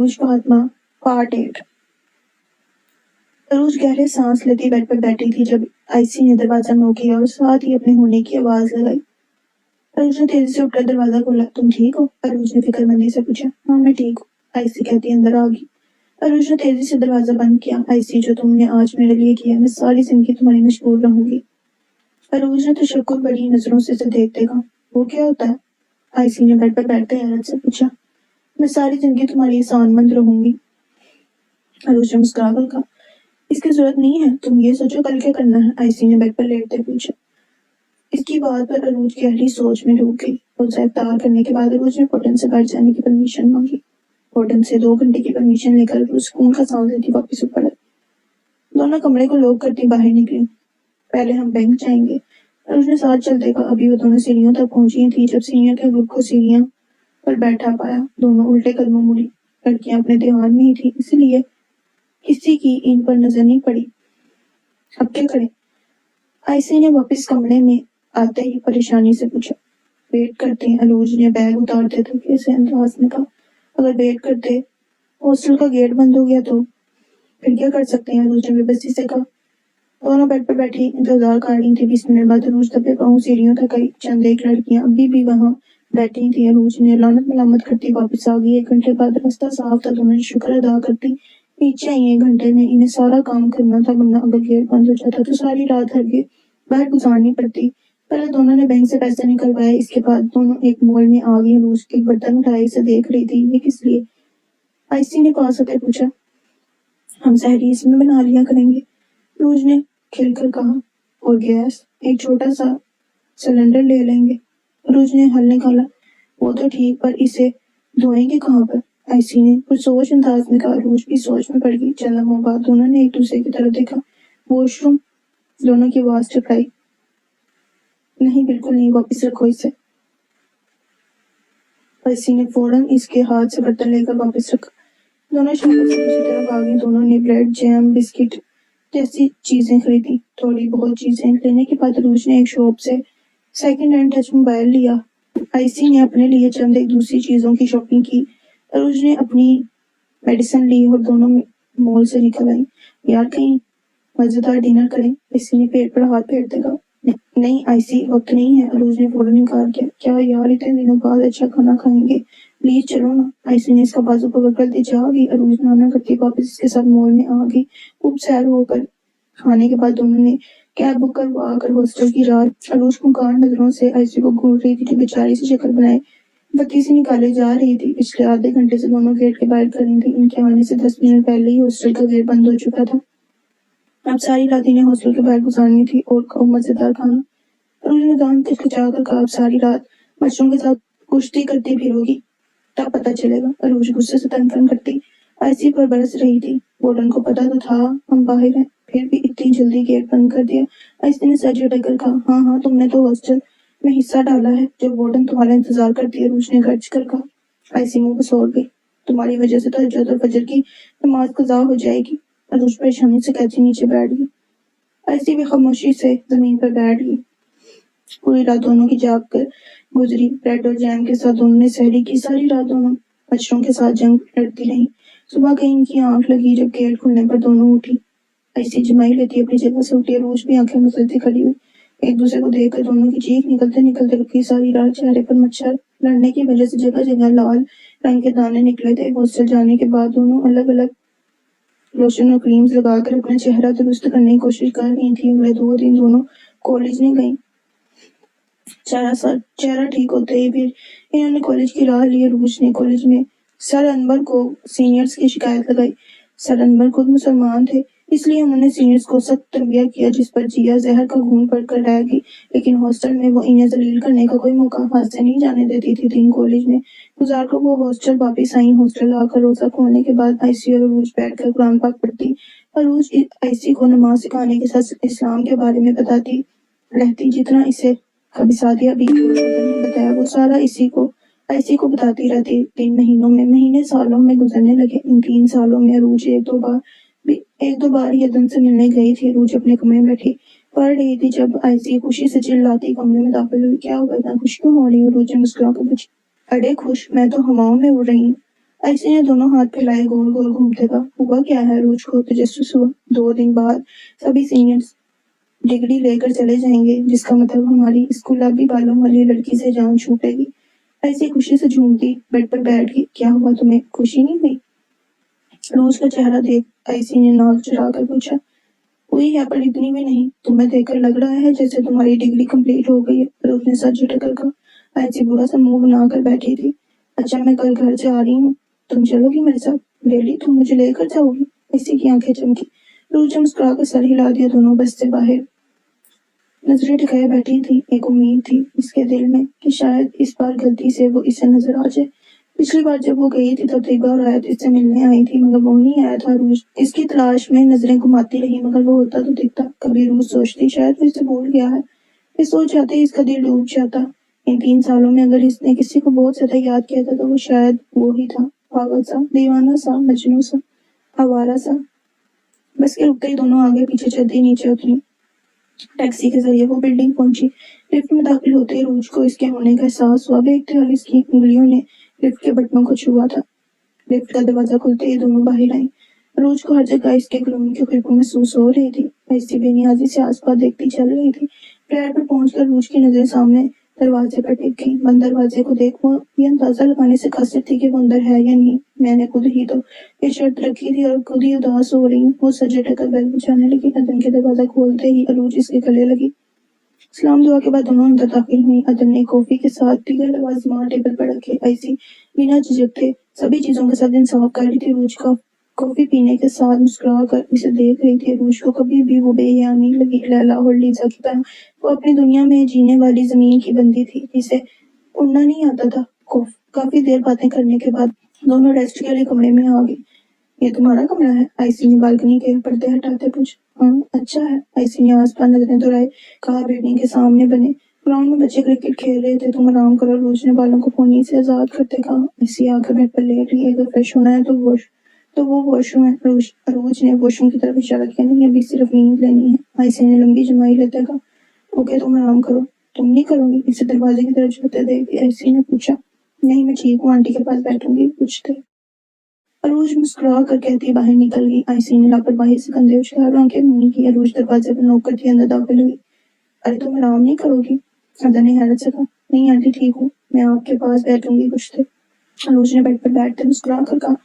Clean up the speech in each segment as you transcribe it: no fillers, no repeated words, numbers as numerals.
Fatima part 8۔ عروج گہرے سانس لیتی بیڈ پر بیٹھی تھی جب آئیسی نے دروازہ نوک کیا اور ساتھ ہی اپنے ہونے کی آواز لگائی۔ عروج نے تیزی سے اٹھ کر دروازہ کھولا۔ تم ٹھیک ہو؟ عروج نے فکر مندی سے پوچھا۔ ہاں میں ٹھیک ہوں، آئیسی کہتی اندر آ گئی۔ عروج نے تیزی سے دروازہ بند کیا۔ آئیسی جو تم نے آج میرے لیے کیا میں ساری زندگی تمہاری مشغول رہوں گی۔ عروج نے تشکر بڑی نظروں سے اسے دیکھتے کہا۔ وہ کیا ہوتا ہے؟ آئیسی نے بیڈ پر بیٹھتے حیرت سے پوچھا۔ میں ساری زندگی تمہاری احسان مند رہوں گی، عروج نے مسکرا کر کہا۔ اس کی ضرورت نہیں ہے، تم یہ سوچو کل کیا کرنا ہے، آئیسی نے بیڈ پر لیٹتے پوچھا۔ اس کی بات پر عروج گہری سوچ میں ڈوب گئی۔ روزہ افطار کرنے کے بعد عروج نے پوٹن سے باہر جانے کی پرمیشن مانگی۔ پوٹن سے 2 گھنٹے کی پرمیشن لے کر عروج سکون کا سانس لیتی واپس اوپر آئی۔ دونوں کمرے کو لاک کرتی باہر نکلی۔ پہلے ہم بینک جائیں گے، عروج نے ساتھ چلتے کہا۔ ابھی وہ دونوں سیڑھیوں تک پہنچی تھی جب سینئر کے گروپ کو سیڑھیاں پر بیٹھا پایا۔ دونوں الٹے قدموں مڑی۔ لڑکیاں اپنے دھیان میں ہی تھی، اس لیے کسی کی ان پر نظر نہیں پڑی۔ اب کیا کریں؟ آئیسی نے واپس کمرے میں آتے ہی پریشانی سے پوچھا۔ ویٹ کرتے ہیں، عروج نے بیگ اتارتے دھوکے سے انداز میں کہا۔ اگر ویٹ کرتے ہاسٹل کا گیٹ بند ہو گیا تو پھر کیا کر سکتے ہیں، عروج نے بے بسی سے کہا۔ دونوں بیڈ پر بیٹھی انتظار کر رہی تھی۔ 20 منٹ بعد عروج دبے پاؤں سیڑھیوں تک آئی۔ چند ایک لڑکیاں ابھی بھی وہاں بیٹھی تھی۔ عروج نے لعنت ملامت کرتی واپس آ گئی۔ 1 گھنٹے بعد راستہ صاف تھا۔ دونوں نے شکر ادا کرتی نیچے آئی۔ 1 گھنٹے میں انہیں سارا کام کرنا تھا، ورنہ اگر گیٹ بند ہو جاتا تو ساری رات ہرگے باہر گزارنی پڑتی۔ پہلے دونوں نے بینک سے پیسے نکلوائے، اس کے بعد دونوں ایک مال میں آ گئی۔ عروج ایک برتن اٹھائے اسے دیکھ رہی تھی۔ یہ کس لیے؟ آئیسی نے پاس آتے پوچھا۔ ہم سحری اس میں بنا لیا کریں گے، عروج نے کھل کر کہا۔ اور گیس؟ ایک چھوٹا سا سلنڈر لے لیں گے، عروج نے حل نکالا۔ وہ تو ٹھیک، پر اسے دھوئیں گے کہاں پر؟ آئیسی نے پرسوچ انداز میں کہا۔ عروج بھی سوچ میں پڑ گئی۔ چند لمحوں بعد دونوں نے ایک دوسرے کی طرف دیکھا۔ Wash room? دونوں کی آواز ٹکرائی۔ نہیں، بالکل نہیں، واپس رکھو اسے، آئیسی نے فوراً اس کے ہاتھ سے برتن لے کر واپس رکھا۔ دونوں شاپر سے دوسری طرف آ گئیں۔ دونوں نے بریڈ، جیم، بسکٹ جیسی چیزیں خریدی۔ تھوڑی بہت چیزیں لینے کے بعد عروج نے ایک شاپ سے سیکنڈ ہینڈ ٹچ موبائل لیا۔ آئیسی نے اپنے لیے چند ایک دوسری چیزوں کی شاپنگ کی۔ عروج نے اپنی میڈیسن لی اور دونوں مال سے نکل آئیں۔ یار کہیں مزیدار ڈنر کریں، آئیسی نے پیٹ پر ہاتھ پھیرتے کہا۔ نہیں آئیسی، وقت نہیں ہے، عروج نے فوراً انکار کیا۔ کیا یار، اتنے دنوں بعد اچھا کھانا کھائیں گے، پلیز چلو نا، آئیسی نے اس کا بازو پکڑ کر دی۔ جا گئی، عروج نانا کرتی واپس اس کے ساتھ مال میں آ گئی۔ خوب سیر ہو کر کھانے کے بعد دونوں نے کیب بک کروا کر ہاسٹل کی راہ۔ عروج خونخوار نظروں سے آئیسی کو گھور رہی تھی جو بیچاری سی شکل بنائے بتی سے نکالے جا رہی تھی۔ پچھلے آدھے گھنٹے سے دونوں گیٹ کے باہر کھڑی تھیں۔ ان کے آنے سے 10 منٹ پہلے ہی ہاسٹل کا گیٹ بند ہو چکا تھا۔ اب ساری رات انہیں ہاسٹل کے باہر گزارنی تھی، اور خوب مزیدار کھانا۔ عروج نے دانت کھچکھچا کر کہا۔ اب ساری رات بچوں کے ساتھ کشتی کرتی پھرو گی، تب پتہ چلے گا، عروج غصے سے تن تن کرتی آئیسی پر برس رہی تھی۔ وارڈن کو پتہ تو تھا ہم باہر ہیں، پھر بھی اتنی جلدی گیٹ بند کر دیا، آئیسی نے سر جھٹک کر کہا۔ ہاں ہاں، تم نے تو ہاسٹل میں حصہ ڈالا ہے جو وارڈن تمہارا انتظار کرتی ہے، عروج نے گرج کر کہا۔ آئیسی منہ پسوڑ گئی۔ تمہاری وجہ سے تہجد اور فجر کی نماز قضا ہو جائے گی، عروج پریشانی سے کہتی نیچے بیٹھ گئی۔ آئیسی بھی خاموشی سے زمین پر بیٹھ گئی۔ پوری رات دونوں کی جاگ کر گزری۔ بریڈ اور جیم کے ساتھ دونوں نے سحری کی۔ ساری رات دونوں مچھروں کے ساتھ جنگ لڑتی رہیں۔ صبح کہیں ان کی آنکھ لگی جب گیٹ کھلنے پر دونوں اٹھی۔ آئیسی جمائی لیتی اپنی جگہ سے اٹھی، عروج بھی آنکھیں مسلتی کھڑی ہوئی۔ ایک دوسرے کو دیکھ کر دونوں کی چیخ نکلتے نکلتے رکی۔ ساری رات چہرے پر مچھر لڑنے کی وجہ سے جگہ جگہ لال رنگ کے دانے نکلے تھے۔ ہاسٹل جانے کے بعد دونوں الگ الگ لوشن اور کریمز لگا کر اپنا چہرہ درست کرنے کی کوشش کر رہی تھیں۔ اگلے 2 دن دونوں کالج نہیں گئیں۔ چہرہ ٹھیک ہوتے ہی پھر انہوں نے کالج کی راہ لی۔ عروج نے کالج میں سر انور کو سینئرز کی شکایت لگائی۔ سر انور خود مسلمان تھے، اس لیے انہوں نے سینئرز کو سخت تربیہ کیا، جس پر جیا زہر کا گھون پڑ کر رہ گئی، لیکن ہاسٹل میں وہ انہیں ذلیل کرنے کا کوئی موقع ہاتھ سے نہیں جانے دیتی تھی۔ دن کالج میں گزار کر وہ ہاسٹل واپس آئیں۔ ہاسٹل آ کر روزہ کھولنے کے بعد آئیسی اور عروج بیٹھ کر قرآن پاک پڑھتی۔ عروج آئیسی کو نماز سکھانے کے ساتھ اسلام کے بارے میں بتاتی رہتی، جتنا اسے کبھی سعدیہ بی نے بتایا وہ سارا آئیسی کو بتاتی رہتی۔ 3 مہینوں میں مہینے سالوں میں گزرنے لگے۔ ان 3 سالوں میں عروج ایک دو بار یدن سے ملنے گئی تھی۔ عروج اپنے کمرے میں بیٹھی پڑھ رہی تھی جب آئیسی خوشی سے چلاتی کمرے میں داخل ہوئی۔ کیا ہوا، اتنا خوش کیوں ہو رہی ہو، عروج نے مسکرا کر پوچھا۔ اڑے خوش، میں تو ہواؤں میں اڑ رہی ہوں، आयसी ने दोनों हाथ फैलाए गोल गोल घूमते कहा, हुआ क्या है? रोज को तजस्सुस हुआ। 2 दिन बाद सभी सीनियर्स डिग्री लेकर चले जाएंगे, जिसका मतलब हमारी इस गुलाबी बालों वाली लड़की से जान छूटेगी। ऐसी खुशी से झूमती बेड पर बैठ गई। क्या हुआ, तुम्हें खुशी नहीं हुई? रोज का चेहरा देख आयसी ने नाक चुराकर पूछा। हुई है, पर इतनी भी नहीं। तुम्हें देखकर लग रहा है जैसे तुम्हारी डिग्री कंप्लीट हो गई है। रोज ने सर झटककर कहा। आयसी बुरा सा मुंह बनाकर बैठी थी। अच्छा, मैं कल घर जा रही हूँ, तुम चलोगी मेरे साथ? रियली, तुम मुझे लेकर जाओगी? आयसी की आंखें चमकी। रोज ने मुस्कुराकर सर हिला दिया। दोनों बस से बाहर नजरें टिकाए बैठी थी। एक उम्मीद थी इसके दिल में कि शायद इस बार गलती से वो इसे नजर आ जाए। पिछली बार जब वो गई थी तब तैयबा और आयत इससे मिलने आई थी, मगर वो नहीं आया था। रूज इसकी तलाश में नजरें घुमाती रही, मगर वो होता तो दिखता। कभी रूज सोचती शायद वो इसे भूल गया है। फिर सोच जाते इसका दिल डूब जाता। इन 3 सालों में अगर इसने किसी को बहुत ज्यादा याद किया था तो वो शायद वो ही था। पागल सा, दीवाना सा, मजनू सा, आवारा सा। बस के रुकते ही दोनों आगे पीछे चलती नीचे उतरी। टैक्सी के जरिए वो बिल्डिंग पहुंची। लिफ्ट में दाखिल होते ही रोज को इसके होने का एहसास हुआ। देखते और इसकी उंगलियों ने लिफ्ट के बटनों को छुआ था। लिफ्ट का दरवाजा खुलते ही दोनों बाहर आई। रोज को हर जगह इसके कलोनी की खुशबू महसूस हो रही थी। ऐसी बेनियाजी से आसपास देखती चल रही थी। फ्लैट पर पहुंचकर रोज की नजर सामने दरवाजे पर टिक गई। बंद दरवाजे को देख वो ये अंदाजा लगाने से कासिर थी कि वो अंदर है या नहीं। मैंने खुद ही तो ये शर्त रखी थी और खुद ही उदास हो रही हूँ। वो सर झटक बेल बजाने लगी। अदन के दरवाजा खोलते ही रोज इसके गले लगी। सलाम दुआ के बाद दोनों अंदर दाखिल हुई। अदन ने कॉफी के साथ दिगर लवाजमान टेबल पर रखे। ऐसी बिना झिझक के सभी चीजों के साथ इंसाफ कर रही थी। रोज का कॉफी पीने के साथ मुस्कुरा कर इसे देख रही थी। रोज को कभी भी वो बेहया नहीं लगी। लैला और लीजा की तरह वो अपनी दुनिया में जीने वाली जमीन की बंदी थी जिसे उड़ना नहीं आता था। काफी देर बातें करने के बाद दोनों रेस्ट के लिए कमरे में आ गए। ये तुम्हारा कमरा है? आयसी ने बालकनी के पर्दे हटाते पूछा। हाँ, अच्छा है। आयसी ने आसपास नजरें दौड़ाई। कहा, बिल्डिंग के सामने बने ग्राउंड में बच्चे क्रिकेट खेल रहे थे, तुम आराम करो। रोज ने बालों को पोनी से आजाद करते कहा। आयसी आकर बेड पर लेट गई। अगर फ्रेश होना है तो वो वॉशरूम है। रोज ने वॉशरूम की तरफ इशारा किया। नहीं, अभी सिर्फ नींद लेनी है। आयसी ने लंबी जमाई लेते कहा। ओके, तुम आराम करो। तुम नहीं करोगी? इसे दरवाजे की तरफ झुकते देख आयसी ने पूछा। नहीं, मैं ठीक हूँ, आंटी के पास बैठूंगी कुछ देर। अरूज मुस्कुरा कर कहती बाहर निकल गई। आयसी ने लापरवाही से कंधे उछाल आंखें मूंदी की। अरूज दरवाजे पर नोक करती अंदर दाखिल हुई। अरे, तुम आराम नहीं करोगी? अदा ने हैरत से कहा। नहीं आंटी, ठीक हूँ, मैं आपके पास बैठूंगी कुछ देर। अरूज ने बेड पर बैठते मुस्कुरा कर कहा।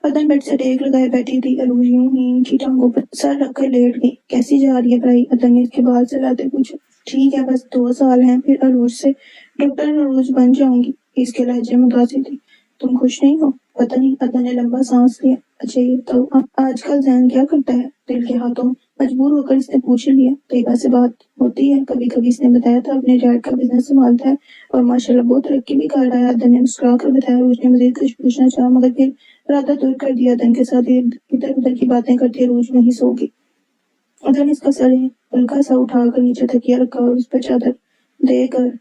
अदन बेड से टेक लगाए बैठी थी। अरूज यूं ही इनकी टांगों पर सर रखकर लेट गई। कैसी जा रही है पढ़ाई? अदन ने इसके बाल चलाते पूछा। ठीक है, बस 2 साल हैं, फिर अरूज से डॉक्टर अरूज बन जाऊंगी। इसके लहजे में उदासी थी। तुम खुश नहीं हो? पता नहीं। अदन ने लंबा सांस लिया। अच्छा, ये तो आजकल जैन क्या करता है? दिल के हाथों मजबूर होकर इसने पूछ लिया। तैयबा से बात होती है कभी कभी। इसने बताया था अपने डैड का बिजनेस संभालता है और माशाल्लाह बहुत तरक्की भी कर रहा है। अदन ने मुस्कुरा कर बताया। अरूज ने मजीद कुछ पूछना चाहा, मगर फिर इरादा दूर कर दिया। अदन के साथ इधर उधर की बातें करती रोज वहीं सो गई। अदन इसका सर हल्का सा उठाकर नीचे तकिया रखा और उस पर चादर देकर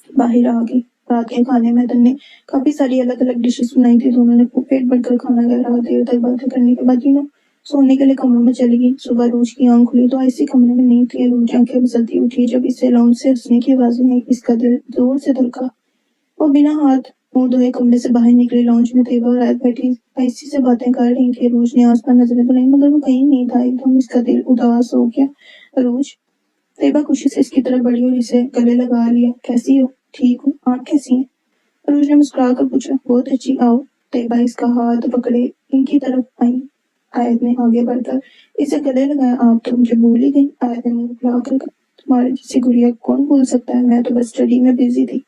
बाहर आ गई। रात के खाने में अदन ने काफी सारी अलग अलग डिशेस बनाई थी। दोनों ने पेट भरकर खाना खाया। रात देर तक बातें करने के बाद तीनों सोने के लिए कमरों में चली गई। सुबह रोज की आंख खुली तो ऐसी कमरे में नहीं थी। रोज आंखें मसलती उठी जब इसे लाउंज से हंसने की आवाजें आई। इसका दिल जोर से धड़का। वो बिना हाथ मुंह धोए कमरे से बाहर निकली। लॉन्च में तैयबा और आयत बैठी ऐसी से बातें कर रही थी। रोज ने आसपास नजरें बुलाई, मगर वो कहीं नहीं था। एकदम इसका दिल उदास हो गया। रोज, तैयबा खुशी से इसकी तरफ बढ़ी और इसे गले लगा लिया। कैसी हो? ठीक हूँ, आप कैसी हैं? रोज ने मुस्कुरा कर पूछा। बहुत अच्छी, आओ। तैयबा इसका हाथ पकड़े इनकी तरफ आई। आयत ने आगे बढ़कर इसे गले लगाया। आप तो मुझे भूल ही गई। आयत ने मुंह फुलाकर कहा। तुम्हारे जैसी गुड़िया कौन भूल सकता है? मैं तो बस स्टडी में बिजी थी।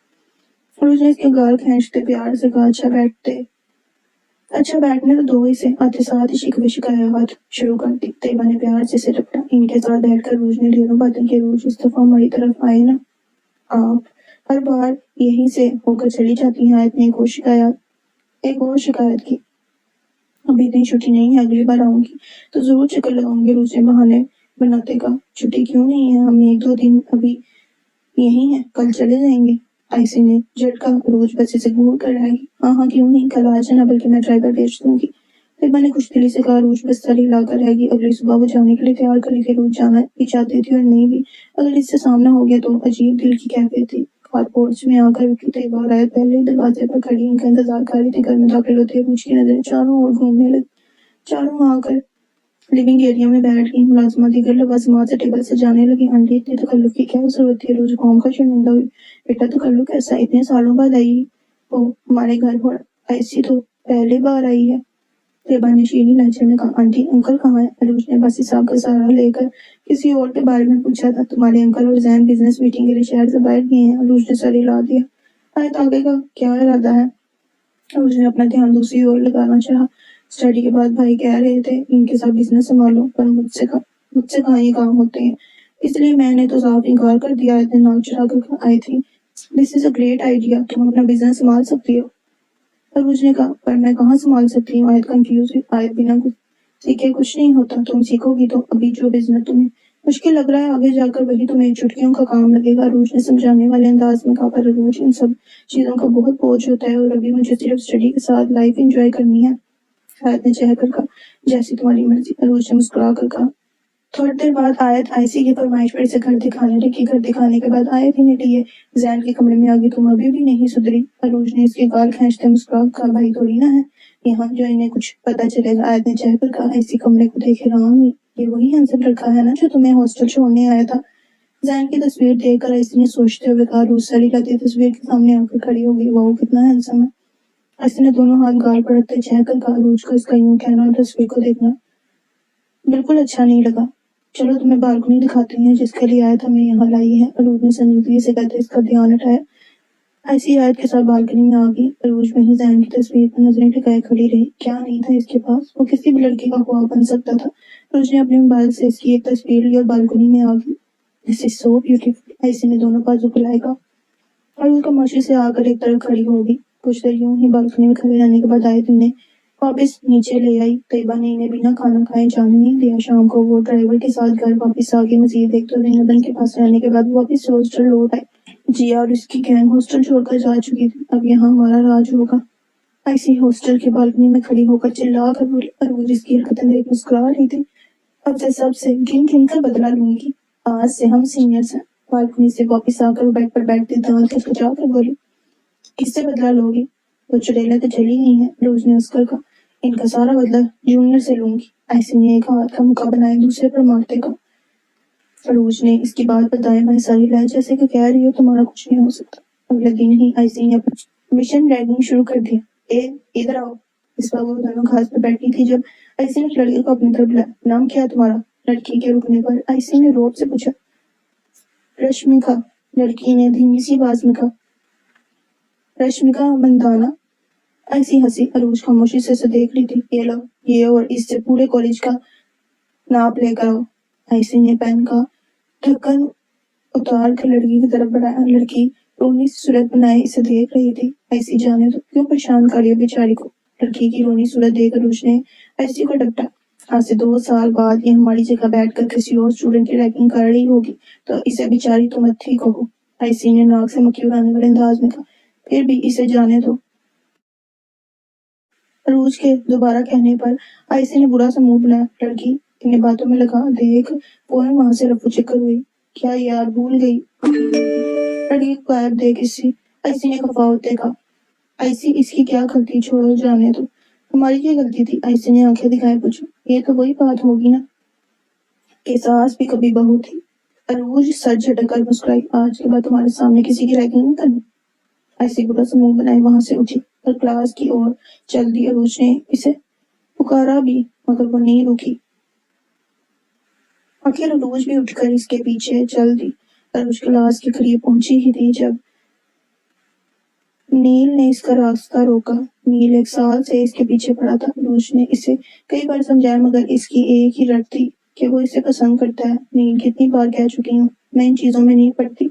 रोज ने इसके गाल खींचते प्यार से कहा। अच्छा बैठने तो दो इसे। आते साथ ही शिकवे शिकायत शुरू कर दी। तैयबा ने प्यार से रपटा। इनके साथ बैठकर रोज ने ढेरों बातें की। रोज, इस दफा हमारी तरफ आए ना, आप हर बार यहीं से होकर चली जाती हैं। आयत ने एक और शिकायत की। अभी इतनी छुट्टी नहीं है, अगली बार आऊंगी तो जरूर चक्कर लगाऊंगी। रोज ने बहाने बनाते कहा। छुट्टी क्यों नहीं है? हम 1-2 दिन अभी यही है, कल चले जाएंगे। आयसी ने झटका। रोज बस इसे घूर कर रहेगी। हाँ हाँ, क्यों नहीं, कल आ जाना, बल्कि मैं ड्राइवर भेज दूंगी। तैयबा ने खुशदिली से कहा। रोज बस सर हिलाकर रहेगी। अगली सुबह वो जाने के लिए तैयार करेगी। रोज जाना भी चाहती थी और नहीं भी। अगर इससे सामना हो गया तो अजीब दिल की कैफियत थी। اور پورچ میں آ کر رکی طیبہ اور آیت پہلے ہی دروازے پر کھڑی ان کا انتظار کر رہی تھی۔ گھر میں داخل ہوتے ہی روج کی نظریں چاروں اور گھومنے لگی، چاروں آ کر لیونگ ایریا میں بیٹھ گئی۔ ملازمہ دیگر لوازمات سے ٹیبل سے جانے لگی۔ آنٹی اتنے تکلف کی کیا ضرورت تھی؟ روج قوم کا شرمندہ ہوئی۔ بیٹا تکلف کیسا؟ اتنے سالوں بعد آئی ہو ہمارے گھر، اور ایسی تو پہلی بار آئی ہے۔ طیبہ نے شیریں لہجے میں کہا۔ آنٹی انکل کہاں ہیں؟ عروج نے بس حساب کا سہارا لے کر کسی اور کے بارے میں پوچھا تھا۔ تمہارے انکل اور زین بزنس میٹنگ کے لیے شہر سے باہر گئے ہیں، عروج نے سر ہلا دیا۔ آیت آگے کا کیا ارادہ ہے؟ عروج نے اپنا دھیان دوسری اور لگانا چاہا۔ اسٹڈی کے بعد بھائی کہہ رہے تھے ان کے ساتھ بزنس سنبھالو، پر مجھ سے کہاں یہ کام ہوتے ہیں، اس لیے میں نے تو صاف انکار کر دیا۔ آیت نے ناک چڑھا کر آئی تھی، دس از اے گریٹ آئیڈیا، تم اپنا بزنس سنبھال سکتی ہو۔ عروج نے کہا، پر میں کہاں سنبھال سکتی ہوں؟ آیت کنفیوز ہوئی۔ آیت بنا کچھ سیکھے کچھ نہیں ہوتا، تم سیکھو گی تو ابھی جو بزنس تمہیں مشکل لگ رہا ہے آگے جا کر وہی تمہیں چٹکیوں کا کام لگے گا۔ عروج نے سمجھانے والے انداز میں کہا، پر عروج ان سب چیزوں کا بہت بوجھ ہوتا ہے، اور ابھی مجھے صرف اسٹڈی کے ساتھ لائف انجوائے کرنی ہے۔ آیت نے چہر کر کہا، جیسی تمہاری مرضی۔ عروج نے مسکرا کر کہا۔ تھوڑی دیر بعد آیت آئیسی کی فرمائش پر اسے گھر دکھانے لگی۔ گھر دکھانے کے بعد آیت ہی نے لیے زین کے کمرے میں آگئی۔ تم ابھی بھی نہیں سدھری؟ عروج نے اس کے گال کھینچتے مسکرا کر کہا، بھائی تھوڑی نہ ہے یہاں جو انہیں کچھ پتہ چلے گا۔ آیت نے چہر کر کہا۔ آئیسی کمرے کو دیکھ حیران ہوئی۔ یہ وہی ہینسم لڑکا ہے نا جو تمہیں ہاسٹل چھوڑنے آیا تھا؟ زین کی تصویر دیکھ کر آئیسی نے سوچتے ہوئے کہا۔ عروج سر ہلاتی تصویر کے سامنے آ کر کھڑی ہو گئی۔ واؤ کتنا ہینسم ہے۔ آئیسی نے دونوں ہاتھ گال پر رکھتے چہر کر کہا۔ عروج کو اس کا یوں کہنا اور تصویر کو دیکھنا بالکل اچھا نہیں لگا۔ چلو تمہیں بالکنی دکھاتے ہیں جس کے لیے آیت ہمیں یہاں لائی ہے۔ عروج نے سنجیدگی سے کہتے اس کا دھیان ہٹایا۔ ایسی آیت کے ساتھ بالکنی میں آ گئی۔ عروج وہیں زین کی تصویر پر نظریں ٹکائے کھڑی رہی۔ کیا نہیں تھا اس کے پاس؟ وہ کسی بھی لڑکی کا خواب بن سکتا تھا۔ عروج نے اپنے موبائل سے اس کی ایک تصویر لی اور بالکنی میں آ گئی۔ دس از سو بیوٹیفل، ایسی نے دونوں بازو پھیلائے کہا۔ عروج خاموشی سے آ کر ایک طرف کھڑی ہو گئی۔ کچھ دیر یوں ہی بالکنی میں کھڑے رہنے کے بعد آیت انہیں واپس نیچے لے آئی۔ طیبہ نے انہیں بنا کھانا کھائے جانے نہیں دیا۔ شام کو وہ ڈرائیور کے ساتھ گھر واپس آ گئی۔ مزید ایک تو زینب کے پاس رہنے کے بعد وہ واپس ہاسٹل لوٹ آئی۔ جیا اور اس کی گینگ ہاسٹل چھوڑ کر جا چکی تھی، اب یہاں ہمارا راج ہوگا۔ ایسی ہاسٹل کی بالکنی میں کھڑی ہو کر چلا کر بولی۔ عروج اس کی حرکتیں دیکھ مسکرا رہی تھی۔ اب سے سب سے گن گن کر بدلہ لوں گی، آج سے ہم سینئرز ہیں۔ بالکنی سے واپس آ کر وہ بیڈ پر بیٹھتی دانت کھچکھچا کر بولی، کس سے بدلہ لوگی؟ وہ چڑیلیں تو چلی گئی ہیں۔ عروج نے ہنس کر کہا، ان کا سارا بدلہ جونیئر سے لوں گی۔ ایسی نے ایک ہاتھ کا مکہ بنائے دوسرے پر مارتے کہا۔ عروج نے اس کی بات پر دائیں بائیں سر ہلایا جیسے کہ کہہ رہی ہو تمہارا کچھ نہیں ہو سکتا۔ اگلے دن ہی ایسی نے اپنا مشن ریگنگ شروع کر دیا۔ ادھر آؤ۔ اس وقت وہ دونوں گھاس پر بیٹھی تھی جب ایسی نے لڑکی کو اپنی طرف بلایا۔ نام کیا تمہارا؟ لڑکی کے رکنے پر ایسی نے روب سے پوچھا۔ رشمیکا، لڑکی نے دھیمی سی آواز میں کہا۔ رشمیکا مندانا؟ ایسی ہنسی۔ عروج خاموشی سے اسے دیکھ رہی تھی۔ یہ لو یہ اور اس سے پورے کالج کا ناپ لے کر آؤ۔ ایسی نے پین کا ڈھکن اتار کر لڑکی کی طرف بڑھایا۔ لڑکی رونی سی صورت بنائے اسے دیکھ رہی تھی۔ ایسی جانے تو کیوں پریشان کر رہی ہے بیچاری کو؟ لڑکی کی رونی صورت دیکھ عروج نے ایسی کو ڈپٹا۔ آج سے 2 سال بعد یہ ہماری جگہ بیٹھ کر کسی اور اسٹوڈنٹ کی ریگنگ کر رہی ہوگی تو اسے بیچاری تو مت ہی کہو۔ ایسی نے ناک سے مکھی اڑانے والے انداز میں کہا۔ پھر بھی اسے جانے دو۔ عروج کے دوبارہ کہنے پر ایسی نے برا سا منہ بنایا۔ لڑکی انہیں باتوں میں لگا دیکھ فوراً وہاں سے رفو چکر ہوئی۔ کیا یار بھول گئی؟ لڑکی کو غائب دیکھ ایسی نے خفا ہوتے کہا۔ ایسی اس کی کیا غلطی، چھوڑو جانے دو۔ ہماری کیا غلطی تھی؟ ایسی نے آنکھیں دکھائے پوچھا۔ یہ تو وہی بات ہوگی نا کہ ساس بھی کبھی بہو تھی۔ عروج سر جھٹک کر مسکرائی۔ آج کے بعد تمہارے سامنے کسی کی ریگنگ نہیں کرنی۔ ایسی برا سا منہ بنائے وہاں سے اٹھی اور کلاس کی اور چل دی۔ عروج نے اسے پکارا بھی مگر وہ نہیں رکی۔ آخر عروج بھی اٹھ کر اس کے پیچھے چل دی۔ عروج کلاس کے قریب پہنچی ہی تھی جب نیل نے اس کا راستہ روکا۔ نیل 1 سال سے اس کے پیچھے پڑا تھا۔ عروج نے اسے کئی بار سمجھایا مگر اس کی ایک ہی رٹ تھی کہ وہ اسے پسند کرتا ہے۔ نیل کتنی بار کہہ چکی ہوں میں ان چیزوں میں نہیں پڑتی۔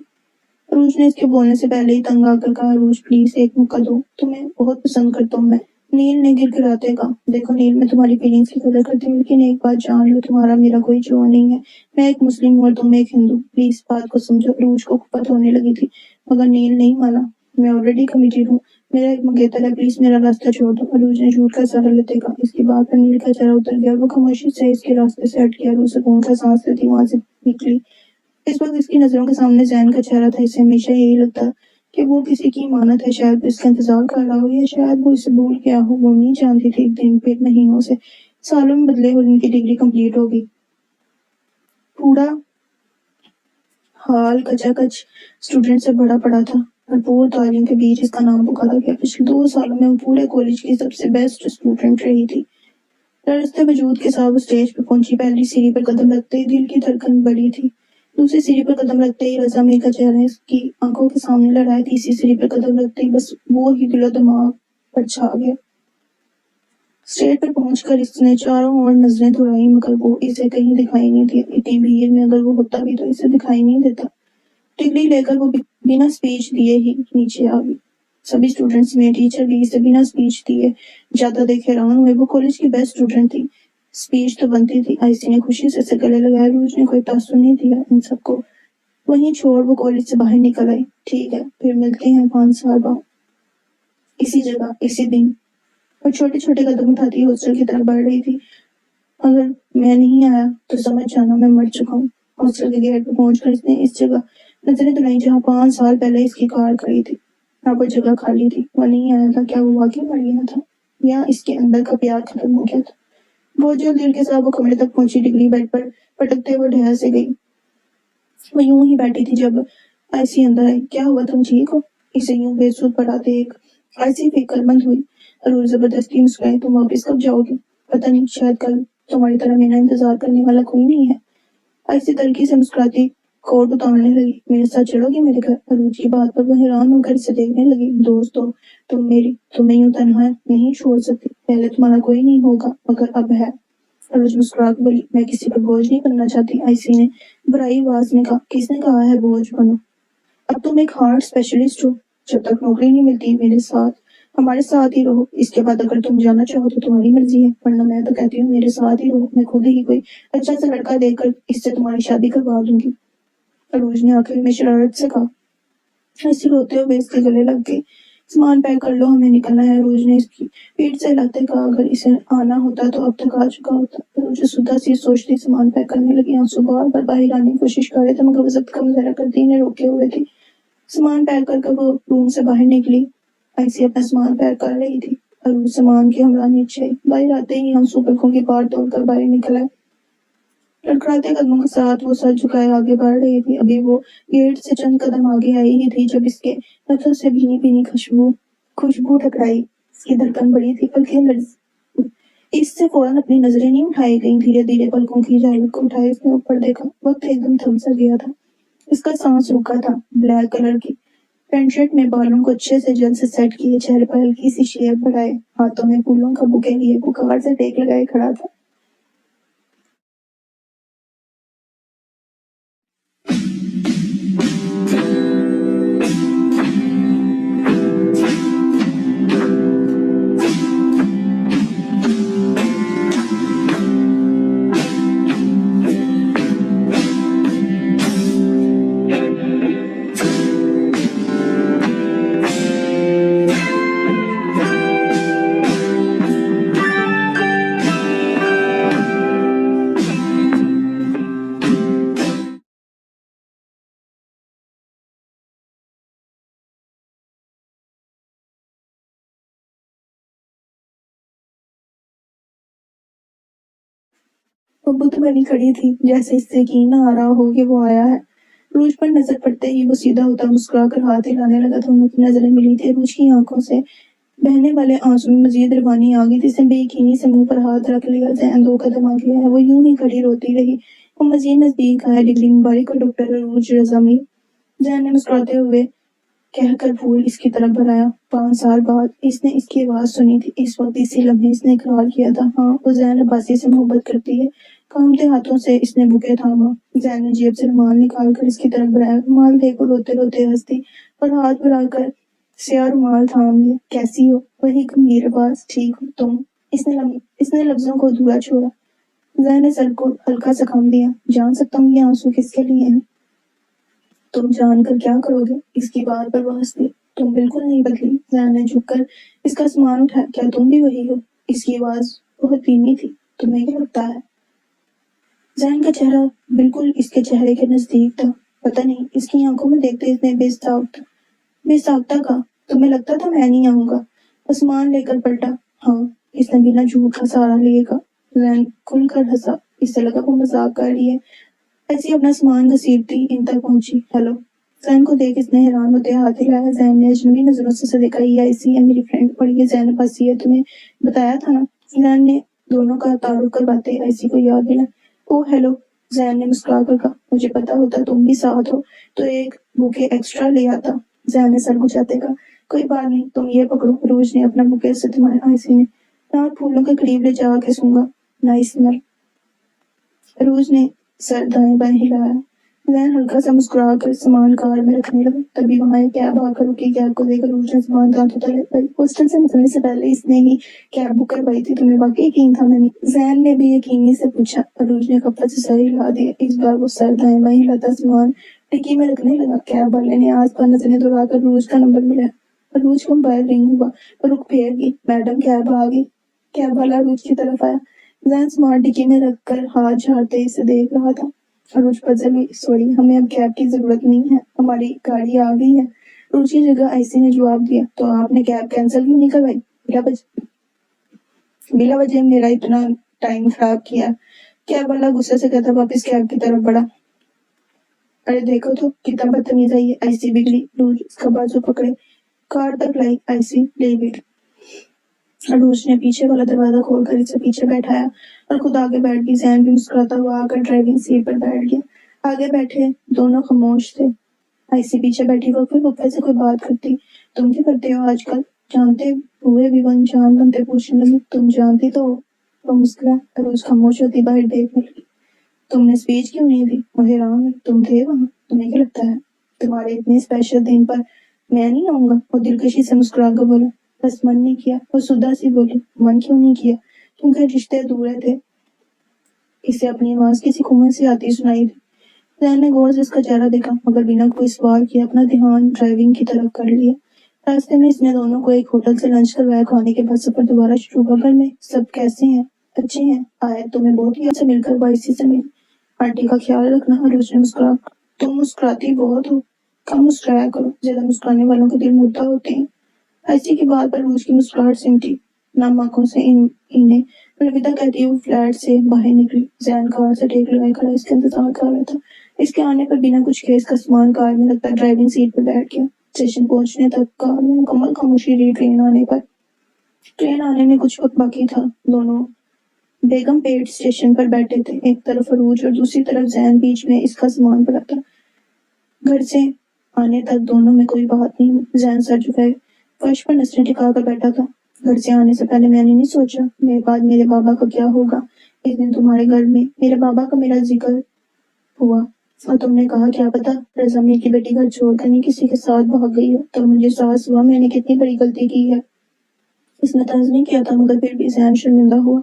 عروج نے اس کے بولنے سے پہلے ہی تنگ آ کر کہا۔ عروج پلیز ایک موقع دو، تمہیں بہت پسند کرتا ہوں میں۔ نیل نے گر گراتے کہا۔ دیکھو نیل میں تمہاری فیلنگز کی قدر کرتی ہوں لیکن ایک بات جان لو تمہارا میرا کوئی جو نہیں ہے۔ میں ایک مسلم ہوں اور تم ایک ہندو، پلیز بات کو سمجھو۔ عروج کو کھپت ہونے لگی تھی مگر نیل نہیں مانا۔ میں آلریڈی کمیٹڈ ہوں، میرا ایک منگیتر ہے، پلیز میرا راستہ چھوڑ دو۔ عروج نے جھوٹ کا سہارا لیتے کہا۔ اس کی بات پر نیل کا چہرہ اتر گیا اور وہ خاموشی سے اس کے راستے سے ہٹ گیا۔ عروج سکون کا سانس لیتی وہاں سے نکلی۔ اس وقت اس کی نظروں کے سامنے زین کا چہرہ تھا۔ اسے ہمیشہ یہی لگتا کہ وہ کسی کی امانت ہے، شاید اس کا انتظار کر رہا ہو، یا شاید وہ اسے بھول گیا ہو۔ وہ نہیں جانتی تھی ایک دن، پھر مہینوں سے، سالوں میں بدلے اور ان کی ڈگری کمپلیٹ ہوگی۔ پورا حال کچا کچ اسٹوڈنٹ سے بھرا پڑا تھا۔ بھرپور تعلیم کے بیچ اس کا نام پکارا گیا۔ پچھلے 2 سالوں میں وہ پورے کالج کی سب سے بیسٹ اسٹوڈنٹ رہی تھی۔ لرزتے وجود کے ساتھ وہ اسٹیج پہ پہنچی۔ پہلی سیڑھی پر قدم رکھتے ہی دل کی دھڑکن بڑھی تھی۔ دوسری سیڑھی پر قدم رکھتے ہی رضا میر کا چہرہ اس کی آنکھوں کے سامنے لہرایا۔ تیسری سیڑھی پر قدم رکھتے ہی بس وہ ہی دل و دماغ پر چھا گیا۔ اسٹیج پر پہنچ کر اس نے چاروں اور نظریں دوڑائیں، مگر وہ اسے کہیں دکھائی نہیں دیا۔ اتنی بھیڑ میں اگر وہ ہوتا بھی تو اسے دکھائی نہیں دیتا۔ ڈگری لے کر وہ بنا اسپیچ دیے ہی نیچے آ گئی۔ سبھی اسٹوڈنٹس میں ٹیچر بھی اسے بنا اسپیچ دیے جاتا دیکھ حیران ہوئے۔ وہ کالج کی بیسٹ اسٹوڈنٹ تھی، اسپیچ تو بنتی تھی۔ آئیسی نے خوشی سے اسے گلے لگایا۔ روج نے کوئی تاثر نہیں دیا ان سب کو۔ وہیں چھوڑ وہ کالج سے باہر نکل آئی۔ ٹھیک ہے، پھر ملتے ہیں 5 سال بعد، اسی جگہ، اسی دن۔ اور چھوٹے چھوٹے قدم اٹھاتی ہاسٹل کی طرف بڑھ رہی تھی۔ اگر میں نہیں آیا تو سمجھ جانا میں مر چکا ہوں۔ ہاسٹل کے گیٹ پہ پہنچ کر اس نے اس جگہ نظریں دلائیں جہاں 5 سال پہلے اس کی کار کھڑی تھی۔ اب وہ جگہ خالی تھی۔ وہ نہیں آیا تھا۔ کیا وہ واقعی مر گیا تھا، یا اس کے اندر کا پیار ختم ہو گیا تھا؟ بہت جلد دل کے ساتھ وہ کمرے تک پہنچی۔ ڈگری بیڈ پر پٹکتے ہوئے ڈھیر سے گئی۔ وہ یوں ہی بیٹھی تھی جب آئیسی اندر آئی۔ کیا ہوا، تم ٹھیک ہو؟ اسے یوں بے سود پڑا دیکھ آئیسی فکر مند ہوئی اور زبردستی مسکرائی۔ تم واپس کب جاؤ گی؟ پتہ نہیں، شاید کل۔ تمہاری طرح میرا انتظار کرنے والا کوئی نہیں ہے۔ آئیسی تلخی سے مسکراتی کوٹ اتارنے لگی۔ میرے ساتھ چلو گی میرے گھر؟ عروج کی بات پر وہ حیران ہو کر اسے دیکھنے لگی۔ دوست ہو تمہیں یوں تنہا نہیں چھوڑ سکتی۔ پہلے تمہارا کوئی نہیں ہوگا، مگر اب ہے۔ عروج مسکرا کر بولی، میں کسی پر بوجھ نہیں بننا چاہتی۔ آئیسی نے برائی آواز میں کہا، کس نے کہا ہے بوجھ بنو؟ اب تم ایک ہارٹ اسپیشلسٹ ہو۔ جب تک نوکری نہیں ملتی ہمارے ساتھ ہی رہو۔ اس کے بعد اگر تم جانا چاہو تو تمہاری مرضی ہے، ورنہ میں تو کہتی ہوں میرے ساتھ ہی رہو۔ میں خود ہی کوئی اچھا سا لڑکا دیکھ کر اس سے تمہاری شادی کروا دوں گی۔ عروج نے آخر میں شرارت سے کہا۔ ایسے روتے ہوئے اس کے گلے لگ گئی۔ سامان پیک کر لو، ہمیں نکلنا ہے۔ عروج نے اس کی پیٹھ سے ہلاتے کہا، اگر اسے آنا ہوتا تو اب تک آ چکا ہوتا۔ عروج سدھا سی سوچتی سامان پیک کرنے لگی۔ آنسو بار بار باہر آنے کی کوشش کر رہے تھے، مگر وہ ضبط کا مظاہرہ کرتی انہیں روکے ہوئے تھی۔ سامان پیک کر کے وہ روم سے باہر نکلی۔ آئیسی اپنا سامان پیک کر رہی تھی۔ عروج سامان کے ہمراہ نیچے آئی۔ باہر آتے ہی آنسو پلکوں کی پار توڑ کر باہر نکل آئے۔ لڑکھڑاتے قدموں کے ساتھ وہ سر جھکائے آگے بڑھ رہی تھی۔ ابھی وہ گیٹ سے چند قدم آگے آئی ہی تھی جب اس کے نفسوں سے بھینی بھینی خوشبو ٹکرائی۔ اس کی دھڑکن بڑی تھی، پلکیں اس سے فوراً اپنی نظریں نہیں اٹھائی گئیں۔ دھیرے دھیرے پلکوں کی جھالک کو اٹھائے اس نے اوپر دیکھا۔ وقت ایک دم تھم سا گیا تھا۔ اس کا سانس رکا تھا۔ بلیک کلر کی پینٹ شرٹ میں بالوں کو اچھے سے جلد سے سیٹ کیے، چہرے پر ہلکی سی شیپ بڑھائے، ہاتھوں میں پھولوں کا بوکے لیے پکار سے ٹیک لگائے کھڑا تھا۔ وہ بت بنی کھڑی تھی، جیسے اس سے یقین نہ آ رہا ہو کہ وہ آیا ہے۔ عروج پر نظر پڑتے ہی وہ سیدھا ہوتا مسکرا کر ہاتھ ہلانے لگا۔ دونوں کی نظریں ملی تھی۔ عروج کی آنکھوں سے بہنے والے آنسو میں مزید روانی آ گئی تھی۔ اس نے بے یقینی سے منہ پر ہاتھ رکھ لیا۔ ذہن 2 قدم آگے ہے۔ وہ یوں ہی کھڑی روتی رہی۔ وہ مزید نزدیک آیا۔ ڈگری مبارک ہو ڈاکٹر عروج رضا میر، ذہن نے مسکراتے ہوئے کہہ کر پھول اس کی طرف بڑھایا۔ 5 سال بعد اس نے اس کی آواز سنی تھی۔ اس وقت اسی لمحے اس نے اقرار کیا تھا، ہاں وہ زین عباسی سے محبت کرتی ہے۔ کانپتے ہاتھوں سے اس نے بوکے تھاما۔ زین نے جیب سے رومال نکال کر اس کی طرف بڑھایا۔ رومال دیکھ وہ روتے روتے ہنس دی اور ہاتھ بڑھا کر سیاہ رومال تھام لیا۔ کیسی ہو؟ وہی گمبھیر آواز، ٹھیک ہو تم؟ اس نے لفظوں کو ادھورا چھوڑا۔ زین نے سر کو ہلکا سا خم دیا۔ جان سکتا ہوں یہ آنسو کس کے لیے ہیں؟ تم جان کر کیا کرو گے؟ اس کی بات پر وہ ہنس دی۔ تم بالکل نہیں بدلی۔ زین نے جھک کر اس کا سامان اٹھایا۔ کیا تم بھی وہی ہو؟ اس کی آواز بہت دھیمی تھی۔ تمہیں کیا لگتا ہے؟ زین کا چہرہ بالکل اس کے چہرے کے نزدیک تھا۔ پتہ نہیں، اس کی آنکھوں میں دیکھتے اس نے بے اضطراب بے ساختہ کا تمہیں لگتا تھا میں نہیں آؤں گا؟ عثمان لے کر پلٹا۔ ہاں، اس نے بنا جھوٹ کا سہارا لیے گا۔ زین کھل کر ہنسا، اس سے لگا وہ مذاق کر رہی ہے۔ ایسی اپنا سامان گھسیٹتی ان تک پہنچی۔ ہیلو۔ زین کو دیکھ اس نے حیران ہوتے ہاتھ ہلایا۔ زین نے اجنبی نظروں سے دیکھا، یہ ایسی ہے میری فرینڈ، اور یہ زینب ہنسی ہے، تمہیں بتایا تھا نا۔ زین نے دونوں کا تعارف کرواتے ایسی کو یاد دلا۔ او ہیلو، زین نے مسکرا کر کہا، مجھے پتا ہوتا تم بھی ساتھ ہو تو ایک بوکے ایکسٹرا لے آتا۔ زین نے سر گچاتے کہا، کوئی بات نہیں، تم یہ پکڑو۔ روج نے اپنا بوکے سے تھمایا۔ آئسی نے ناک پھولوں کے قریب لے جا کے سونگا، نائس اسمیل۔ روج نے سر دائیں بائیں ہلایا۔ زین ہلکا سا مسکرا کر سامان کار میں رکھنے لگا، تبھی وہاں ایک کیب آ کر رکی۔ کیب کو دیکھ کر روج نے سامان دانتوں تلے لائی۔ ہاسٹل سے نکلنے سے پہلے اس نے ہی کیب بک کروائی تھی، تمہیں واقعی یقین تھا میں نہیں؟ زین نے بے یقینی سے پوچھا۔ روج نے خفت سے سر ہلا دیا۔ اس بار وہ سر دائیں بائیں ہلاتا سامان ڈگی میں رکھنے لگا۔ کیب والے نے آس پاس نظریں دوڑا کر روج کا نمبر ملایا۔ روج کو موبائل رنگ ہوا، وہ رخ پھیر گئی۔ میڈم، کیب آ گئی۔ کیب والا روج کی طرف آیا۔ زین سامان ڈگی میں رکھ کر ہاتھ جھاڑتے اسے دیکھ رہا تھا۔ روج پزل ہوئی، سوری، ہمیں اب کیب کی ضرورت نہیں ہے، ہماری گاڑی آ گئی ہے۔ روج کی جگہ آئسی نے جواب دیا، تو آپ نے کیب کینسل کیوں نہیں کروائی؟ بلا وجہ میرا اتنا ٹائم خراب کیا۔ کیب والا غصے سے کہتا واپس کیب کی طرف بڑھا۔ ارے دیکھو تو کتنا بدتمیز ہے یہ۔ آئسی بگڑی۔ روج اس کا بازو پکڑے کار تک لائی۔ آئسی لیو اٹ۔ روج نے پیچھے والا دروازہ کھول کر اسے پیچھے بیٹھایا اور خود آگے بیٹھ گئی۔ زین بھی مسکراتا ہوا آ کر ڈرائیونگ سیٹ پر بیٹھ گیا۔ آگے بیٹھے دونوں خاموش تھے۔ آئسی پیچھے بیٹھی وقفے سے کوئی بات کرتی۔ تم کیا کرتے ہو آج کل؟ جانتے ہوئے بھی وہ انجان بنتے پوچھنے لگی۔ تم جانتی تو ہو؟ وہ مسکرا۔ روج خاموش ہوتی باہر دیکھنے لگی۔ تم نے اسپیچ کیوں نہیں دی؟ وہ حیران ہوئی۔ تم تھے وہاں، تمہیں کیا لگتا ہے تمہارے اتنے اسپیشل دن پر میں نہیں آؤں گا؟ وہ دلکشی سے مسکرا کر بولا، بس من نہیں کیا۔ وہ سدھا سی بولی، من کیوں نہیں کیا؟ کیونکہ رشتے ادھورے تھے۔ اسے اپنی آواز کسی کنویں سے آتی سنائی دی۔ زین نے غور سے اس کا چہرہ دیکھا، مگر بنا کوئی سوال کیا اپنا دھیان ڈرائیونگ کی طرف کر لیا۔ راستے میں اس نے دونوں کو ایک ہوٹل سے لنچ کروایا۔ کھانے کے بعد سفر دوبارہ شروع ہوا۔ گھر میں سب کیسے ہیں؟ اچھے ہیں۔ آئے تمہیں بہت ہی سے مل کر باعثی سے ملی۔ آنٹی کا خیال رکھنا۔ روج نے مسکرا۔ تم مسکراتی بہت ہو، کم مسکرایا کرو، زیادہ مسکرانے والوں کے دل مردہ ہوتے ہیں۔ ایسی کی بات پر روج کی مسکراہٹ سمٹی۔ نم آنکھوں سے انہیں الوداع کہتی وہ فلیٹ سے باہر نکلی۔ زین کار سے ٹیک لگائے کھڑا اس کا انتظار کر رہا تھا۔ اس کے آنے پر بنا کچھ کہے اس کا سامان کار میں رکھتا ڈرائیونگ سیٹ پر بیٹھ گیا۔ اسٹیشن پہنچنے تک کار میں مکمل خاموشی رہی۔ ٹرین آنے میں کچھ وقت باقی تھا۔ دونوں بیگم پیٹ اسٹیشن پر بیٹھے تھے، ایک طرف روج اور دوسری طرف زین، بیچ میں اس کا سامان پڑا تھا۔ گھر سے آنے تک دونوں میں کوئی بات نہیں۔ زین سر جھکائے فرش پر نظریں ٹکا کر بیٹھا تھا۔ گھر سے آنے سے پہلے میں نے نہیں سوچا میرے بعد میرے بابا کا کیا ہوگا۔ ایک دن تمہارے گھر میں میرے بابا کا میرا ذکر ہوا اور تم نے کہا کیا پتا رضا میر کی بیٹی گھر چھوڑ کر نہیں کسی کے ساتھ بھاگ گئی ہو، تو مجھے احساس ہوا میں نے کتنی بڑی غلطی کی ہے۔ اس نے طنز نہیں کیا تھا، مگر پھر بھی زین شرمندہ ہوا۔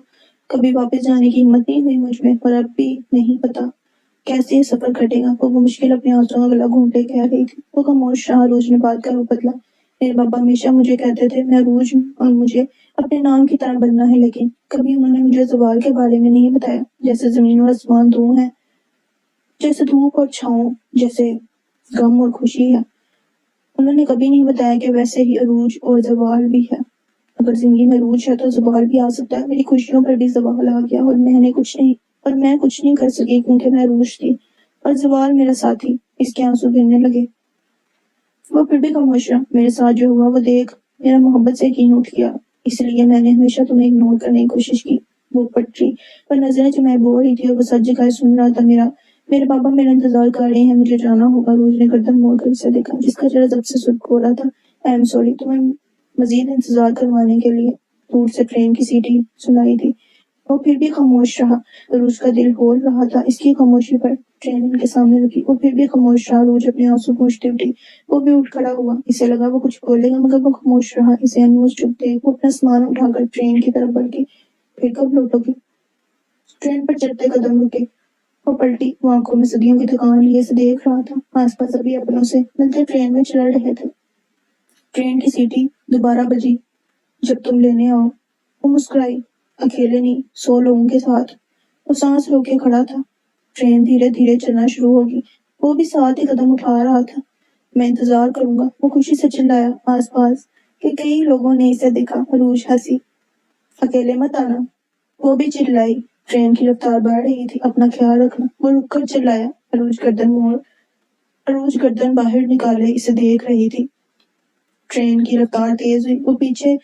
کبھی واپس جانے کی ہمت نہیں ہوئی مجھ میں، اور اب بھی نہیں پتا کیسے یہ سفر کٹے گا۔ وہ مشکل اپنے آنسوں کا گلا گھونٹے کہہ رہی تھی۔ وہ خاموش رہا۔ روج نے بات کا رخ بدلا۔ میرے بابا ہمیشہ مجھے کہتے تھے میں روج ہوں اور مجھے اپنے نام کی طرح بننا ہے، لیکن کبھی انہوں نے مجھے زوال کے بارے میں نہیں بتایا۔ جیسے زمین اور آسمان دو ہیں، جیسے دھوپ اور چھاؤں، جیسے غم اور خوشی ہے، انہوں نے کبھی نہیں بتایا کہ ویسے ہی عروج اور زوال بھی ہے۔ اگر زندگی میں عروج ہے تو زوال بھی آ سکتا ہے۔ میری خوشیوں پر بھی زوال آ گیا اور میں کچھ نہیں کر سکی کیونکہ میں عروج تھی اور زوال میرا ساتھی۔ اس کے آنسو گرنے لگے۔ وہ پھر بھی خاموش رہا۔ میرے ساتھ جو ہوا وہ دیکھ میرا محبت سے یقین اٹھ گیا، اس لیے میں نے ہمیشہ تمہیں اگنور کرنے کی کوشش کی۔ وہ پٹری پر نظریں جمائے بول رہی تھی اور وہ سر جھکائے سن رہا تھا۔ میرے بابا میرا انتظار کر رہے ہیں، مجھے جانا ہوگا۔ روج نے گردن موڑ کر اسے دیکھا، جس کا چہرہ ضبط سے سرخ ہو رہا تھا۔ آئی ایم سوری، تمہیں مزید انتظار کروانے کے لیے۔ دور سے ٹرین کی سیٹی سنائی دی۔ وہ پھر بھی خاموش رہا۔ روج کا دل ہول رہا تھا اس کی خاموشی پر۔ ٹرین ان کے سامنے رکی۔ وہ پھر بھی خاموش رہا۔ روج اپنے آنسو پوंچھتی اٹھی۔ وہ بھی اٹھ کھڑا ہوا۔ اسے لگا وہ کچھ بولے گا مگر وہ خاموش رہا۔ اسے انوس چپ دیکھ وہ اپنا سامان اٹھا کر ٹرین کی طرف بڑھ گئی۔ پھر کب لوٹو گی؟ ٹرین پر چڑھتے قدم رکے۔ وہ پلٹی، وہ آنکھوں میں صدیوں کی تھکان لیے اسے دیکھ رہا تھا۔ آس پاس سبھی اپنوں سے ملتے ٹرین میں چڑھ رہے تھے۔ ٹرین کی سیٹی دوبارہ بجی۔ جب تم لینے آؤ۔ وہ مسکرائی۔ اکیلے نہیں، 100 لوگوں کے ساتھ۔ وہ سانس روک کے کھڑا تھا۔ ٹرین دھیرے دھیرے چلنا شروع ہوگی۔ وہ بھی ساتھ ہی قدم اٹھا رہا تھا۔ میں انتظار کروں گا، وہ خوشی سے چلایا۔ آس پاس کہ کئی لوگوں نے اسے دیکھا۔ عروج ہنسی۔ اکیلے مت آنا، وہ بھی چلائی۔ ٹرین کی رفتار بڑھ رہی تھی، اپنا خیال رکھنا، وہ رک کر چلایا۔ عروج گردن باہر نکالے اسے دیکھ رہی تھی۔ ٹرین کی رفتار تیز ہوئی، وہ پیچھے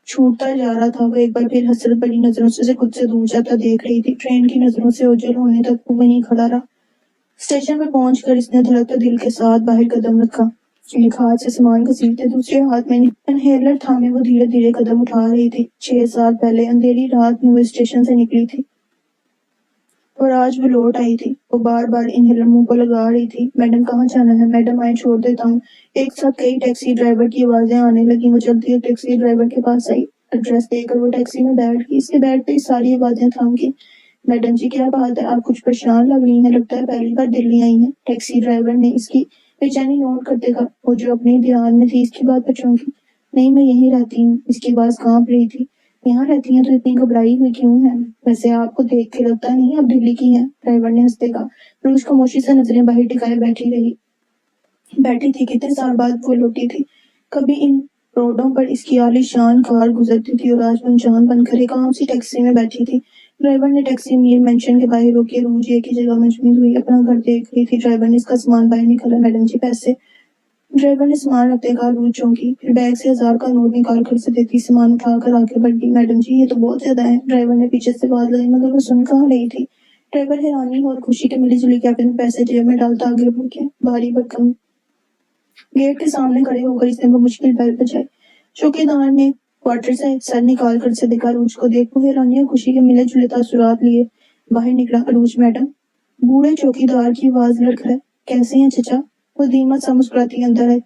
چھوٹتا جا رہا تھا۔ وہ ایک بار پھر حسرت بڑی نظروں سے خود سے دور جاتا دیکھ رہی تھی۔ ٹرین کی نظروں سے اوجھل ہونے تک وہ وہیں کھڑا رہا۔ اسٹیشن پر پہنچ کر اس نے دھڑکتے دل کے ساتھ باہر قدم رکھا۔ ایک ہاتھ سے سامان گھسیٹتے دوسرے ہاتھ میں انہیلر تھامے وہ دھیرے دھیرے قدم اٹھا رہی تھی۔ 6 سال پہلے اندھیری رات میں وہ اسٹیشن سے نکلی تھی اور آج وہ لوٹ آئی تھی۔ وہ بار بار انہیلر منہ کو لگا رہی تھی۔ میڈم کہاں جانا ہے؟ میڈم آئے چھوڑ دیتا ہوں۔ ایک ساتھ کئی ٹیکسی ڈرائیور کی آوازیں آنے لگیں۔ وہ چلتی ہوئی ٹیکسی ڈرائیور کے پاس آئی۔ ایڈریس دے کر وہ ٹیکسی میں بیٹھ گئی۔ اس کے بیٹھتے ہی ساری آوازیں تھم گئی۔ میڈم جی کیا بات ہے؟ آپ کچھ پریشان لگ رہی ہیں، لگتا ہے پہلی بار دلی آئی ہیں۔ ٹیکسی ڈرائیور نے اس کی بے چینی نوٹ کرتے کہا۔ وہ جو اپنے دھیان میں تھی اس کی بات پر چونکی۔ نہیں، میں یہیں رہتی ہوں۔ اس کی آواز کانپ رہی تھی۔ یہاں رہتی ہیں تو اتنی گھبرائی ہوئی کیوں ہیں؟ ویسے آپ کو دیکھ کے لگتا نہیں آپ دلی کی ہیں، ڈرائیور نے ہنستے کہا۔ روز خاموشی سے نظریں باہر ٹکائے بیٹھی تھی۔ کتنے سال بعد وہ لوٹی تھی۔ کبھی ان روڈوں پر اس کی عالی شان کار گزرتی تھی اور آج وہ انجان بن کر ایک عام سی ٹیکسی میں بیٹھی تھی۔ ڈرائیور نے ٹیکسی میر مینشن کے باہر روکی۔ روز ایک ہی جگہ مجمد ہوئی اپنا گھر دیکھ رہی تھی۔ ڈرائیور نے اس کا سامان باہر نکالا۔ میڈم جی پیسے؟ ڈرائیور نے سامان رکھتے کہا۔ روز چونکی، پھر بیگ سے 1000 کا نوٹ نکال کر اسے دیتی۔ سامان اٹھا کر آگے بڑھ گئی۔ میڈم جی یہ تو بہت زیادہ ہے، ڈرائیور نے پیچھے سے آواز لگائی مگر وہ سن کہاں رہی تھی۔ ڈرائیور حیرانی اور خوشی کے ملی جلی کیفے میں پیسے جیب میں ڈالتا آگے بڑھ گیا۔ بھاری بھرکم گیٹ کے سامنے کھڑے ہو کر اس نے بمشکل بیل بجائی۔ چوکیدار نے کوارٹر سے سر نکال کر اسے دیکھا۔ عروج کو دیکھ وہ حیرانی اور خوشی کے ملے جلے تاثرات لیے باہر نکلا۔ عروج میڈم؟ بوڑھے چوکیدار کی آواز لڑکھڑائی۔ کیسے ہیں چچا؟ وہ دھیما سا مسکراتی اندر آئی۔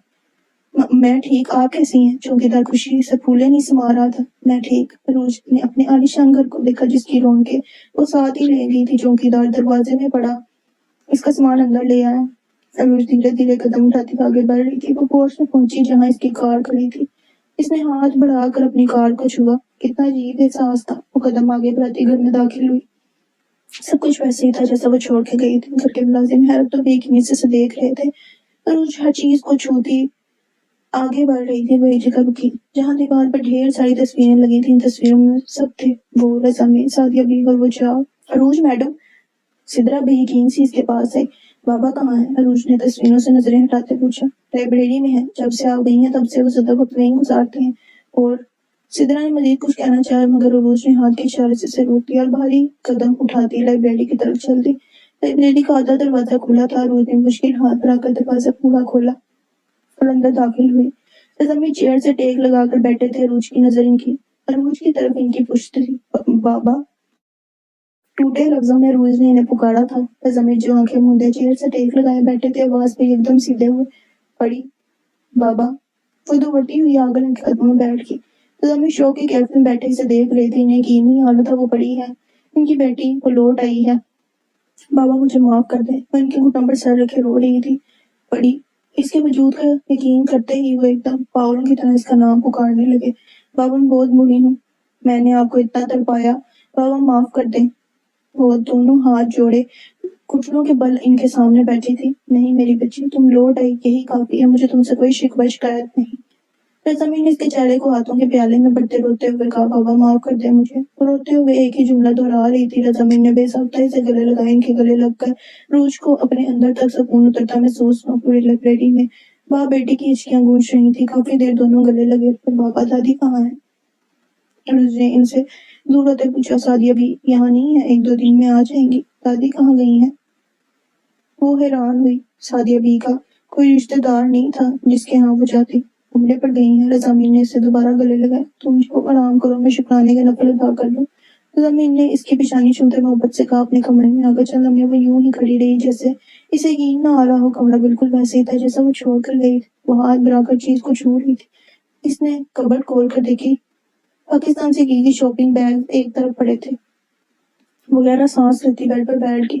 میں ٹھیک، آپ کیسی ہیں؟ چوکیدار خوشی سے پھولے نہیں سما رہا تھا۔ میں ٹھیک۔ عروج نے اپنے عالیشان گھر کو دیکھا جس کی رونقیں وہ ساتھ ہی لے گئی تھی۔ چوکیدار دروازے میں پڑا اس کا سامان اندر لے آیا۔ عروج دھیرے دھیرے قدم اٹھاتی آگے بڑھ رہی تھی۔ وہ پورچ میں پہنچی جہاں اس کی کار کھڑی تھی۔ اس نے ہاتھ بڑھا کر اپنی کار کو چھوا۔ کتنا عجیب احساس تھا۔ وہ قدم آگے بڑھاتی گھر میں داخل ہوئی۔ سب کچھ ویسے ہی تھا جیسا وہ چھوڑ کے گئی تھی۔ گھر کے ملازم حیرت اور بے یقینی سے اسے دیکھ رہے تھے۔ عروج ہر چیز کو چھوتی آگے بڑھ رہی تھی۔ وہ ایک جگہ رکی جہاں دیوار پر ڈھیر ساری تصویریں لگی تھیں۔ ان تصویروں میں سب تھے، وہ، رضا میر، سعدیہ بیگم اور وہ چار۔ عروج میڈم؟ سدرا بے یقین سی اس کے پاس آئی۔ بابا کہاں ہے؟ عروج نے تصویروں سے نظریں ہٹاتے پوچھا۔ لائبریری میں ہے، جب سے آپ گئی ہیں تب سے وہ زیادہ وقت وہیں گزارتے ہیں۔ اور سدرا نے مزید کچھ کہنا چاہا مگر عروج نے ہاتھ کے اشارے سے اسے روک دیا اور بھاری قدم اٹھاتی لائبریری کی طرف چل دی۔ لائبریری کا آدھا دروازہ کھلا تھا۔ عروج نے مشکل ہاتھ بڑھا کر دروازہ پورا کھولا اور اندر داخل ہوئی۔ رضا میر چیئر سے ٹیک لگا کر بیٹھے تھے۔ عروج کی طرف ان کی پشت تھی۔ بابا؟ ٹوٹے لفظوں میں عروج نے انہیں پکارا تھا۔ رضا میر جو آنکھیں موندے چیئر سے ٹیک لگائے بیٹھے تھے آواز پہ ایک دم سیدھے ہوئے پڑی۔ بابا؟ وہ دوڑتی ہوئی آ کر ان کے قدموں میں بیٹھ گئی۔ رضا میر شوق کی کیف میں بیٹھے اسے دیکھ رہے تھے۔ انہیں یقین نہیں آ رہا تھا وہ پڑی ہے، ان کی بیٹی، وہ لوٹ آئی ہے۔ بابا مجھے معاف کر دیں۔ وہ ان کے گھٹنوں پر سر رکھے رو رہی تھی۔ پڑی؟ اس کے وجود کا یقین کرتے ہی وہ ایک دم پاگلوں کی طرح اس کا نام پکارنے لگے۔ بابا میں بہت بری ہوں، میں نے آپ کو اتنا تڑپایا، بابا معاف کر دیں۔ وہ دونوں ہاتھ جوڑے گھٹنوں کے بل ان کے سامنے بیٹھی تھی۔ نہیں میری بچی، تم لوٹ آئی، یہی کافی ہے، مجھے تم سے کوئی شکوہ شکایت نہیں۔ رضا میر نے اس کے چہرے کو ہاتھوں کے پیالے میں بڑھتے روتے ہوئے کہا۔ بابا معاف کر دیں مجھے۔ روتے ہوئے ایک ہی جملہ دہرا رہی تھی۔ رضا میر نے بے ساختہ سے گلے لگائے۔ ان کے گلے لگ کر روج کو اپنے اندر تک سکون اترتا محسوس ہوا۔ پوری لائبریری میں باپ بیٹی کی ہچکیاں گونج رہی تھی۔ کافی دیر دونوں گلے لگے رہے۔ بابا دادی کہاں ہیں؟ روج نے ان سے دور ہوتے پوچھا۔ سعدیہ بھی یہاں نہیں ہے، 1-2 دن میں آ جائیں گی۔ دادی کہاں گئی ہیں؟ وہ حیران ہوئی۔ سعدیہ بی کا کوئی رشتہ دار نہیں تھا جس کے ہاں وہ جاتی، عمرے پر گئی ہیں۔ رضا میر نے اسے دوبارہ گلے لگائے۔ تم جو آرام کرو، میں شکرانے کا نفل ادا کر لوں۔ رضا میر نے اس کی پیشانی چومتے محبت سے کہا۔ اپنے کمرے میں آ کر چند لمحے وہ یوں ہی کھڑی رہی جیسے اسے یقین نہ آ رہا ہو۔ کمرہ بالکل ویسے ہی تھا جیسا وہ چھوڑ کر گئی تھی۔ وہ ہاتھ بڑھا کر چیز کو چھو رہی تھی۔ اس نے کبرڈ کھول کر دیکھی۔ پاکستان سے کی شاپنگ بیگ ایک طرف پڑے تھے۔ وہ گہرا سانس لیتی بیڈ پر بیٹھ گئی۔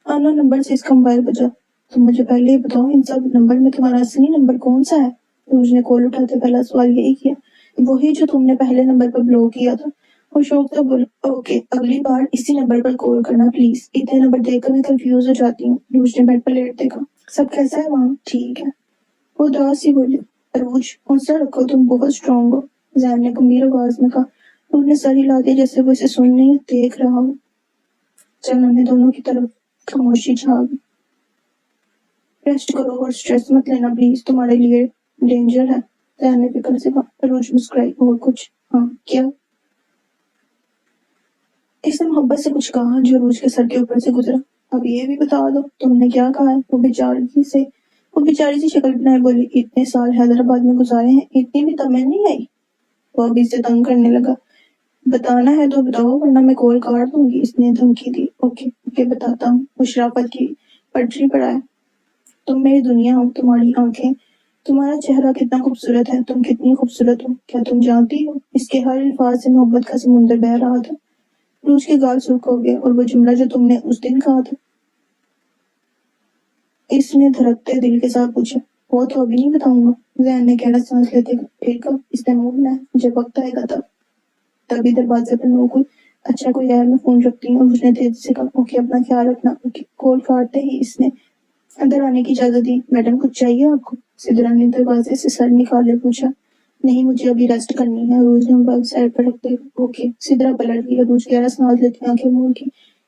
آنا نمبر سے اس کا موبائل بجا۔ تم مجھے پہلے ہی بتاؤ ان سب نمبر میں تمہارا اصلی نمبر کون سا ہے؟ روج نے کال اٹھاتے پہلا سوال یہی کیا۔ وہی جو تم نے پہلے نمبر پر بلاک کیا تھا۔ وہ شوق سے بولا۔ اوکے، اگلی بار اسی نمبر پر کال کرنا پلیز، اتنے نمبر دیکھ کر میں کنفیوز ہو جاتی ہوں۔ روج نے بیڈ پر لیٹتے کہا۔ سب کیسا ہے وہاں؟ ٹھیک ہے۔ وہ اداس سی بولی، عروج حوصلہ رکھو، تم بہت اسٹرانگ ہو، زین نے گمبھیر آواز میں کہا۔ روج نے سر ہلا دیا جیسے وہ اسے سن نہیں دیکھ رہا ہو۔ چل ہمیں دونوں کی طرف خاموشی چھا گئی۔ ریسٹ کرو اور اسٹریس مت لینا پلیز، تمہارے لیے ڈینجر ہے، زین نے فکر سے کہا۔ عروج مسکرائی، اور کچھ؟ ہاں کیا؟ اس نے محبت سے کچھ کہا جو عروج کے سر کے اوپر سے گزرا۔ اب یہ بھی بتا دو تم نے کیا کہا ہے؟ وہ بیچاری سی شکل بنائے بولی، اتنے سال حیدرآباد میں گزارے ہیں، اتنی بھی تمل نہیں آئی؟ وہ ابھی سے تنگ کرنے لگا۔ بتانا ہے تو بتاؤ ورنہ میں کال کاٹ دوں گی، اس نے دھمکی دی۔ اوکے بتاتا ہوں۔ وہ شرافت کی پٹری پر آیا۔ تم میری دنیا ہو، تمہاری آنکھیں، تمہارا چہرہ کتنا خوبصورت ہے، تم کتنی خوبصورت ہو، کیا تم جانتی ہو؟ اس کے ہر الفاظ سے محبت کا سمندر بہہ رہا تھا۔ روج کے گال سرخ ہو گئے، اور وہ جملہ جو تم نے اس دن کہا تھا، اس نے دھڑکتے دل کے ساتھ پوچھا۔ وہ تو ابھی نہیں بتاؤں گا، زین نے گہرا سانس لیتے کہا۔ پھر کب؟ اس نے منہ بنایا۔ جب وقت آئے گا تب۔ تبھی دروازے پر نوک ہوئی۔ اچھا کوئی ہے، میں فون رکھتی ہوں، اس نے تیزی سے کہا۔ اوکے اپنا خیال رکھنا۔ اوکے۔ کال کاٹتے ہی اس نے اندر آنے کی اجازت دی۔ میڈم کچھ چاہیے آپ کو؟ سدرا نے دروازے سے سر نکالے پوچھا۔ نہیں مجھے ابھی ریسٹ کرنی ہے، عروج نے موبائل سائڈ پر رکھتے ہوئے۔ اوکے۔ سدرا پلٹ گئی، عروج گہرا سانس لیتی آنکھیں موڑ کی۔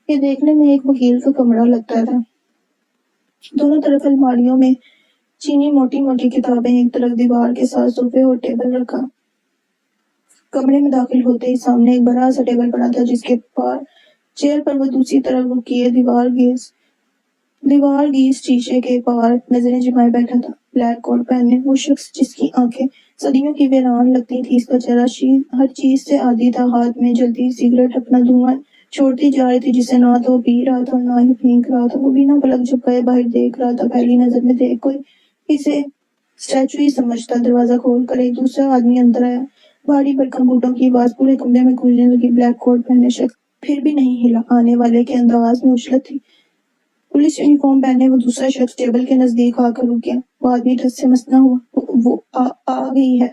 یہ دیکھنے میں ایک وکیل کا کمرہ لگتا تھا۔ دونوں طرف الماریوں میں چینی موٹی موٹی کتابیں، ایک طرف دیوار کے ساتھ صوفے اور ٹیبل رکھا۔ کمرے میں داخل ہوتے ہی سامنے ایک بڑا سا ٹیبل پڑا تھا جس کے پار چیئر پر وہ دوسری طرف رکیے دیوار گیز شیشے کے پار نظریں جمائے بیٹھا تھا۔ بلیک کوٹ پہنے وہ شخص جس کی آنکھیں صدیوں کی ویران لگتی تھی، اس کا چہرہ ہر چیز سے عادی تھا، ہاتھ میں جلتی سگریٹ اپنا دھواں چھوڑتی جا رہی تھی جسے نہ تو وہ پی رہا تھا اور نہ ہی پھینک رہا تھا۔ وہ بنا پلک جھپکائے باہر دیکھ رہا تھا، پہلی نظر میں دیکھ کوئی اسے اسٹیچو ہی سمجھتا۔ دروازہ کھول کر ایک دوسرا آدمی اندر آیا، بھاری بھرکم بوٹوں کی آواز پورے کمرے میں گونجنے لگی۔ بلیک کوٹ پہنے شخص پھر بھی نہیں ہلا، آنے والے کے انداز میں اچھلت تھی۔ پولیس یونیفارم پہنے وہ دوسرا شخص ٹیبل کے نزدیک آ کر رک گیا۔ وہ آدمی ٹھس سے مسنا ہوا۔ وہ آ گئی ہے،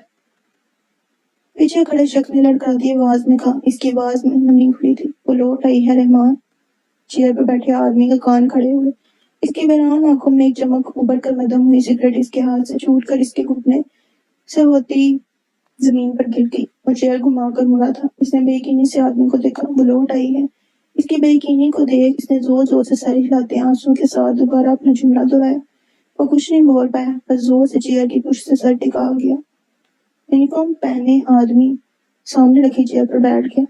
پیچھے کھڑے شخص نے لڑکھڑاتی آواز میں کہا۔ اس کی آواز میں نمی کھڑی تھی۔ وہ لوٹ آئی ہے رحمان؟ چیئر پر بیٹھے آدمی کا کان کھڑے ہوئے، اس کی ویران آنکھوں میں ایک چمک ابھر کر مدھم ہوئی سگریٹ اس کے ہاتھ سے چھوٹ کر اس کے گھٹنے سے ہوتی زمین پر گر گئی۔ وہ چیئر گھما کر مڑا تھا، اس نے بے یقینی سے آدمی کو دیکھا۔ وہ لوٹ آئی ہے؟ اس کی بے یقینی کو دیکھ اس نے زور زور سے سر ہلاتے آنسوؤں کے ساتھ دوبارہ اپنا جملہ دہرایا۔ وہ کچھ نہیں بول پایا، بس زور سے چیئر کی پشت سے سر ٹکا گیا۔ یونیفارم پہنے آدمی سامنے رکھی چیئر پر بیٹھ گیا۔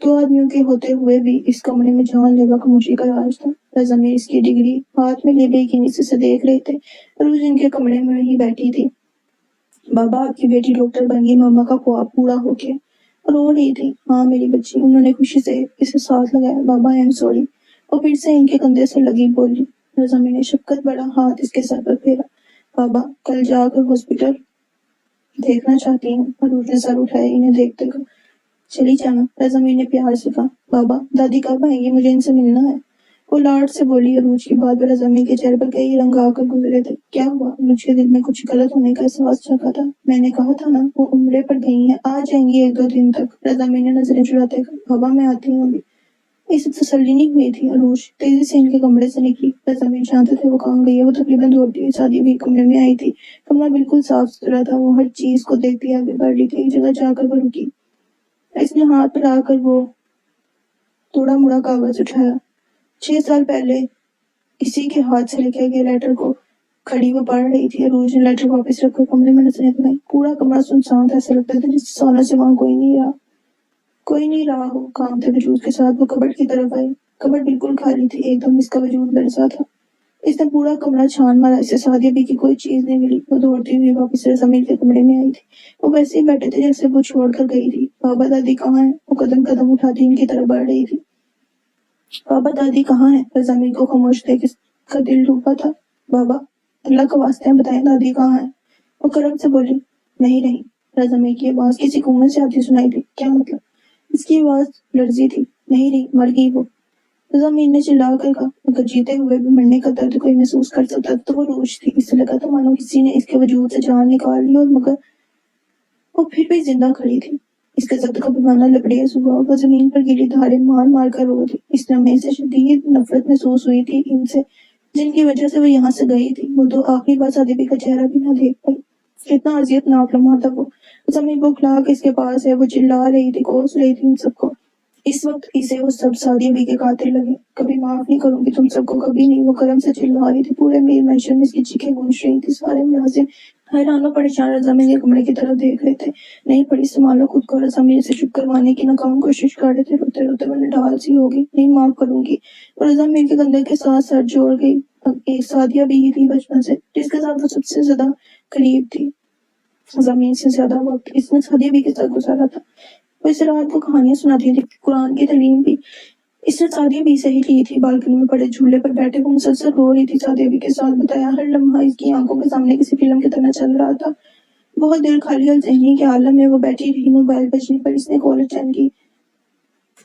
دو آدمیوں کے ہوتے ہوئے بھی اس کمرے میں جان لیوا خاموشی کا راج تھا۔ رضا میر اس کی ڈگری ہاتھ میں لیے بے یقینی سے اسے دیکھ رہے تھے۔ عروج ان کے کمرے میں ہی بیٹھی تھی۔ بابا آپ کی بیٹی ڈاکٹر بن گئی، ماما کا خواب پورا ہو گیا۔ رو رہی تھی۔ ہاں میری بچی، انہوں نے خوشی سے اسے ساتھ لگایا۔ بابا آئی ایم سوری، اور پھر سے ان کے کندھے سے لگی بولی۔ رضا میر نے شفقت بڑا ہاتھ اس کے سر پر پھیرا۔ بابا کل جا کر ہاسپٹل دیکھنا چاہتی ہوں۔ عروج نے سر اٹھایا، انہیں دیکھتے کہا۔ چلی جانا، رضا میر نے پیار سے کہا۔ بابا دادی کب آئیں گی، مجھے ان سے ملنا ہے۔ وہ لاڈ سے بولی۔ عروج کی بات پر رضا میر کے چہرے پر کئی رنگ آ کر گزرے تھے۔ کیا ہوا؟ عروج کے دل میں کچھ غلط ہونے کا احساس جگا تھا۔ میں نے کہا تھا نا وہ عمرے پر گئی ہیں، آ جائیں گی 1-2 دن تک۔ رضا میر نے نظریں چڑھاتے کہا۔ بابا میں آتی ہوں ابھی۔ اسے تسلی نہیں ہوئی تھی۔ عروج تیزی سے ان کے کمرے سے نکلی۔ رضا میر جانتے تھے وہ کہاں گئی ہے۔ وہ تقریباً دوڑتی ہوئی سادی بھی کمرے میں آئی تھی۔ کمرہ بالکل صاف ستھرا تھا، وہ ہر چیز کو دیکھتی آگے بڑھ رہی تھی۔ ایک جگہ جا کر وہ رکی، اس نے ہاتھ پر آ کر وہ توڑا مڑا کاغذ اٹھایا۔ 6 سال پہلے اسی کے ہاتھ سے لکھے گئے لیٹر کو کھڑی وہ پڑھ رہی تھی۔ عروج نے لیٹر واپس رکھ کر کمرے میں نظریں دلائی۔ پورا کمرہ سنسان تھا، ایسا لگتا تھا جیسے سالوں سے وہاں کوئی نہیں رہا ہو۔ کانپتے وجود کے ساتھ وہ کبرڈ کی طرف آئی۔ کبرڈ بالکل خالی تھی، ایک دم اس کا وجود لرزا تھا۔ اس نے پورا کمرہ چھان مارا، اسے سعدیہ بی کی کوئی چیز نہیں ملی۔ وہ دوڑتی ہوئی واپس رضا میر کے کمرے میں آئی تھی۔ وہ ویسے ہی بیٹھے تھے جیسے وہ چھوڑ کر گئی تھی۔ بابا دادی کہاں ہیں؟ وہ قدم قدم اٹھاتی ان کی طرف بڑھ رہی تھی۔ بابا دادی کہاں ہیں؟ رضا میر کو خاموش دیکھ اس کا دل ڈوبا تھا۔ بابا اللہ کا واسطہ ہے بتائیں دادی کہاں ہیں؟ وہ کرم سے بولی۔ نہیں، رضا میر کی آواز کسی کنویں سے آتی سنائی دی۔ کیا مطلب؟ اس کی آواز لرزی تھی۔ نہیں رہی، مر گئی وہ، رضا میر نے چلا کر کہا۔ اگر جیتے ہوئے بھی مرنے کا درد کوئی محسوس کر سکتا تو وہ روج تھی۔ اسے لگا تھا مانو کسی نے اس کے وجود سے جان نکال لی، اور مگر وہ پھر بھی زندہ کھڑی تھی۔ اس کے ضبط کا پیمانہ لبریز ہوا، وہ زمین پر گری دھاڑیں مار مار کر رو تھی۔ اس لمحے سے شدید نفرت محسوس ہوئی تھی ان سے جن کی وجہ سے وہ یہاں سے گئی تھی، وہ تو آخری بار سادی بی کا چہرہ بھی نہ دیکھ پائی۔ کتنا اذیتناک لمحہ تھا وہ۔ زمین بکھلا کے اس کے پاس ہے، وہ چلا رہی تھی، کوس رہی تھی ان سب کو۔ اس وقت اسے وہ سب سعدیہ بی کے قاتل لگے۔ کبھی معاف نہیں کروں گی تم سب کو، کبھی نہیں، وہ قلم سے چلا رہی تھی۔ پورے میر محشر میں اس کی چیخیں گونج رہی تھی۔ سارے ملازم حیران و پریشان رضا میر کے کمرے کی طرف دیکھ رہے تھے۔ نہیں پڑی سنبھالو خود کو، رضا میر سے چپ کروانے کی ناکام کوشش کر رہے تھے۔ روتے روتے وہ نڈال سی ہو گئی، نہیں معاف کروں گی۔ وہ رضا میر کے کندھے کے ساتھ سر جوڑ گئی۔ ایک سعدیہ بی ہی تھی بچپن سے، جس کے ساتھ وہ سب سے زیادہ قریب تھی۔ زمین سے زیادہ وقت اس نے سعدیہ بی کے ساتھ گزارا تھا۔ وہ اسے رات کو کہانیاں سناتی تھی، قرآن کی تعلیم بھی اس نے سعدیہ بی سے ہی لی تھی۔ بالکنی میں پڑے جھولے پر بیٹھے وہ مسلسل رو رہی تھی۔ سعدیہ بی کے ساتھ بتایا ہر لمحہ اس کی آنکھوں کے سامنے کسی فلم کی طرح چل رہا تھا۔ بہت دیر خالی اور ذہنی کے عالم میں وہ بیٹھی رہی۔ موبائل بجنے پر اس نے کال اٹینڈ کی۔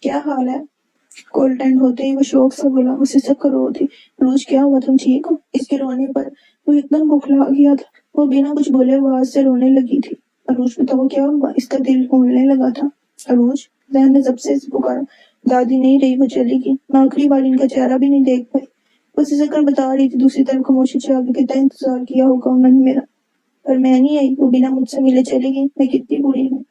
کیا حال ہے؟ کال اٹینڈ ہوتے ہی وہ شوق سے بولا، اسے سب رو تھی۔ روز کیا ہوا، تم ٹھیک ہو؟ اس کے رونے پر وہ ایک دم بکھلا گیا تھا۔ وہ بنا کچھ بولے آواز سے رونے لگی تھی۔ عروج بتاؤ کیا ہوا؟ اس کا دل پھولنے لگا تھا۔ عروج، ذہن نے ضبط سے پکارا۔ دادی نہیں رہی، وہ چلی گئی۔ میں آخری بار ان کا چہرہ بھی نہیں دیکھ پائی۔ وہ سسک کر بتا رہی تھی۔ دوسری طرف خاموشی چھا گئی۔ کتنا انتظار کیا ہوگا انہوں نے میرا، پر میں نہیں آئی، وہ بنا مجھ سے ملے چلی گئی۔ میں کتنی بری ہوں،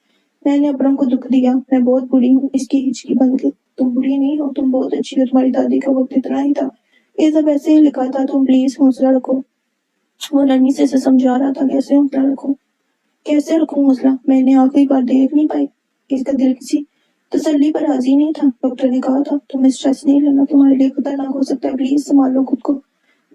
میں نے اپنوں کو دکھ دیا، میں بہت بری ہوں۔ اس کی ہچکی بن گئی۔ تم بری نہیں ہو، تم بہت اچھی ہو، تمہاری دادی کا وقت اتنا ہی تھا، یہ سب ایسے ہی لکھا تھا، تم پلیز حوصلہ رکھو۔ وہ نرمی سے اسے سمجھا رہا تھا، کیسے حوصلہ رکھوں، کیسے رکھوں حوصلہ، میں نے آخری بار دیکھ نہیں پائی۔ اس کا دل کسی تسلی پر راضی نہیں تھا۔ ڈاکٹر نے کہا تھا تمہیں اسٹریس نہیں لینا، تمہارے لیے خطرناک ہو سکتا ہے، پلیز سنبھالو خود کو،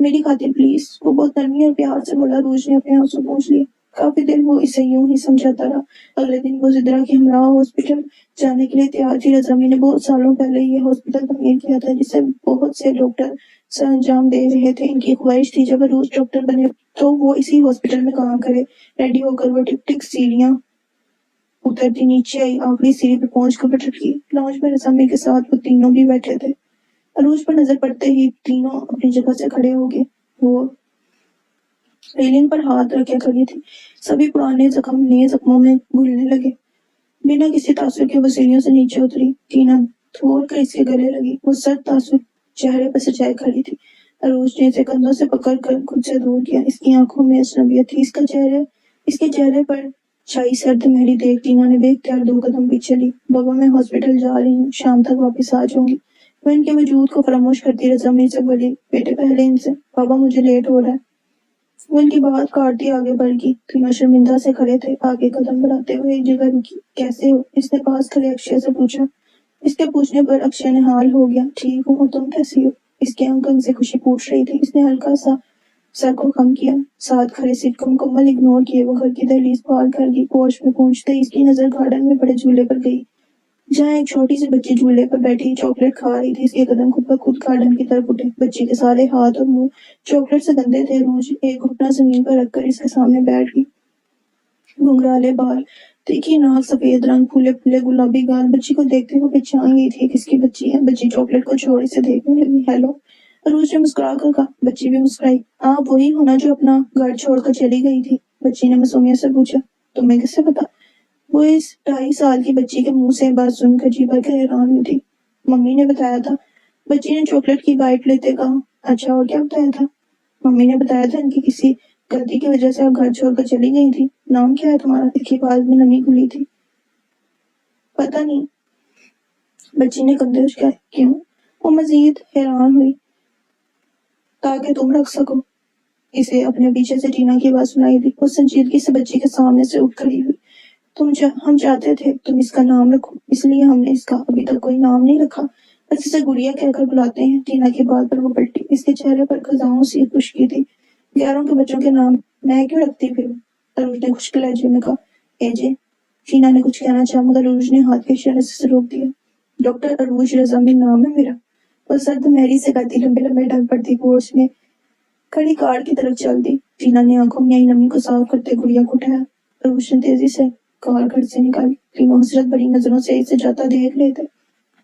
میری خاطر پلیز۔ وہ بہت نرمی اور پیار سے بولا۔ روج نے اپنے آنسو پوچھ لیے۔ کافی دن وہ اسے یوں ہی سمجھاتا رہا۔ اگلے دن وہ زدرا کے ہمراہ ہاسپٹل جانے کے لیے تیار تھی۔ رضا میر نے بہت سالوں پہلے یہ ہاسپٹل تعمیر کیا تھا، جسے بہت سے ڈاکٹر سر انجام دے رہے تھے۔ ان کی خواہش تھی جب عروج ڈاکٹر بنے تو وہ اسی ہاسپٹل میں کام کرے۔ ریڈی ہو کر وہ ٹک ٹک سیڑھیاں اترتی نیچے آئی، آخری سیڑھی پہ پہنچ کر پٹکی۔ لاؤنج میں رضا میر کے ساتھ وہ تینوں بھی بیٹھے تھے۔ عروج پر نظر پڑتے ہی تینوں اپنی جگہ سے کھڑے ہو گئے۔ وہ ریلنگ پر ہاتھ رکھے کھڑی تھی۔ سبھی پرانے زخم نئے زخموں میں گھلنے لگے۔ بنا کسی تاثر کے وہ سیڑھیوں سے نیچے اتری۔ ٹینا تھور کر اس کے گلے لگی۔ وہ سرد تاثر چہرے پر سجائے کھڑی تھی۔ عروج نے اسے کندھوں سے پکڑ کر خود سے دور کیا۔ اس کی آنکھوں میں اجنبیت تھی۔ اس کے چہرے پر چھائی سرد مہری دیکھ ٹینا نے بے اختیار 2 قدم پیچھے لی۔ بابا میں ہاسپٹل جا رہی ہوں، شام تک واپس آ جاؤں گی۔ وہ ان کے وجود کو فراموش کرتی رضا میر سے بولی، بیٹے پہلے ان سے، بابا مجھے لیٹ ہو رہا ہے۔ وہ ان کی بات کاٹتی آگے بڑھ گئی۔ تینوں شرمندہ سے کھڑے تھے، آگے قدم بڑھاتے ہوئے ایک جگہ رکی۔ کیسے ہو؟ اس نے پاس کھڑے اکشے سے پوچھا۔ اس کے پوچھنے پر اکشے نے حال ہو گیا۔ ٹھیک ہوں، اور تم کیسی ہو؟ اس کے انگ سے خوشی پوچھ رہی تھی۔ اس نے ہلکا سا سر کو خم کیا۔ ساتھ کھڑے سیٹ کو مکمل اگنور کیے وہ گھر کی دہلیز پار کر گئی۔ پورچ میں پہنچتے ہی اس کی نظر گارڈن میں پڑے جھولے پر گئی، جہاں ایک چھوٹی سی بچی جھولے پر بیٹھی چاکلیٹ کھا رہی تھی۔ اس کے قدم خود بخود گارڈن کی طرف اٹھے۔ بچی کے سارے ہاتھ اور منہ چاکلیٹ سے گندے تھے۔ روج ایک گھٹنا زمین پر رکھ کر اس کے سامنے بیٹھ گئی۔ گھنگرالے بال، تیکھی ناک، سفید رنگ، پھولے پھولے گلابی گال۔ بچی کو دیکھتے ہوئے پہچان گئی تھی کس کی بچی ہے۔ بچی چاکلیٹ کو چھوڑ اسے دیکھنے لگی۔ ہیلو، عروج نے مسکرا کر کہا۔ بچی بھی مسکرائی۔ آپ وہی ہو نا جو اپنا گھر چھوڑ کر چلی گئی تھی؟ بچی نے معصومیت سے پوچھا۔ تمہیں کس سے پتا؟ وہ اس 2.5 سال کی بچی کے منہ سے بات سن کر جی بھر کے حیران ہوئی تھی۔ ممی نے بتایا تھا، بچی نے چاکلیٹ کی بائٹ لیتے کہا۔ اچھا، اور کیا بتایا تھا؟ ممی نے بتایا تھا ان کی کسی غلطی کی وجہ سے آپ گھر چھوڑ کر چلی گئی تھی۔ نام کیا ہے تمہارا؟ اس کی آواز میں نمی گھلی تھی۔ پتہ نہیں، بچی نے کندھے اچکائے۔ کیوں؟ وہ مزید حیران ہوئی۔ تاکہ تم رکھ سکو۔ اسے اپنے پیچھے سے ٹینا کی آواز سنائی دی۔ وہ سنجیدگی سے بچی کے سامنے سے اٹھ کھڑی ہوئی۔ ہم چاہتے تھے تم اس کا نام رکھو، اس لیے ہم نے اس کا ابھی تک کوئی نام نہیں رکھا، بس اسے گڑیا کہہ کر بلاتے ہیں۔ ٹینا کی بات پر وہ پلٹی۔ اس کے چہرے پر خزاؤں سی خشکی تھی۔ غیروں کے بچوں کے نام میں کیوں رکھتی پھروں؟ عروج نے خشک لہجے میں کہا۔ جے ٹینا نے کچھ کہنا چاہا مگر عروج نے ہاتھ کے اشارے سے اسے روک دیا۔ ڈاکٹر عروج رضا میر نام ہے میرا، وہ سرد مہری سے کہتی لمبے لمبے ڈھل پڑتی پورچ میں کھڑی کار کی طرف چل دی۔ ٹینا نے آنکھوں میں آئی نمی کو صاف کرتے گڑیا کو اٹھایا۔ عروج نے تیزی سے کار گھر سے نکالی۔ تینوں حسرت بھری نظروں سے اسے جاتا دیکھ رہے تھے۔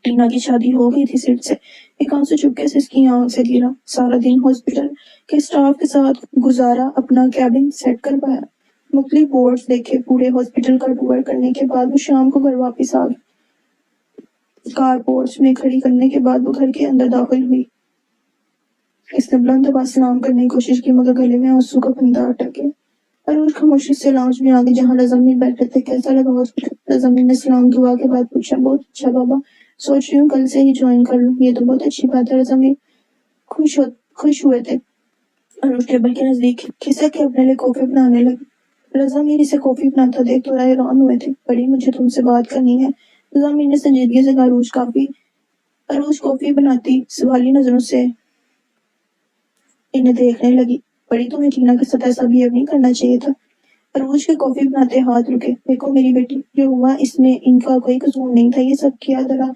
ٹینا کی شادی ہو گئی تھی سیٹ سے۔ ایک آنسو چپکے سے اس کی آنکھ سے گرا۔ سارا دن ہاسپٹل کے اسٹاف کے ساتھ گزارا، اپنا کیبن سیٹ کر پایا، مختلف بورڈز دیکھے۔ پورے ہاسپٹل کا ٹور کرنے کے بعد وہ شام کو گھر واپس آ گئی۔ کار پورچ میں کھڑی کرنے کے بعد وہ گھر کے اندر داخل ہوئی۔ इसने बुलंद आवाज सलाम करने की कोशिश की मगर गले में आंसू का फंदा अटक गया। अरूज खामोशी से लाउंज में आ गई जहाँ रज़ामीन बैठे थे। कैसा लगा हॉस्पिटल? रज़ामीन ने सलाम दुआ के बाद पूछा। बहुत अच्छा बाबा, सोच रही हूँ कल से ही ज्वाइन कर लूँ। ये तो बहुत अच्छी बात है। रज़ामीन खुश हुए थे। अरूज टेबल के नजदीक खिसक के अपने लिए कॉफी बनाने लगी। रज़ामीन इसे कॉफी बनाता देख थोड़ा हैरान हुए थे। बड़ी, मुझे तुमसे बात करनी है। रज़ामीन ने संजीदगी से कहा। अरूज कॉफी बनाती सवाली नजरों से इन्हें देखने लगी। बड़ी, तुम्हें टीना के साथ ऐसा बिहेव नहीं करना चाहिए था। अरूज के कॉफी बनाते हाथ रुके। देखो मेरी बेटी, जो हुआ इसमें इनका कोई कसूर नहीं था। ये सब किया जरा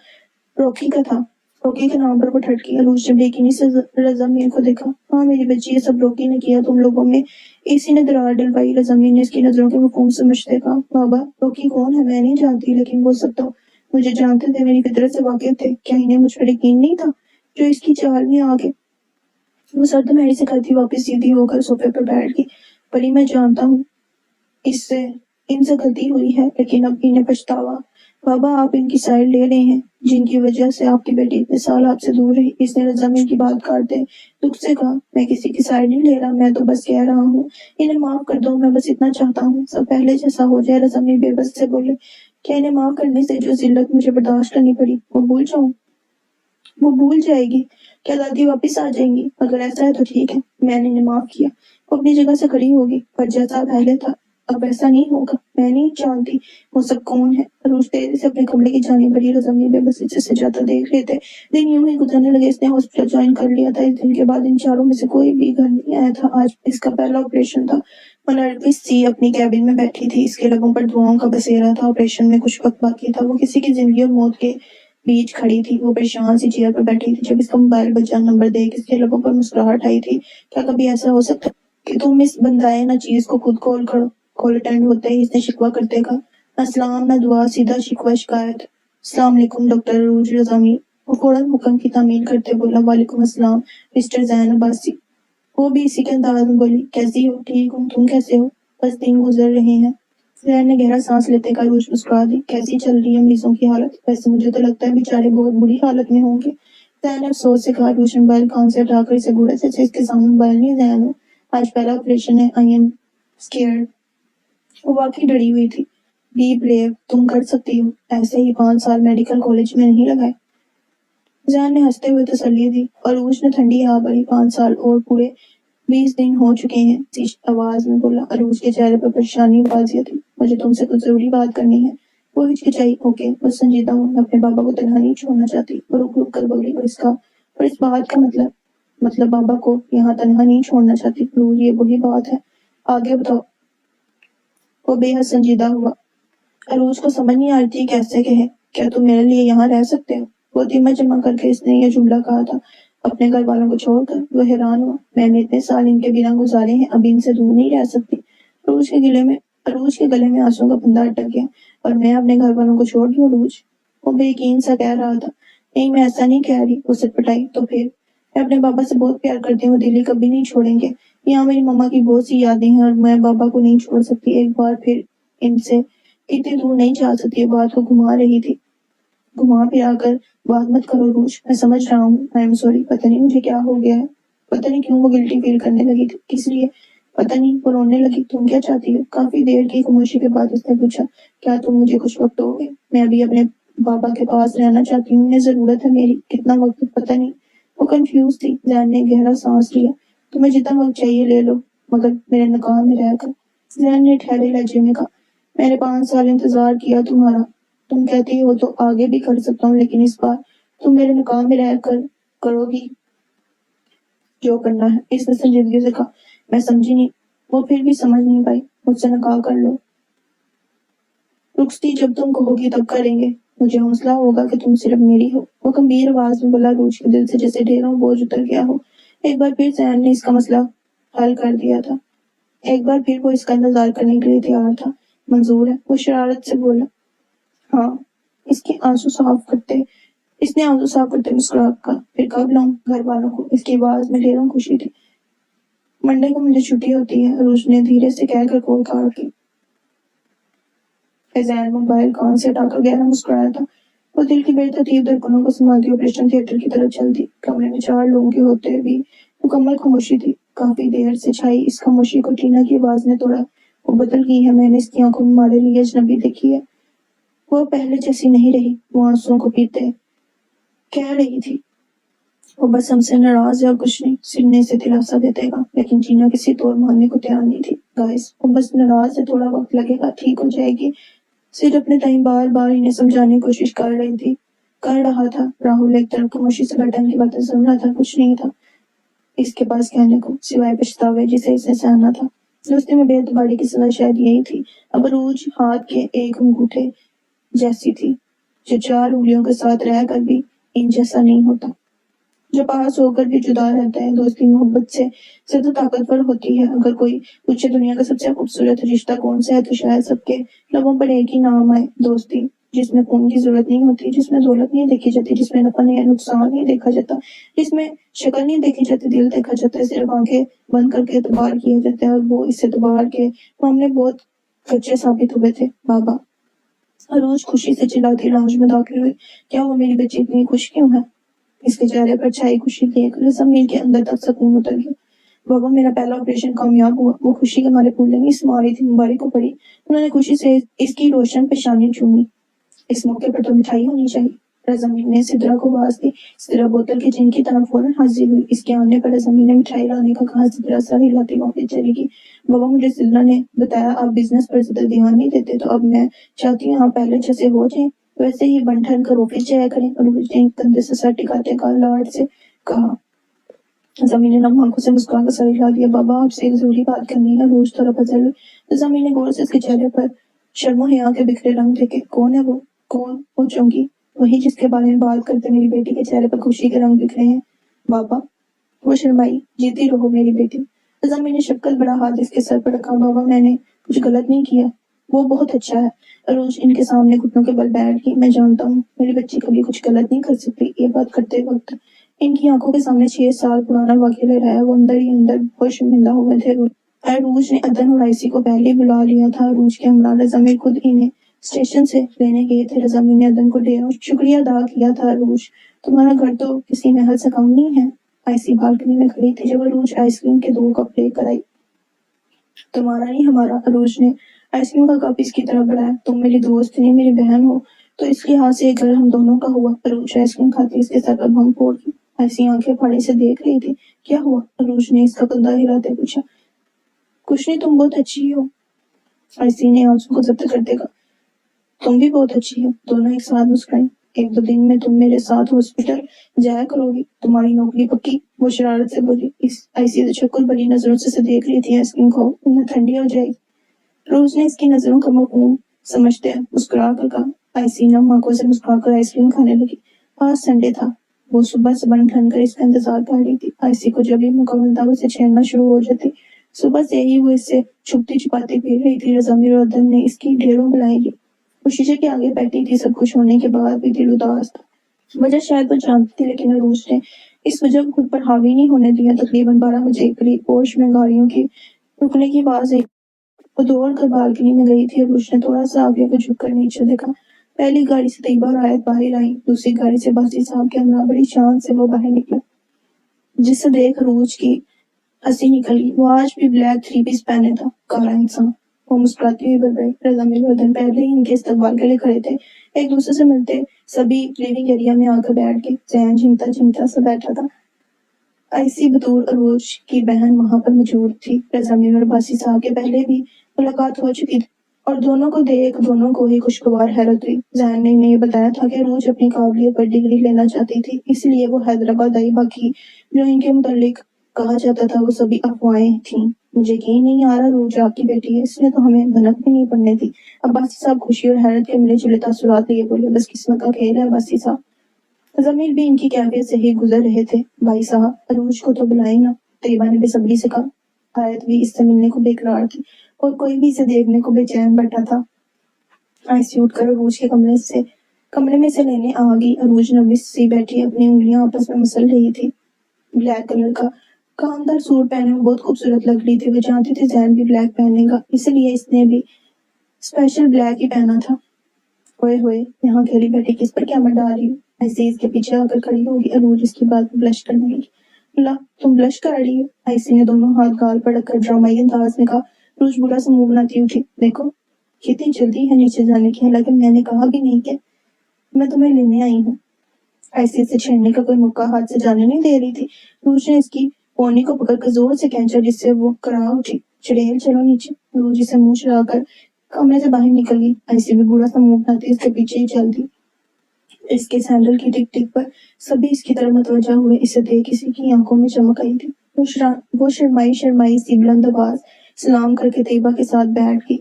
रॉकी का था। रॉकी के नाम पर वो ठटकी। अरूज ने बेकिनी से रज़ामीन को देखा। हाँ मेरी बच्ची, ये सब रॉकी ने किया। तुम लोगों में इसी ने दरार डलवाई। रज़ामीन ने इसकी नजरों के मफहूम समझते कहा। बाबा, रॉकी कौन है? मैं नहीं जानती, लेकिन वो सब तो मुझे जानते थे, मेरी फितरत से वाकिफ थे। क्या इन्हें मुझ पर यकीन नहीं था? जो इसकी चाल में आ गए। वो सर्द मेरी से करती वापस सीधी होकर सोफे पर बैठ गई। बड़ी, मैं जानता हूँ इससे इनसे गलती हुई है, लेकिन अब इन्हें पछतावा। बाबा, आप इनकी साइड ले रहे हैं, जिनकी वजह से आपकी बेटी इतने साल आपसे दूर रही। इसने रज़ामीन की बात काटते दुख से कहा। मैं किसी की साइड नहीं ले रहा, मैं तो बस कह रहा हूँ इन्हें माफ कर दो। मैं बस इतना चाहता हूँ सब पहले जैसा हो जाए। रज़ामीन बेबस से बोले। क्या इन्हें माफ करने से जो जिल्लत मुझे बर्दाश्त करनी पड़ी वो भूल जाएगी? क्या दादी वापस आ जाएंगी? अगर ऐसा है तो ठीक है, मैंने इन्हें माफ किया। वो अपनी जगह से खड़ी होगी। पर जैसा पहले था अब ऐसा नहीं होगा। मैं नहीं जानती वो सब कौन है। अरूज तेजी से अपने कमरे की जाने बढ़ी। रज़ामीन बेबसी से जाता देख रहे थे। दिन यूं ही गुजरने लगे। इसने हॉस्पिटल ज्वाइन कर लिया था। इस दिन के बाद इन चारों में से कोई भी घर नहीं आया था। आज इसका पहला ऑपरेशन था। नरगिस सी अपनी कैबिन में बैठी थी। इसके लबों पर दुआओं का बसेरा था। ऑपरेशन में कुछ वक्त बाकी था। वो किसी की जिंदगी और मौत के बीच खड़ी थी। वो परेशान सी चेयर पर बैठी थी। जब इसका मोबाइल बजा, नंबर देख इसके लबों पर मुस्कुराहट आई थी। क्या कभी ऐसा हो सकता कि तुम इस बंदाए ना चीज को खुद कॉल करो? कॉल अटेंड होते ही इसने शिकवा करते कहा। ना सलाम ना दुआ, सीधा शिकवा शिकायत। अस्सलाम वालेकुम डॉक्टर अरूज रज़ामीन। वो फौरन हुक्म की तामील करते बोला। वालेकुम अस्सलाम मिस्टर जैन अब्बासी। वो भी इसी के अंदाज में बोली। कैसी हो? ठीक हूँ, तुम कैसे हो? बस दिन गुजर रहे हैं। जैन ने गहरा सांस लेते का अरूज मुस्कुरा दी। कैसी चल रही है मरीजों की हालत? वैसे मुझे तो लगता है बेचारे बहुत बुरी हालत में होंगे। जैन ने अफसोस से कहा। अरूज मोबाइल कान से हटाकर इसे घूरा। से इसके सामने मोबाइल नहीं जैन हो, आज पहला ऑपरेशन है। I am scared. वो वाकई डरी हुई थी। बी ब्रेव, तुम कर सकती हो। ऐसे ही 5 साल मेडिकल कॉलेज में नहीं लगाए। जैन ने हंसते हुए तसल्ली दी। अरूज ने ठंडी हवा भरी। 5 साल और पूरे 20 दिन हो चुके हैं, इस आवाज में बोला। अरूज के चेहरे पर परेशानी वाजिया थी। मुझे तुमसे कुछ जरूरी बात करनी है। वो हिचकिचाई। ओके, बस संजीदा हूँ, मैं अपने बाबा को तनहा नहीं छोड़ना चाहती। वो रुक रुक कर बोली। और इस बात का मतलब बाबा को यहाँ तनहा नहीं छोड़ना चाहती। अरूज, ये वही बात है, आगे बताओ। वो बेहद संजीदा हुआ। अरूज को समझ नहीं आ रही थी कैसे कहे। क्या तुम मेरे लिए यहाँ रह सकते हो? वो हिम्मत जमा करके इसने ये जुमला कहा था। अपने घर वालों को छोड़कर वो हैरान हुआ। मैंने इतने साल इनके बिना गुजारे हैं, अभी इनसे दूर नहीं रह सकती। अरूज के गले में आंसू का फंदा अटक गया। और मैं अपने घर वालों को छोड़ दूं? अरूज, वो बेयकीन सा कह रहा था। नहीं, मैं ऐसा नहीं कह रही। वो सिटपटाई। तो फिर? मैं अपने बाबा से बहुत प्यार करती हूँ, दिल्ली कभी नहीं छोड़ेंगे। यहाँ मेरी मम्मा की बहुत सी यादें हैं और मैं बाबा को नहीं छोड़ सकती। एक बार फिर इनसे इतनी दूर नहीं जा सकती। बात को घुमा रही थी। घुमा फिरा कर बात मत करो रूज, मैं समझ रहा हूँ। I am sorry. पता नहीं मुझे क्या हो गया है। पता नहीं क्यों वो गिल्टी फील करने लगी थी। किस लिए? पता नहीं। वो रोने लगी। तुम क्या चाहती हो? काफी देर की खामोशी के बाद उसने पूछा। क्या तुम मुझे कुछ वक्त दोगे? मैं अभी अपने बाबा के पास रहना चाहती हूँ। उन्हें जरूरत है मेरी। कितना वक्त? पता नहीं। वो कंफ्यूज थी। जैन ने गहरा सांस लिया। तुम्हें जितना वक्त चाहिए ले लो, मगर मेरे निकाह में रहकर। जैन ने ठहरे लहजे में कहा। मैंने 5 साल इंतजार किया तुम्हारा। तुम कहती हो तो आगे भी कर सकता हूँ, लेकिन इस बार तुम मेरे निकाह में रहकर करोगी जो करना है। इसने संजीदगी से कहा। मैं समझी नहीं। वो फिर भी समझ नहीं पाई। मुझसे निकाह कर लो। रुखसती जब तुम कहोगी तब करेंगे। मुझे हौसला होगा कि तुम सिर्फ मेरी हो। वो गंभीर आवाज में बोला। रूज के दिल से जैसे ढेरों बोझ उतर गया हो। एक बार फिर जैन ने इसका मसला हल कर दिया था। एक बार फिर वो इसका इंतजार करने के लिए तैयार था। मंजूर है? वो शरारत से बोला। हाँ। इसके आंसू साफ करते इसने आंसू साफ करते मुस्कुरा कहा। फिर कब लाऊं घर वालों को? इसकी आवाज में ढेरों खुशी थी। मंडे को मुझे छुट्टी होती है, अरूज ने धीरे से कहकर कॉल काट की। फैजान मोबाइल कान से हटाकर गहरा मुस्कुराया था। वो दिल की बेतरतीब धड़कनों को संभालती ऑपरेशन थिएटर की तरफ चलती। कमरे में 4 लोगों के होते भी مکمل خاموشی تھی، کافی دیر سے چھائی اس خاموشی کو ٹینا کی آواز نے توڑا۔ وہ بدل گئی ہے، میں نے اس کی آنکھوں میں ہمارے لیے اجنبی دیکھی ہے، وہ پہلے جیسی نہیں رہی۔ وہ آنسوؤں کو پیتے کہہ رہی تھی، وہ بس ہم سے ناراض ہے اور کچھ نہیں، سننے سے دلاسا دیتے گا۔ لیکن ٹینا کسی طور ماننے کو تیار نہیں تھی۔ گائز، وہ بس ناراض ہے، تھوڑا وقت لگے گا، ٹھیک ہو جائے گی۔ صرف اپنے ٹائم بار بار انہیں سمجھانے کی کوشش کر رہا تھا۔ راہل ایک طرف خاموشی سے بیٹھا ان کی باتیں سن رہا تھا۔ کچھ نہیں تھا اس کے پاس کہنے کو سوائے پچھتاوے جسے اسے سہنا تھا۔ دوستی میں بے اعتباری کی سزا شاید یہی تھی۔ اب عروج ہاتھ کے ایک انگوٹھے جیسی تھی، جو 4 انگلیوں کے ساتھ رہ کر بھی ان جیسا نہیں ہوتا، جو پاس ہو کر بھی جدا رہتا ہے۔ دوستی محبت سے زیادہ طاقتور ہوتی ہے۔ اگر کوئی پوچھے دنیا کا سب سے خوبصورت رشتہ کون سا ہے، تو شاید سب کے لبوں پر ایک ہی نام آئے، دوستی، جس میں خون کی ضرورت نہیں ہوتی، جس میں دولت نہیں دیکھی جاتی، جس میں نفع یا نقصان نہیں دیکھا جاتا، جس میں شکل نہیں دیکھی جاتی، دل دیکھا جاتا ہے، صرف آنکھیں بند کر کے اعتبار کیا جاتا ہے۔ اور وہ اس اعتبار کے معاملے بہت کچے ثابت ہوئے تھے۔ بابا، عروج خوشی سے چلاتی لاؤنج میں داخل ہوئی۔ کیا وہ میری بچی اتنی خوش کیوں ہے؟ اس کے چہرے پر چھائی خوشی دیکھ زمین کے اندر تک سکون اتر گیا۔ بابا، میرا پہلا آپریشن کامیاب ہوا۔ وہ خوشی کے مارے پھولنے نہیں سما رہی تھی، مبارک کو پڑی۔ انہوں نے خوشی سے اس کی روشن پیشانی چومی۔ اس موقع پر تو مٹھائی ہونی چاہیے۔ رضامین نے سدرا کو آواز دی۔ سدرا بوتل کے جن کی طرف فوراً حاضر ہوئی۔ اس کے آنے پر رضامین نے مٹھائی لانے کا کہا۔ سدرا سر ہلاتی واپس چلی گئی۔ بابا، مجھے سدرا نے بتایا آپ بزنس پر زیادہ دھیان نہیں دیتے، تو اب میں چاہتی ہوں آپ پہلے جیسے ہو جائیں، ویسے ہی بن ٹھن کر آفس جایا کریں۔ عروج نے کندھے سے سر ٹکاتے کہا، لاڈ سے کہا۔ زمین نے نم آنکھوں سے مسکرا کر سر ہلا دیا۔ بابا، آپ سے ایک ضروری بات کرنی ہے۔ عروج تھوڑا بدل ہوئی۔ زمین نے غور سے اس کے چہرے پر شرم و حیا کے بکھرے رنگ دیکھے۔ کون ہے وہ؟ کون؟ وہ چونکی، وہی جس کے بارے میں بات کرتے میری بیٹی کے چہرے پر خوشی کے رنگ بکھرے ہیں۔ بابا، وہ شرمائی۔ جیتی رہو میری بیٹی۔ زمین نے شکل بڑا ہاتھ اس کے سر پر رکھا۔ بابا، میں نے کچھ غلط نہیں کیا، وہ بہت اچھا ہے۔ عروج ان کے سامنے گھٹنوں کے بل بیٹھ گئی۔ میں جانتا ہوں میری بچی کبھی کچھ غلط نہیں کر سکتی۔ یہ بات کرتے وقت ان کی آنکھوں کے سامنے 6 سال پرانا واقعہ لہرایا۔ وہ اندر ہی اندر بہت شرمندہ ہوئے تھے۔ عروج نے عدن اور آئیسی کو پہلے ہی بلا لیا تھا۔ عروج کے ہمراہ رضامین خود انہیں اسٹیشن سے لینے گئے تھے۔ رضامین نے عدن کو ڈھیروں شکریہ ادا کیا تھا۔ عروج، تمہارا گھر تو کسی محل سے کم نہیں ہے۔ آئیسی بالکنی میں کھڑی تھی جب عروج آئس کریم کے 2 کپ لے کر آئی۔ تمہارا نہیں، ہمارا۔ عروج نے آئس کریم کا کپ اس کی طرف بڑھایا۔ تم میری دوست نہیں، میری بہن ہو، تو اس لحاظ سے یہ گھر ہم دونوں کا ہوا۔ عروج آئس کریم کھاتی اس کے سر پر بھنگ پھوڑ دی۔ آئیسی آنکھیں پھاڑے سے دیکھ رہی تھی۔ کیا ہوا؟ عروج نے اس کا کندھا ہلاتے پوچھا۔ کچھ نہیں، تم بہت اچھی ہو۔ آئیسی نے آنسوں کو ضبط کرتے کہا، تم بھی بہت اچھی ہو۔ دونوں ایک ساتھ مسکرائیں۔ 1-2 دن میں تم میرے ساتھ ہاسپٹل جایا کرو گی، تمہاری نوکری پکی، وہ شرارت سے بولی۔ آئیسی تشکر بھری نظروں سے دیکھ رہی تھی۔ آئس کریم کھاؤ ورنہ ٹھنڈی ہو جائے گی۔ عروج نے اس کی نظروں کا مفہوم سمجھتے مسکرا کر کہا۔ آئیسی نم آنکھوں سے مسکرا کر آئس کریم کھانے لگی۔ آج سنڈے تھا، وہ صبح سے بن ٹھن کر اس کا انتظار کر رہی تھی۔ آئیسی کو جب یہ موقع ملتا وہ اسے چھیڑنا شروع ہو جاتی۔ صبح سے ہی وہ اس سے چھپتی چھپاتی پھر رہی تھی۔ رضامین اور عدن نے اس کی ڈھیروں بلائیں لی۔ وہ شیشے کے آگے بیٹھی تھی، سب کچھ ہونے کے بعد بھی دل اداس تھا۔ وجہ شاید وہ جانتی تھی، لیکن عروج نے اس وجہ کو خود پر حاوی نہیں ہونے دیا۔ تقریباً 12 بجے کے قریب پوش میں گاڑیوں کی رکنے کی آواز آئی۔ وہ دوڑ کر بالکنی میں گئی تھی۔ عروج نے تھوڑا سا آگے کو جھک کر نیچے دیکھا۔ پہلی گاڑی سے طیبہ اور آیت باہر آئیں، دوسری گاڑی سے باسی صاحب کے ہمراہ بڑی شان سے وہ باہر نکلا، جسے دیکھ عروج کی ہنسی نکل گئی۔ وہ آج بھی بلیک 3 پیس پہنے تھا، کالا انسان۔ وہ مسکراتی ہوئی بڑھ گئی۔ رضامین اور عدن پہلے ہی ان کے استقبال کے لیے کھڑے تھے، ایک دوسرے سے ملتے سبھی لیونگ ایریا میں آ کر بیٹھ گئے۔ ذہن جھمتا جھمتا سا بیٹھا تھا۔ آئیسی بطور عروج کی بہن وہاں پر موجود تھی۔ رضامین اور باسی صاحب کے پہلے بھی ملاقات ہو چکی تھی اور دونوں کو دیکھ دونوں کو ہی خوشگوار حیرت ہوئی۔ ذہن نے انہیں یہ بتایا تھا کہ عروج اپنی قابلیت پر ڈگری لینا چاہتی تھی، اس لیے وہ حیدرآباد آئی۔ باقی جو ان کے متعلق کہا جاتا تھا وہ سبھی افواہیں تھیں۔ مجھے یقین نہیں آ رہا عروج آپ کی بیٹی ہے، اس نے تو ہمیں بھنک بھی نہیں پڑنے دی۔ عباسی صاحب خوشی اور حیرت کے ملے جلے تاثرات لیے بولے، بس قسمت کا کھیل ہے عباسی صاحب۔ زمین بھی ان کی کیفیت سے ہی گزر رہے تھے۔ بھائی صاحب، عروج کو تو بلائیں نا، طیبہ نے بے صبری سے کہا۔ آیت بھی اس سے ملنے کو بے قرار تھی اور کوئی بھی اسے دیکھنے کو بے چین بیٹھا تھا۔ آئیسی اٹھ کر عروج کے کمرے میں سے لینے آ گئی۔ عروج نروس سی بیٹھی اپنی انگلیاں آپس میں مسل رہی تھی۔ بلیک کلر کا کامدار سوٹ پہنے وہ بہت خوبصورت لگ رہی تھی۔ وہ جانتی تھی ذہن بھی بلیک پہنے گا، اس لیے اس نے بھی اسپیشل بلیک ہی پہنا تھا۔ ہوئے ہوئے، یہاں کھیلی بیٹھی کس پر کیا مر ڈال رہی ہوں؟ ایسے اس کے پیچھے آ کر کھڑی ہوگی۔ عروج اس کی بات پر بلش کرنے لگی۔ ला तुम ब्लश कर रही हो, आयसी ने दोनों हाथ गाल पर रखकर ड्रामाई अंदाज में कहा। रोज बुरा सा मुंह बनाती उठी। देखो कितनी जल्दी है नीचे जाने की, हालांकि मैंने कहा भी नहीं कि मैं तुम्हें लेने आई हूँ। आयसी से छेड़ने का कोई मौका हाथ से जाने नहीं दे रही थी। रोज ने इसकी पोनी को पकड़कर जोर से खींचा, जिससे वो करा उठी। चुड़ैल चलो नीचे। रोज इसे मुंह चढ़ाकर कमरे से बाहर निकल गई। आयसी भी बुरा सा मुंह बनाती इसके पीछे ही चल दी। इसके सैंडल की टिक टिक पर सभी इसकी तरफ मतवजा हुए। इसे देख किसी की आंखों में चमक आई थी। वो शर्माई शर्माई सी बुलंद आवाज सलाम करके तैयबा के साथ बैठ गई।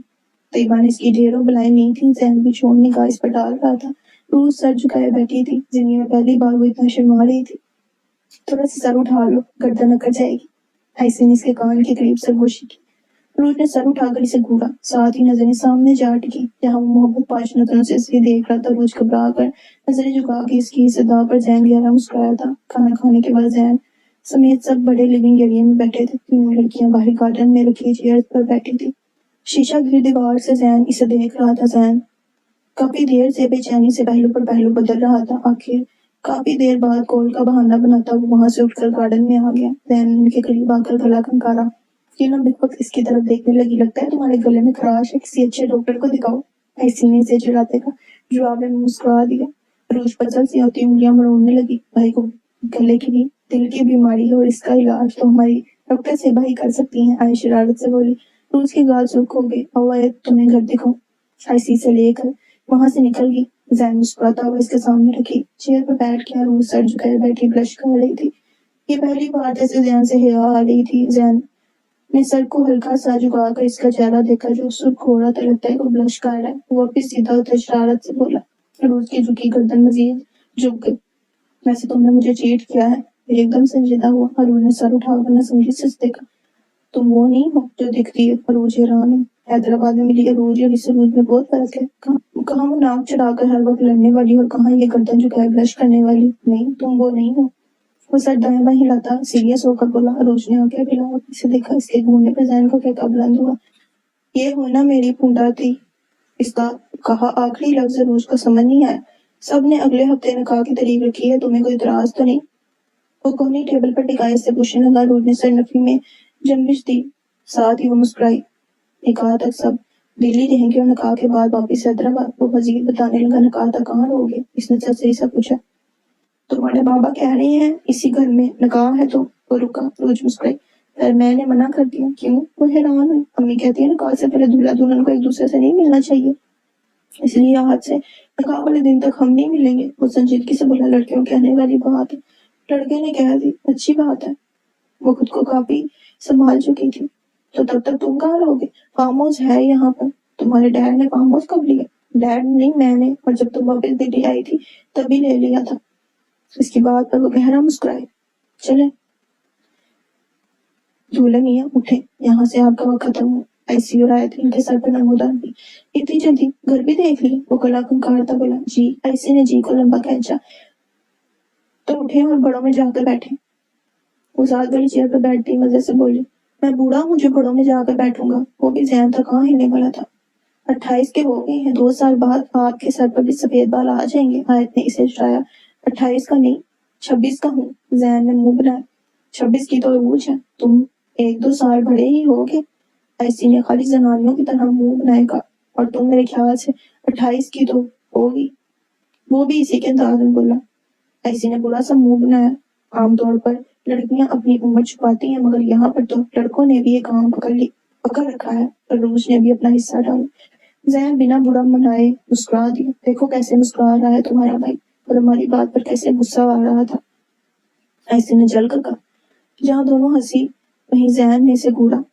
तैयबा ने इसकी ढेरों बुलाई नहीं थी। जहन भी छोड़ निगाह इस पर डाल रहा था। रोज सर झुकाए बैठी थी। जिंदगी में पहली बार वो इतना शर्मा रही थी। थोड़ा सा सर उठा लो, गर्दन अकड़ जाएगी। आयसी ने इसके कान के करीब सरगोशी की। रोज ने सर उठाकर इसे घूरा, साथ ही नजरें सामने जा टिकी जहां वो मोहब्बत पाश नजरों से इसे देख रहा था। रोज घबरा कर नजरें झुका के इसकी सदा पर जैन गहरा मुस्कुराया था। खाना खाने के बाद जैन समेत सब बड़े लिविंग एरिया में बैठे थे। तीनों लड़कियां बाहर गार्डन में रखी चेयर पर बैठी थी। शीशा गिर दीवार से जैन इसे देख रहा था। जैन काफी देर से बेचैनी से पहलू पर पहलू बदल रहा था। आखिर काफी देर बाद कॉल का बहाना बनाता वो वहां से उठकर गार्डन में आ गया। जैन ने उनके करीब आकर गला खनकारा। तीनों बेवक्त इसकी तरफ देखने लगी। लगता है तुम्हारे गले में खराश है, किसी अच्छे डॉक्टर को दिखाओ। आयसी ने इसे चिढ़ाते का जवाब में मुस्कुरा दिया। रोज पचल सी होती उंगलियां मरोड़ने लगी। भाई को गले की भी दिल की बीमारी है और इसका इलाज तो हमारी डॉक्टर से भाई कर सकती हैं। आई शरारत से बोली। रोज के गाल सूख हो गए। अब तुम्हें घर दिखाओ। आयसी से लेकर वहां से निकल गई। जैन मुस्कुराता हुआ इसके सामने रखी चेयर पर बैठ गया। रोज सर झुकाए बैठी ब्लश कर रही थी। ये पहली बार जैसे जैन से हया आ रही थी। जैन ने सर को हल्का सा झुकाकर इसका चेहरा देखा जो सुर्ख हो रहा था। लगता है वो ब्लश कर रहा है। वो वापिस सीधा उतर शरारत से बोला। रोज की झुकी गर्दन मजीद झुक गई। वैसे तुमने मुझे चीट किया है। एकदम संजीदा हुआ। अरुण ने सर उठाकर न समझी से देखा। तुम वो नहीं हो जो दिखती है। अरूज हैरान है। हैदराबाद में मिली अरूज और इस अरूज में बहुत फर्क है। कहाँ वो नाक चढ़ाकर हर वक्त लड़ने वाली और कहाँ ये गर्दन झुकाए ब्लश करने वाली। नहीं तुम वो नहीं हो। वो सर दाएं बाएं हिलाता सीरियस होकर बोला। अरूज ने आंखें फैलाकर इसे देखा। इसके घूरने पर जैन को क्या बुलंद हुआ। ये हो ना मेरी पूंडा थी। इसका कहा आखिरी लफ्ज अरूज को समझ नहीं आया। सब ने अगले हफ्ते निकाह की तारीख रखी है, तुम्हें कोई इतराज तो नहीं। वो कोहनी टेबल पर टिकाए से पूछने लगा। अरूज ने सर नफी में जंबिश दी। साथ ही वो मुस्कुराई। निकाह तक सब दिल्ली रहेंगे और निकाह के बाद वापिस हैदराबाद। वो मजीद बताने लगा। निकाह तक कहाँ रहोगे। इसने सच से ऐसा पूछा। तुम्हारे बाबा कह रहे हैं इसी घर में निकाह है तो। वो रुका। रोज मुस्कुराई। पर मैंने मना कर दिया। क्यों। वो हैरान हुई। अम्मी कहती है निकाह से पहले दूल्हा दुल्हन को एक दूसरे से नहीं मिलना चाहिए, इसलिए आज से निकाह वाले दिन तक हम नहीं मिलेंगे। वो संजीदगी से बोला। लड़कियों कहने वाली बात है। लड़के ने कह दी अच्छी बात है। वो खुद को काफी संभाल चुकी थी। तो तब तक तुम कहाँ रहोगे। फार्म हाउस है यहाँ पर। तुम्हारे डैड ने फार्म हाउस कब लिया। डैड नहीं मैंने, और जब तुम वापस दिल्ली आई थी तभी ले लिया था। इसकी बात पर वो गहरा मुस्कुराए। चले दूल्हे मियाँ उठे, यहाँ से आपका वक्त खत्म हो। ऐसी और आयत इनके सर पर नमूदार थी। इतनी जल्दी घर भी देख ली। वो गला खनकारता बोला। जी। ऐसी ने जी को लंबा खींचा तो उठे और बड़ों में जाकर बैठे। वो साथ बड़ी चेयर पर बैठती मजे से बोली। मैं बूढ़ा हूँ जो बड़ों में जाकर बैठूंगा। वो भी जैन था कहाँ हिलने वाला था। 28 के हो गए हैं। 2 साल बाद आपके सर पर भी सफेद बाल आ जाएंगे। आयत ने इसे डराया। 28 का नहीं 26 का हूँ। जैन ने मुंह बनाया। 26 की तो अरूज है। तुम 1-2 साल बड़े ही होगे। ऐसी ने खाली जनानियों की तरह मुंह बनाएगा। और तुम मेरे ख्याल से 28 की तो होगी। वो भी इसी के अंदाज में बोला। ऐसी ने बुरा सा मुंह बनाया। आमतौर पर लड़कियां अपनी उम्र छुपाती हैं, मगर यहाँ पर तो लड़कों ने भी ये काम पकड़ रखा है। अरूज ने भी अपना हिस्सा डाला। जैन बिना बुरा मनाए मुस्कुरा दिया। देखो कैसे मुस्कुरा रहा है तुम्हारा भाई, और हमारी बात पर कैसे गुस्सा आ रहा था। ऐसी ने जल कर कहा। जहाँ दोनों हंसी वहीं जैन ने इसे घूरा।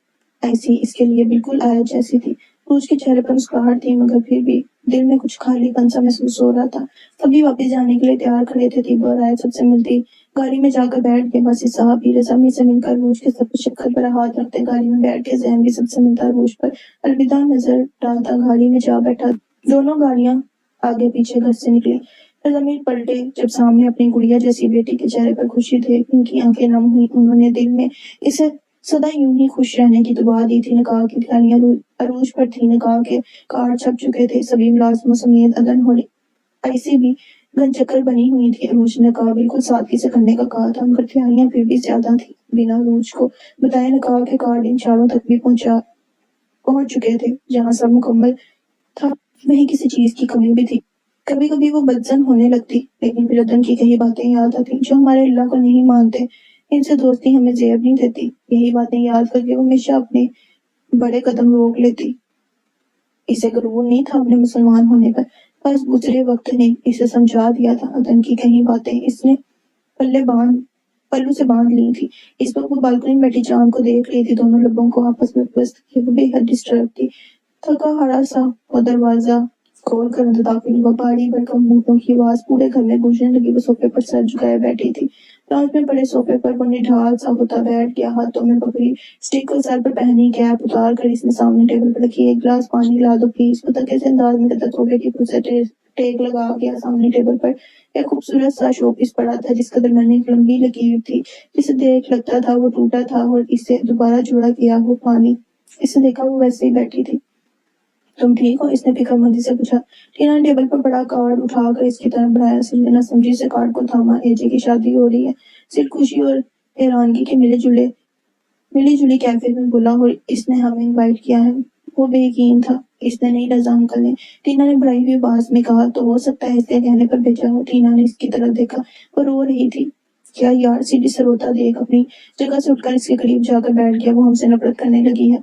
ऐसी इसके लिए बिल्कुल आया जैसी थी। रोज के चेहरे पर मुस्कुराहट थी, मगर फिर भी दिल में कुछ खालीपन सा महसूस हो रहा था। सभी वापस जाने के लिए तैयार खड़े थे। तीबा और आयत सबसे मिलती गाड़ी में जाकर बैठ गए। बस साहब भी रजामी से मिलकर रोज के सब शक्कर पर हाथ रखते गाड़ी में बैठ के जैन भी सबसे मिलता रोज पर अलविदा नजर डालता गाड़ी में जा बैठा। दोनों गाड़ियां आगे पीछे घर से निकली। जमीन पलटे जब सामने अपनी गुड़िया जैसी बेटी के चेहरे पर खुशी थे। उनकी आंखें नम हुई। उन्होंने दिल में इसे सदा यूं ही खुश रहने की दुआ दी थी। निकाह की तैयारियां अरूज पर थी। निकाह के कार्ड छप चुके थे। सभी मुलाजमों समेत अदन होने ऐसी भी गन चक्कर बनी हुई थी। अरूज ने कहा, बिल्कुल सादगी से करने का कहा था, मगर तैयारियां फिर भी ज्यादा थी। बिना अरूज को बताए ने कहा कि कार्ड इन चारों तक भी पहुंच चुके थे। जहां सब मुकम्मल था, वहीं किसी चीज की कमी भी थी। कभी कभी वो बदजन होने लगती, लेकिन फिर अदन की कई बातें याद आती, जो हमारे अल्लाह को नहीं मानते, इनसे दोस्ती हमें जेब नहीं देती। यही बातें याद करके वो हमेशा अपने बड़े कदम रोक लेती। इसे गरूर नहीं था अपने मुसलमान होने पर, बस गुजरे वक्त ने इसे समझा दिया था। अदन की कई बातें इसने पल्लू से बांध ली थी। इस वक्त वो बालकनी में बैठी चांद को देख रही थी। दोनों लबों को आपस में बस्त किए वो बेहद डिस्टर्ब थी। थका हारा सा वो दरवाजा खोल कर अंदर दाखिल हुआ। भारी भरकम बूटों की आवाज पूरे घर में गूंजने लगी। वो सोफे पर सर झुकाए बैठी थी। रात में बड़े सोफे पर वो निढाल सा होता बैठ गया। हाथों में पकड़ी स्टिक को सर पर पहनी कैप उतार कर इसने सामने टेबल पर रखी। एक गिलास पानी ला दो प्लीज। वो तके से अंदाज में कहता, तोबे की पुरसे टेक लगा गया। सामने टेबल पर एक खूबसूरत सा शोपीस पड़ा था, जिसका दरमियान एक लंबी लकीर थी, जिसे देख लगता था वो टूटा था और इसे दोबारा जोड़ा गया हो। पानी इसे देखा वो वैसे ही बैठी थी। तुम ठीक हो? इसने फिक्रमंदी से पूछा। टीना ने टेबल पर बड़ा कार्ड उठाकर इसकी तरफ बढ़ाया। सिर ने समझी से कार्ड को थामा। एजे की शादी हो रही है। सिर खुशी और हैरानगी के मिली जुली कैफियत में बोला, और इसने हमें इनवाइट किया है। वो बेयकीन था, इसने नहीं रजा अंकल ने। टीना ने बढ़ाई हुई आवाज में कहा, तो हो सकता है इसके कहने पर भेजा हो। टीना ने इसकी तरफ देखा, वो रो रही थी। क्या यार, सीधी से रोता देख अपनी जगह से उठकर इसके करीब जाकर बैठ गया। वो हमसे नफरत करने लगी है,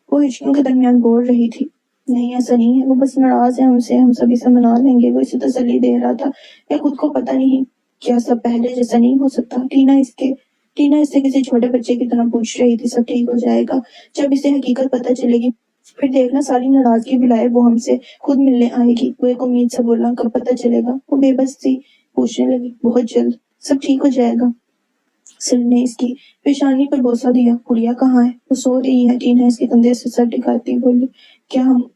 वो हिचकियों के दरमियान बोल रही थी। नहीं, ऐसा नहीं है, वो बस नाराज है हमसे, हम सभी से मना लेंगे। वो इसे तसल्ली दे रहा था, या खुद को पता नहीं क्या सब पहले जैसा नहीं हो सकता। टीना इससे किसी छोटे बच्चे की तरह पूछ रही थी, सब ठीक हो जाएगा जब इसे हकीकत पता चलेगी, फिर देखना सारी नाराजगी भुलाए वो हमसे खुद मिलने आएगी। वो एक उम्मीद से बोला, कब पता चलेगा? वो बेबस सी पूछने लगी। बहुत जल्द, सब ठीक हो जाएगा। सिर ने इसकी पेशानी पर बोसा दिया। गुड़िया कहाँ है? वो सो रही है। टीना इसके कंधे से सर टिकाती बोली, क्या हम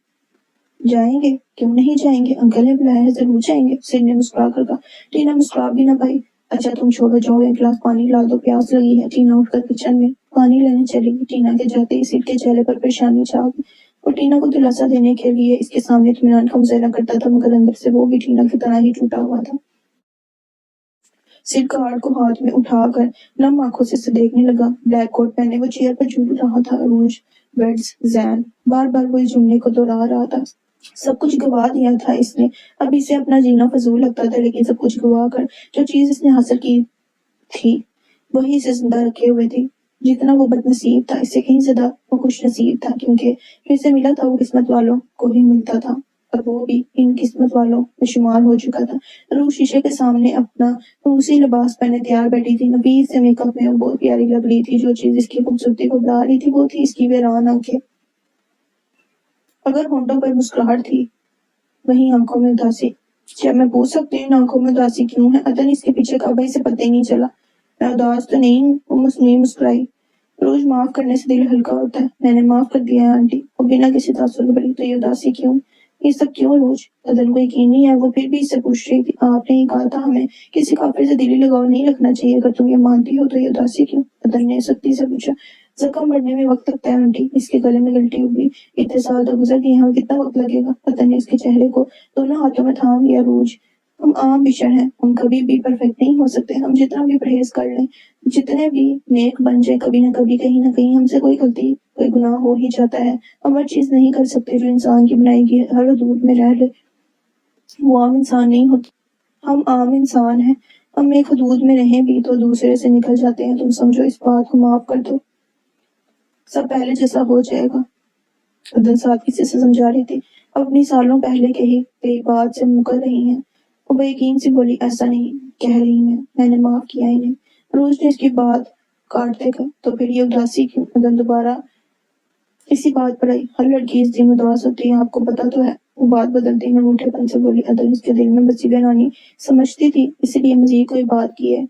जाएंगे? क्यों नहीं जाएंगे, अंकल ने बुलाया है, जरूर जाएंगे। सिर ने मुस्कुरा कर कहा। टीना मुस्कुरा भी ना पाई। अच्छा तुम छोड़ो, जाओ एक गिलास पानी ला दो, प्यास लगी है। टीना उठकर किचन में पानी लेने चली गई। टीना के जाते ही सिर के चेहरे पर परेशानी छा गई। और टीना को दिलासा देने के लिए इसके सामने इत्मीनान का मुजाहरा करता था, मगर अंदर से वो भी टीना की तरह ही टूटा हुआ था। सिर कार्ड को हाथ में उठाकर नम आंखों से इसे देखने लगा। ब्लैक कोट पहने वो चेयर पर झूल रहा था। अरूज, वेड्स, जैन, बार बार वही जुमले को दोहरा रहा था। सब कुछ गवा दिया था इसने। अब इसे अपना जीना फजूल लगता था, लेकिन सब कुछ गवा कर जो चीज इसने हासिल की थी वही इसे जिंदा रखे हुए थी। जितना वो बदनसीब था, इससे कहीं ज्यादा वो खुश नसीब था, क्योंकि जो इसे मिला था वो किस्मत वालों को ही मिलता था, और वो भी इन किस्मत वालों में शुमार हो चुका था। रूह शीशे के सामने अपना उसी लिबास पहने तैयार बैठी थी। नबीज से मेकअप में वो बहुत प्यारी लग रही थी। जो चीज इसकी खूबसूरती को बढ़ा रही थी वो थी इसकी वीरान आंखें। अगर होंठों पर मुस्कुराहट थी, वहीं आंखों में उदासी। क्या मैं पूछ सकती हूँ आंखों में उदासी क्यों है? अदन इसके पीछे कब इसे पता ही नहीं चला। मैं उदास तो नहीं हूँ, वो मसनूई मुस्कुराई। रोज माफ करने से दिल हल्का होता है। मैंने माफ कर दिया है आंटी। वो बिना किसी तासुर के बोली। तो ये उदासी क्यों, ये सब क्यों? रोज अदन को यकीन नहीं है, वो फिर भी इससे पूछ रही थी। आपने ही कहा था हमें किसी काफिर से दिली लगाव नहीं रखना चाहिए। अगर तुम ये मानती हो तो ये उदासी क्यों? अदन ने सख्ती से पूछा। जख्म बढ़ने में वक्त लगता है आंटी। इसके गले में गिल्टी उगली। इतने साल तो गुजर गए, यहाँ कितना वक्त लगेगा? अदन ने इसके चेहरे को दोनों हाथों में थाम लिया। रोज, हम आम बिशर हैं, हम कभी भी परफेक्ट नहीं हो सकते। हम जितना भी परहेज कर लें, जितने भी नेक बन जाए, कभी ना कभी कहीं ना कहीं हमसे कोई गलती, कोई गुनाह हो ही जाता है। हम हर चीज नहीं कर सकते जो इंसान की बनाई गई हर हदूद में रह ले। वो आम इंसान नहीं होते, हम आम इंसान हैं। हम एक हदूद में रहें भी तो दूसरे से निकल जाते हैं। तुम समझो, इस बात को माफ कर दो, सब पहले जैसा हो जाएगा। अदन सादगी से समझा रही थी। अपनी सालों पहले कही गई बात से मुकर रही हैं। वो बेयकीन से बोली, ऐसा नहीं कह रही मैंने माफ किया इन्हें। रोज ने इसकी बात काट देगा। तो फिर ये उदासी क्यों? अदन दोबारा इसी बात पर आई। हर लड़की इस दिन उदास होती है, आपको पता तो है। वो बात बदलती है, रूठेपन से बोली। अदन इसके दिल में बसी बेरानी समझती थी, इसलिए मजीद कोई बात की है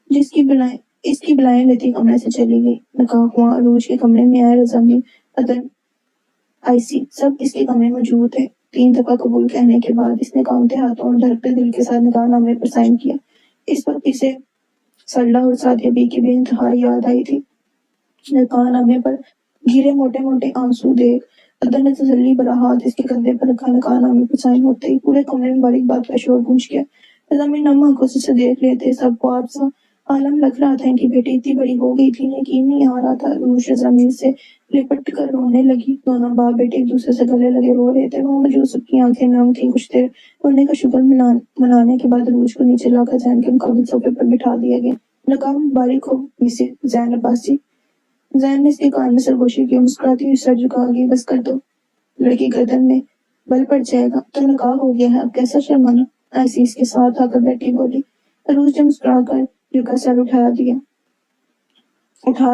जिसकी बुलाए इसकी बुलाएं लेती कमरे से चली गई। नकाह हुआ, रोज के कमरे में आए। रजा में अदन आईसी, सब इसके कमरे मौजूद है। 3 दफा कबूल कहने के बाद इसने कांपते हाथों और धड़कते दिल के साथ निकाहनामे पर साइन किया। इस वक्त इसे सरला और सादिया बी की बेइंतहा याद आई थी। निकाहनामे पर गिरे मोटे मोटे आंसू देख अदर ने तसल्ली भरा हाथ इसके कंधे पर रखा। नकारानामे पर साइन होते ही पूरे कमरे में बारीक बात का शोर गूंज गया। जमीन नम आंखों से देख रहे थे। सबको आप सा आलम लग रहा था। इनकी बेटी इतनी बड़ी हो गई थी, यकीन नहीं आ रहा था। रूश जमीन से लिपट कर रोने लगी। दोनों बाप बेटे एक दूसरे से गले लगे रो रहे थे। वहां मौजूद सबकी आंखें नम थी। कुछ देर रोने का शुक्र मनाने के बाद रूश को नीचे लाकर जैन के मुकाबले सोफे पर बिठा दिया गया। नकाब मुबारक हो मिसेस जैन अब्बासी। जैन ने इसके कान में सरगोशी की। मुस्कुराती हुई सर झुका गई। बस कर दो, लड़की गर्दन में बल पड़ जाएगा। तो नकाब हो गया है, अब कैसा शर्माना। ऐसी इसके साथ आकर बैठी बोली। रूस ने मुस्कुरा कर झुका सर उठा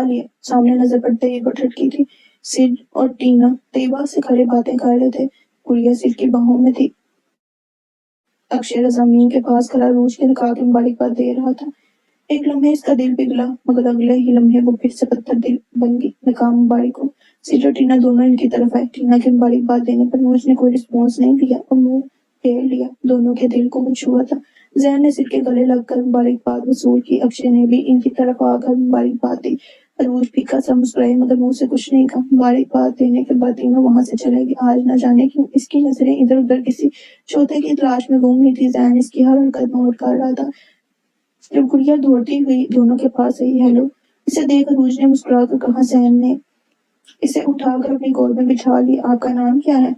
लिया। सामने नजर पड़ते ही वो ठटकी थी। सिड और टीना तेबा से खड़े बातें कर रहे थे। गुड़िया सिड की बाहों में थी। अक्षय जमीन के पास खड़ा रूस के नकाब की मुबारकबाद दे रहा था। एक लम्हे इसका दिल पिघला, मगर अगले ही लम्हे वो फिर से पत्थर दिल बन गई। नकाब मुबारक हो। सिड और टीना दोनों इनकी तरफ आए। टीना की मुबारकबाद देने पर रूस ने कोई रिस्पॉन्स नहीं दिया और मुंह फेर लिया। दोनों के दिल को कुछ हुआ था। जैन ने सिर के गले लगकर मुबारकबाद वसूल की। अक्षय ने भी इनकी तरफ आकर मुबारकबाद दी। रूस फीका सा मुस्कुराए, मगर मुंह से कुछ नहीं कहा। मुबारकबाद देने के बाद तीनों वहां से चले गए। आज न जाने क्यों इसकी नजरें इधर उधर किसी चौथे की तलाश में घूम रही थी। जैन इसकी हर हरकत नोट कर रहा था। जब गुड़िया दौड़ती हुई दोनों के पास आई, हेलो, इसे देख रूज ने मुस्कुराकर कहा। जैन ने इसे उठाकर अपनी गोद में बिठा लिया। आपका नाम क्या है?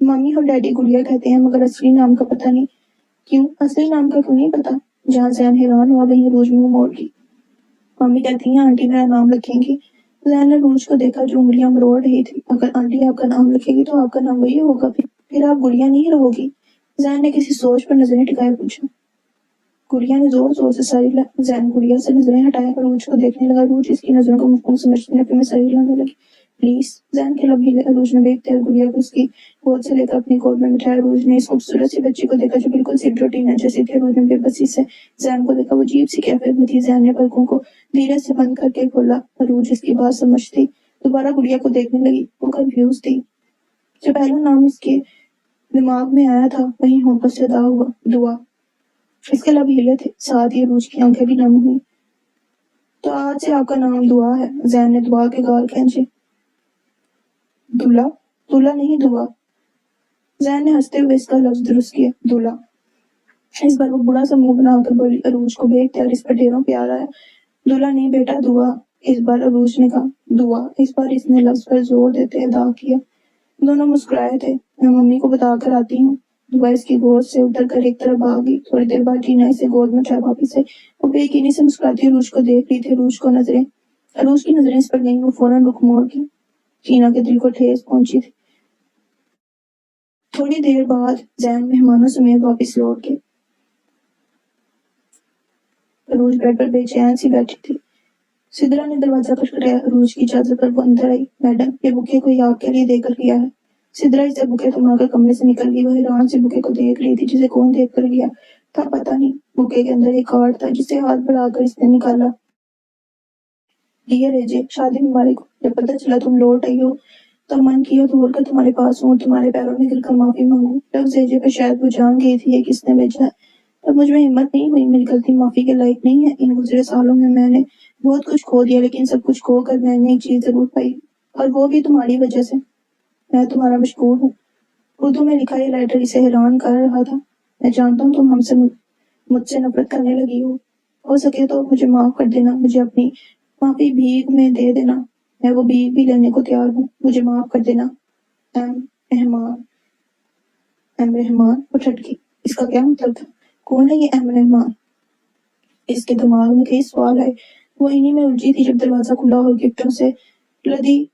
मम्मी और डैडी गुड़िया कहते हैं, मगर असली नाम का पता नहीं। क्यों? असली नाम का क्यों नहीं पता? जहाँ जैन हैरान हुआ वहीं रूज मुंह मोड़ ली। मम्मी कहती हैं आंटी मेरा नाम रखेंगी। जैन ने रूज को देखा जो उंगलियां मरोड़ रही थी। अगर आंटी आपका नाम रखेगी तो आपका नाम वही होगा, फिर आप गुड़िया नहीं रहोगी। जैन ने किसी सोच पर नजरें टिकाए पूछा। गुड़िया ने जोर जोर से सर हिला। जैन गुड़िया से नजरें हटाकर रूज को देखने लगा। रूज इसकी नजरों को मफहूम समझने लगे। मैं सर हिलाने लगी। प्लीज। जैन के लब हिले। रूज ने देखते हुए गुड़िया को उसकी गोद से लेकर अपनी गोद में बिठाया। रूज ने इस खूबसूरत सी बच्ची को देखा जो बिल्कुल सिड और टीना जैसी थी। रूज ने बेबसी से जैन को देखा। वो अजीब सी कैफियत में थी। जैन ने पलकों को धीरे से बंद करके खोला। रूज इसकी बात समझती दोबारा गुड़िया को देखने लगी। वो कंफ्यूज थी। जो पहला नाम इसके दिमाग में आया था वही होठों से अदा हुआ, दुआ। इसके लब हिले थे, साथ ही रूज की आंखें भी नम हुई। तो आज से आपका नाम दुआ है। जैन ने दुआ के गाल खींचे। दूल्हा? दूल्हा नहीं, दुआ। जैन ने हंसते हुए इसका लफ्ज दुरुस्त किया, दूल्हा। इस बार वो बुरा सा मुंह बनाकर बोली। अरूज को देखते और इस पर ढेरों प्यार आया। दूल्हा नहीं बेटा, दुआ। इस बार अरूज ने कहा, दुआ। इस बार इसने लफ्ज पर जोर देते अदा किया। दोनों मुस्कुराए थे। मैं मम्मी को बताकर आती हूँ। दुआ इसकी गोद से उतर कर एक तरफ भाग गई। थोड़ी देर बाद टीना इसे गोद में उठा वापिस आई। वो बेयकीनी से मुस्कुराती रूज को देख रही थी। रूज की नजरें इस पर गई। वो फौरन रुख मोड़ गई। टीना के दिल को ठेस पहुंची थी। थोड़ी देर बाद जैन मेहमानों समेत वापस लौट गए। रूज बेड पर बेचैन सी बैठी थी। सिद्रा ने दरवाजा खटखटाया। रूज की इजाजत पर वो अंदर आई। मैडम, ये बुके कोई आपके लिए देकर गया है। सिद्रा इसे बुके थमाकर कमरे से निकल गई। वो हैरान से बुके को देख रही थी जिसे कौन देख कर गया था पता नहीं। बुके के अंदर एक कार्ड था जिसे हाथ बढ़ाकर इसने निकाला। डियर एजे, शादी मुबारक हो। जब पता चला तुम लौट आई हो तब मन किया दौड़ कर तुम्हारे पास हूँ, तुम्हारे पैरों में गिरकर माफी मांगू। लफ्ज एजे पे शायद वो जान गई थी ये किसने भेजा है। तब मुझ में हिम्मत नहीं हुई। मेरी गलती माफी के लायक नहीं है। इन गुजरे सालों में मैंने बहुत कुछ खो दिया, लेकिन सब कुछ खो कर मैंने एक चीज जरूर पाई, और वो भी तुम्हारी वजह से। मैं तुम्हारा मशकूर हूँ। उर्दू में लिखा ये लेटर इसे हैरान कर रहा था। मैं जानता हूँ तुम मुझसे नफरत करने लगी हो सके तो मुझे माफ कर देना। मुझे अपनी माफी भीख में दे देना। मैं वो भीख भी लेने को तैयार हूँ। मुझे माफ कर देना। एम रहमान। एम रहमान? वो ठटकी। इसका क्या मतलब था? कौन है ये एम रहमान? इसके दिमाग में कई सवाल आए। वो इन्हीं में उलझी थी जब दरवाजा खुला और गिफ्टों से लदी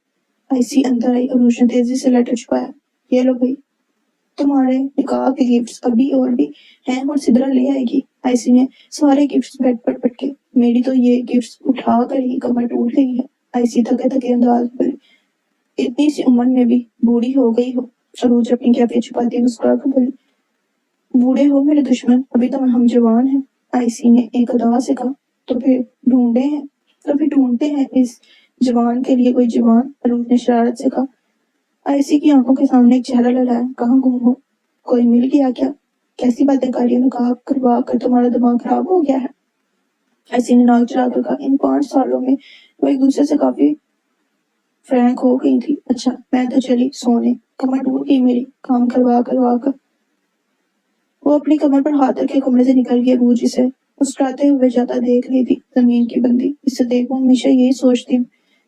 आईसी अंदर आई। और उसने तेजी से लेटर छुपाया। ये लो भाई, तुम्हारे निकाह के गिफ्ट्स अभी और भी हैं और सिद्रा ले आएगी। आईसी ने सारे गिफ्ट्स बेड पर पटके। मेरी तो ये गिफ्ट्स उठा कर ही कमर टूट गई है। आईसी थके थके अंदाज बोली। इतनी सी उम्र में भी बूढ़ी हो गई हो। अरूज अपनी कैफियत छुपाती मुस्कुरा कर बोली, बूढ़े हो मेरे दुश्मन, अभी तो हम जवान हैं। आईसी ने एक अदा से कहा। तो फिर ढूंढते हैं इस जवान के लिए कोई जवान। अरूज ने शरारत से कहा। आईसी की आंखों के सामने एक चेहरा लहराया। कहाँ गुम हो? कोई मिल गया क्या? कैसी बातें कर रही हो? निकाह करवा कर तुम्हारा दिमाग खराब हो गया है? आईसी ने नाक चढ़ा कर कहा। इन 5 सालों में वो एक दूसरे से काफी फ्रैंक हो गई थी। अच्छा मैं तो चली सोने, कमर टूट गई मेरी काम करवा करवा कर। वो अपनी कमर पर हाथ रखे कमरे से निकल गई। अबू जिसे मुस्कुराते हुए जाता देख रही थी। जमीन की बंदी इसे देखो हमेशा यही सोचती हूँ,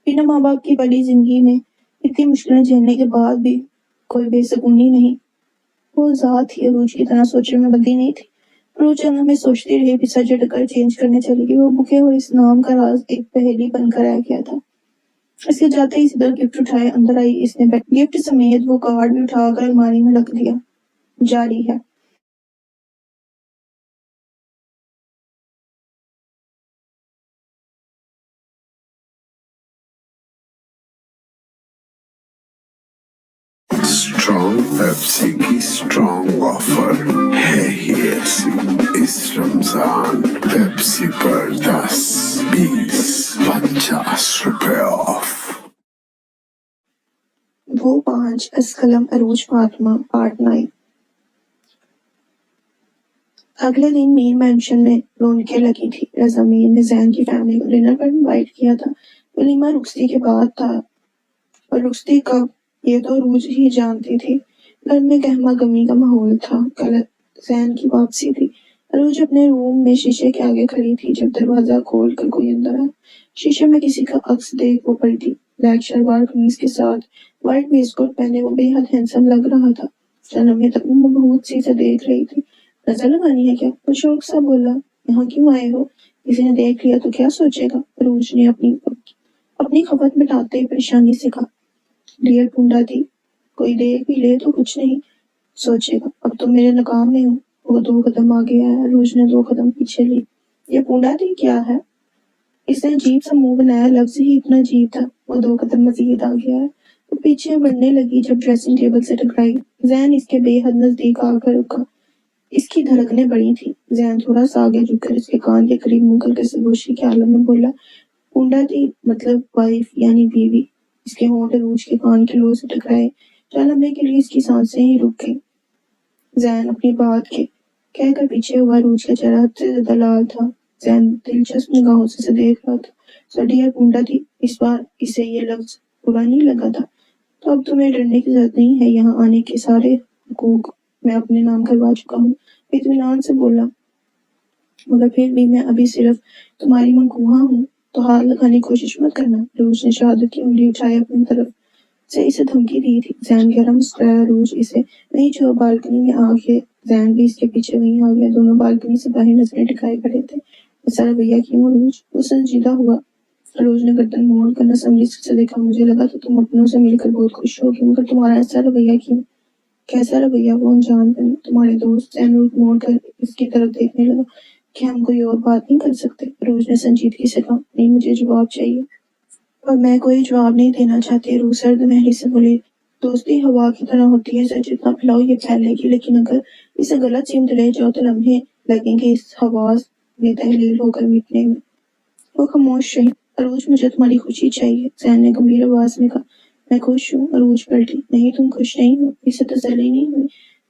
बिना माँ बाप की पली जिंदगी में इतनी मुश्किलें झेलने के बाद भी कोई बेसुकूनी नहीं। वो जात ही अरूज की तरह सोचने में बंदी नहीं थी। रोज जंग में सोचती रही, पिसा झटकर चेंज करने चली गई। वो बुके और इस नाम का राज एक पहेली बनकर रह गया था। इसके जाते ही सीधा गिफ्ट उठाए अंदर आई। इसने गिफ्ट समेत वो कार्ड भी उठाकर अलमारी में रख दिया। जारी है। स्ट्रॉन्ग पेप्सी की स्ट्रॉन्ग ऑफर है ही ऐसी इस रमजान। पेप्सी पर 10, 20, 50 रुपए ऑफ। वो 5 असकलम अरूज फातिमा पार्ट 9। अगले दिन मेन मेंशन में रौनकें लगी थी। रज़ा मीर ने जैन की फैमिली को डिनर पर इनवाइट किया था। वलीमा रुखसती के बाद था और रुखसती कब ये तो अरूज ही जानती थी। घर में गहमा गमी का माहौल था। कल जैन की वापसी थी। अरूज अपने रूम में शीशे के आगे खड़ी थी जब दरवाजा खोल कर कोई अंदर आया। शीशे में किसी का अक्स देख वो पलटी। ब्लैक शलवार कमीज के साथ व्हाइट वेस्टकोट पहने वो बेहद हैंडसम लग रहा था। जन्म तक वो बहुत सी से देख रही थी। नजर लगानी है क्या? वो शौक सा बोला। यहाँ क्यों आए हो? किसी ने देख लिया तो क्या सोचेगा? अरूज ने अपनी खपत मिटाते ही परेशानी से कहा। डियर पूंडा थी, कोई देख भी ले तो कुछ नहीं सोचेगा। अब तो मेरे नकाम में हूँ। वो 2 कदम आगे आया। अरूज ने 2 कदम पीछे ली। ये पूंडा थी क्या है? इसने अजीब सा मुंह बनाया। लफ्ज ही इतना अजीब था। वो 2 कदम मजीद आगे आया। वो पीछे बढ़ने लगी जब ड्रेसिंग टेबल से टकराई। जैन इसके बेहद नजदीक आकर रुका। इसकी धड़कनें बढ़ी थी। जैन थोड़ा सा आगे झुककर इसके कान के करीब मुंह करके सरगोशी के आलम में बोला, पूंडा थी मतलब वाइफ यानी बीवी। इसके होंठ अरूज के कान के लोर से टकराए। चंद लम्हे के लिए इसकी सांसें ही रुक गईं। जैन अपनी बात के कहकर पीछे हुआ। अरूज का चेहरा हद से ज्यादा लाल था। जैन दिलचस्प निगाहों से देख रहा था। सो डियर पूंडा थी, इस बार इसे ये लफ्ज बुरा नहीं लगा था। तो अब तुम्हें डरने की जरूरत नहीं है। यहाँ आने के सारे हुकूक मैं अपने नाम करवा चुका हूँ। इत्मीनान से बोला, मगर फिर भी मैं अभी सिर्फ तुम्हारी मंकूहा हूँ, तो हाथ लगाने की कोशिश मत करना। रूज ने शहादत की उंगली उठाई अपनी तरफ से इसे धमकी दी थी। जैन गहरा मुस्कुराया। रूज इसे वहीं जो बालकनी में आ गए। जैन भी इसके पीछे वहीं आ गया। दोनों बालकनी से बाहर नजरें टिकाए खड़े थे। ऐसा रवैया क्यों रूज? वो संजीदा हुआ। रोज ने गर्दन मोड़ कर नसमली से देखा। मुझे लगा तो तुम अपनों से मिलकर बहुत खुश होगी, मगर तुम्हारा ऐसा रवैया क्यों? कैसा रवैया? वो अनजान बने तुम्हारे दोस्त। जैन रुख मोड़ कर इसकी तरफ देखने लगा। क्या हम कोई और बात नहीं कर सकते? रोज ने संजीदगी से कहा, नहीं मुझे जवाब चाहिए। पर मैं कोई जवाब नहीं देना चाहती। रूह सर्द महरी से बोली, दोस्ती हवा की तरह होती है, इसे जितना फैलाओ ये फैलेगी, लेकिन अगर इसे गलत सीमत ले जाओ तो लम्हे लगेंगे इस हवा में तहलील होकर मिटने में। वो खामोश रही। अरूज मुझे तुम्हारी खुशी चाहिए, जैन ने गंभीर आवाज में कहा। मैं खुश हूँ। अरूज पलटी। नहीं तुम खुश नहीं हो। इसे तसल्ली नहीं हुई।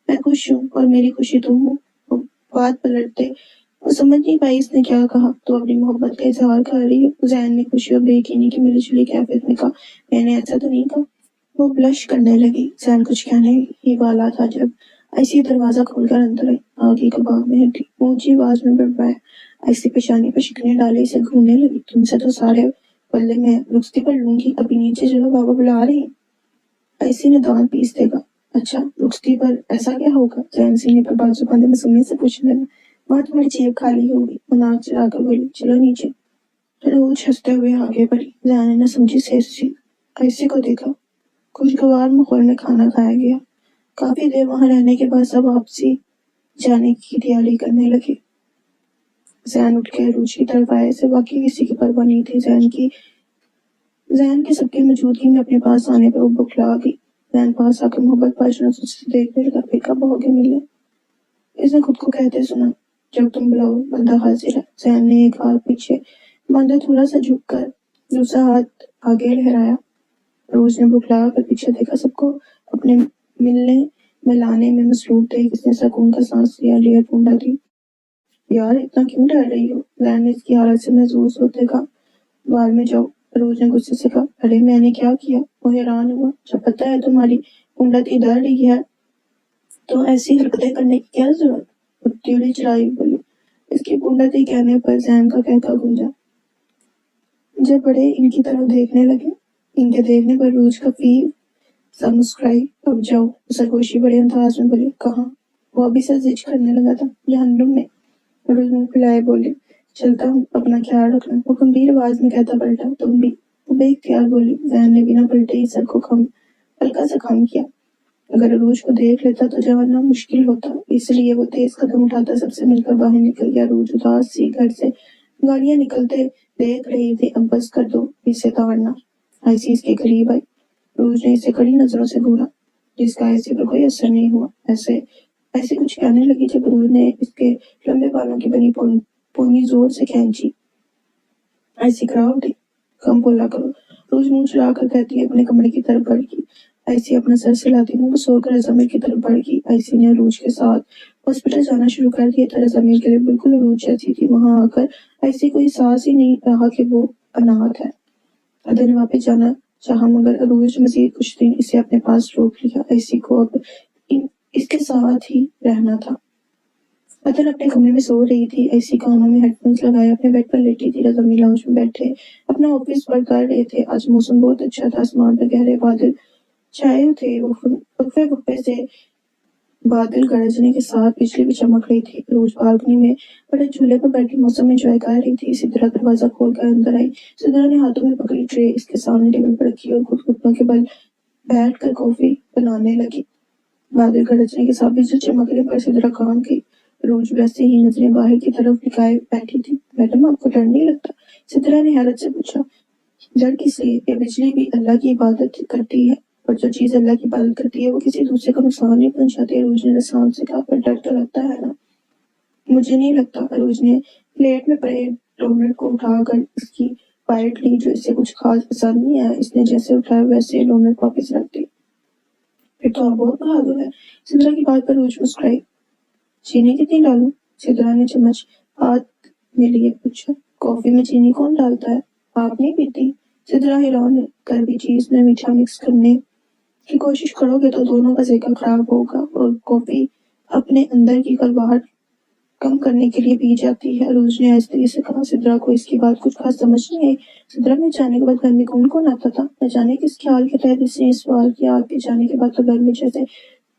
मैं खुश हूँ और मेरी खुशी तुम हो। वो बात पलटते वो समझ नहीं पाई इसने क्या कहा। तो अपनी मोहब्बत का इजहार कर रही है? जैन ने खुशी और बेयकीनी की मिली जुली कैफियत में कहा, मैंने ऐसा तो नहीं कहा। वो ब्लश करने लगी। जैन कुछ कहने ही वाला था जब ऐसी दरवाजा खोलकर अंदर आई। आगे कबाब में हड्डी ऊंची आवाज में बड़बड़ाया। ऐसी पेशानी पर शिकने डाले इसे घूमने लगी। तुमसे तो सारे बल्ले में रुखसती पर लूंगी। अभी नीचे चलो, बाबा बुला रहे हैं। ऐसी ने दांत पीस देगा। अच्छा रुखसती पर ऐसा क्या होगा? जैन सीने पर बाजू बांधे मसूमियत से पूछने लगा। वहां तुम्हारी जेब खाली होगी। वो नाक चढ़ाकर बोली, चलो नीचे। रोज हंसते हुए आगे बढ़ी। जैन ने समझी से ऐसे को देखा। खुशगवार माहौल में खाना खाया गया। काफी देर वहां रहने के बाद सब वापसी जाने की तैयारी करने लगे। जैन उठ के अरूज की तरफ आए। से बाकी किसी की परवाह नहीं थी। जैन के सबकी मौजूदगी में अपने पास आने पर वो बुखला गई। जैन पास आकर मोहब्बत पाशना से देखने लगा। फिर कब होगे मिले? इसने खुद को कहते सुना, जब तुम बुलाओ बंदा हाजिर है। जैन ने एक हाथ पीछे बांधा, थोड़ा सा झुककर दूसरा हाथ आगे लहराया। रोज ने बुखला कर पीछे देखा। सबको अपने मिलने मिलाने में मसरूफ थे। किसने सुकून का सांस लिया। डियर पूंडा थी, यार इतना क्यों डर रही हो? जैन ने इसकी हालत से महसूस होते कहा, बाहर में जाओ। रोज ने गुस्से से कहा, अरे मैंने क्या किया? वो हैरान हुआ, जब पता है तुम्हारी उन्नति दर रही है तो ऐसी हरकतें करने की क्या जरूरत? उत्तीड़ी चढ़ाई बोली। इसकी उन्नति कहने पर जैन का कहका गूंजा। जब बड़े इनकी तरफ देखने लगे, इनके देखने पर रोज खफीफ सा मुस्कुराई। अब जाओ, सरगोशी बड़े अंदाज में बोली। कहाँ? वो अभी से जिद करने लगा था, जहन्नुम में। रोज मुंह फुलाए बोली, चलता हूँ, अपना ख्याल रखना। वो गंभीर आवाज में कहता पलटा, तुम भी? वो बेख्तियार बोली। जैन ने बिना पलटे ही सर को हल्का सा खम किया। अगर रोज को देख लेता तो जवाना मुश्किल होता, इसलिए वो तेज कदम उठाता सबसे मिलकर बाहर निकल गया। रोज उदास सी घर से गाड़ियां निकलते देख रही थी। अब बस कर दो, इसे ताड़ना। आईसी इसके करीब आई। रोज ने इसे कड़ी नजरों से घूरा, जिसका ऐसे पर कोई असर नहीं हुआ। ऐसे कुछ कहने लगी जब रोज ने इसके लंबे बालों की बनी पोनी जोर से खींची। ऐसी कराओ थी, कम बोला करो। रोज मुंह चुरा कर कहती है, अपने कमरे की तरफ बढ़ गई। ऐसी अपना सर सिलाती मुंह सोकर जमीन की तरफ बढ़ गई। ऐसी ने रोज के साथ हॉस्पिटल जाना शुरू कर दिया। तरह जमीन के लिए बिल्कुल रोज जैसी थी। वहां आकर ऐसी कोई सांस ही नहीं रहा कि वो अनाथ है। अदर ने वापस जाना चाहा, मगर रोज मजीद कुछ दिन इसे अपने पास रोक लिया। ऐसी को अब इसके साथ ही रहना था। अदर अपने कमरे में सो रही थी। ऐसी कानों में हेडफोन्स लगाए अपने बेड पर लेटी थी। रजमी लाउंज में बैठे अपना ऑफिस वर्क कर रहे थे। आज मौसम बहुत अच्छा था। आसमान पर गहरे बादल छाए थे। वक्फे से बादल गरजने के साथ बिजली भी चमक रही थी। रोज बालकनी में बड़े झूले पर बैठी मौसम एंजॉय कर रही थी। सिद्रा दरवाजा खोलकर अंदर आई। सिद्रा ने हाथों में पकड़ी ट्रे इसके सामने टेबल पर रखी और घुटनों के बल बैठ कर कॉफी बनाने लगी। बादल गरजने के साथ बिजली चमकने पर सिद्रा काम की। रोज वैसे ही नजरें बाहर की तरफ टिकाए बैठी थी। मैडम, आपको डर नहीं लगता? सिद्रा ने हैरत से पूछा। डर किस लिए? ये बिजली भी अल्लाह की इबादत करती है, और जो चीज अल्लाह की इबादत करती है वो किसी दूसरे को नुकसान नहीं पहुंचाती। रोज ने रसान से कहा, पर डर तो लगता है ना? मुझे नहीं लगता। रोज ने प्लेट में पड़े डोनट को उठाकर इसकी बाइट ली, जो इसे कुछ खास पसंद नहीं आया। इसने जैसे उठाया वैसे डोनट वापस रख दी। फिर तो आप बहुत बहादुर है। सिद्रा की बात पर रोज मुस्कुराई। चीनी कितनी डालूं? सिद्रा ने चम्मच हाथ में लिए पूछा। कॉफी में चीनी कौन डालता है? आप नहीं पीती? सिद्रा हैरान कर भी चीज में मीठा मिक्स करने की कोशिश करोगे तो दोनों का जायका खराब होगा, और कॉफी अपने अंदर की कड़वाहट कम करने के लिए पी जाती है। रोज ने आहिस्ते से कहा। सिद्रा को इसकी बात कुछ खास समझ नहीं आई। सिद्रा में जाने के बाद घर में कौन कौन आता था? न जाने किस ख्याल के तहत इसने इस सवाल किया। आपके जाने के बाद तो घर में जैसे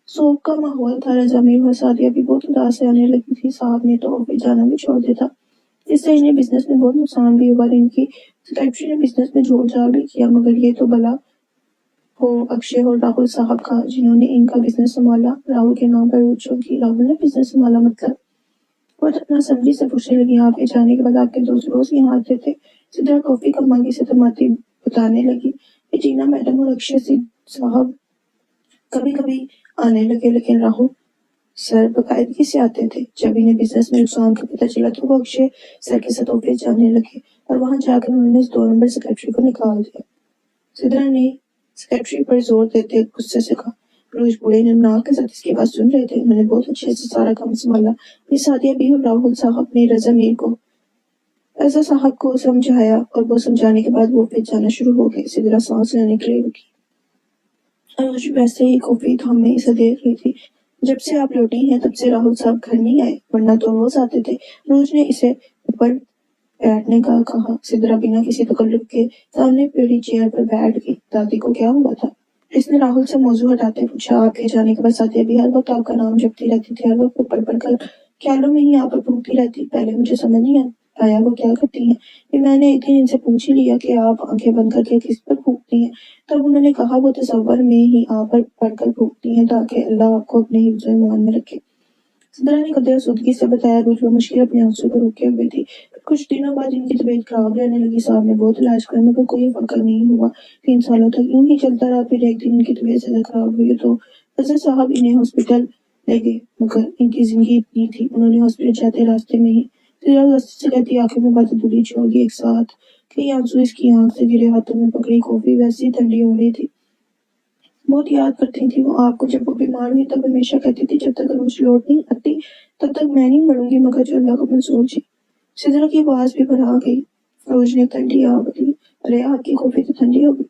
शोक का माहौल था। रजामी और सादिया भी बहुत उदास आने लगी थी। साहब ने तो ऑफिस जाना भी छोड़ दिया था, इससे इन्हें बिजनेस में बहुत नुकसान भी हुआ। इनकी सेक्रेटरी ने बिजनेस में जोड़ जाड़ भी किया, मगर ये तो भला हो अक्षय और राहुल साहब का, जिन्होंने इनका बिजनेस संभाला। राहुल के नाम पर रोड की। राहुल ने बिजनेस संभाला मतलब? वो अपना समझी से पूछने लगी। आपके जाने के बाद आपके दोस्त रोज यहाँ आते थे? सिद्रा कॉफी कप मांगी से थमाती बताने लगी। ये टीना मैडम और अक्षय साहब कभी कभी आने लगे, लेकिन राहुल सर बाकायदगी से आते थे। जब इन्हें बिजनेस में नुकसान का पता चला तो वो अक्षय सर के साथ ऑफिस जाने लगे, और वहां जाकर उन्होंने इस 2 नंबर सेक्रेटरी को निकाल दिया। सिद्रा ने सेक्रेटरी पर जोर देते गुस्से से कहा। रोज बूढ़े ने नाक के साथ इसकी बात सुन रहे थे। उन्होंने बहुत अच्छे से सारा काम संभाला। ये सादिया भी और राहुल साहब ने रजा साहब को समझाया, और वो समझाने के बाद वो फिर जाना शुरू हो गए। सिद्रा सांस लेने के लिए रुकी। रोज वैसे ही कॉफी थामे इसे देख रही थी। जब से आप लौटी हैं तब से राहुल साहब घर नहीं आए, वरना तो रोज आते थे। रोज ने इसे ऊपर बैठने का कहा। सिद्रा बिना किसी तकल्लुफ के सामने पड़ी चेयर पर बैठ गई। दादी को क्या हुआ था? इसने राहुल से मौजू हटाते पूछा। आपके जाने के बाद सादिया भी हर वक्त आपका नाम जपती रहती थी। हर वक्त पढ़ पढ़ कर ख्यालों में ही आप पर भूखती रहती। पहले मुझे समझ नहीं आया वो क्या करती हैं। फिर मैंने एक दिन इनसे पूछ ही लिया कि आप आंखें बंद करके किस पर भूखती हैं। तब उन्होंने कहा वो तसव्वुर में ही आप पर पढ़कर भूखती हैं, ताकि अल्लाह आपको अपने हिफ्ज़ ईमान में रखे। सिद्रा ने कदर आसूदगी से बताया। रोज वो मुश्किल अपने आंसू को रोके हुए थी। कुछ दिनों बाद इनकी तबीयत खराब रहने लगी। साहब ने बहुत इलाज किया, मगर कोई फर्क नहीं हुआ। 3 सालों तक यूं ही चलता रहा। फिर एक दिन इनकी तबीयत ज्यादा खराब हुई तो अजहर साहब इन्हें हॉस्पिटल ले गए, मगर इनकी जिंदगी इतनी थी। उन्होंने हॉस्पिटल जाते रास्ते में ही सिद्रा से कहती आंखें में बातें दूरी छोड़ गई। एक साथ कई आंसू इसकी आंख से गिरे। हाथों में पकड़ी कॉफी वैसी ठंडी हो रही थी। बहुत याद करती थी वो आपको। जब वो बीमार हुई तब हमेशा कहती थी, जब तक रोज लौट नहीं आती तब तक मैं नहीं मरूंगी, मगर जो अल्लाह को मंजूर थी। सिद्रा की आवाज भी भरा गई। रोज ने ठंडी आह भरी। अरे आपकी कॉफी तो ठंडी हो गई।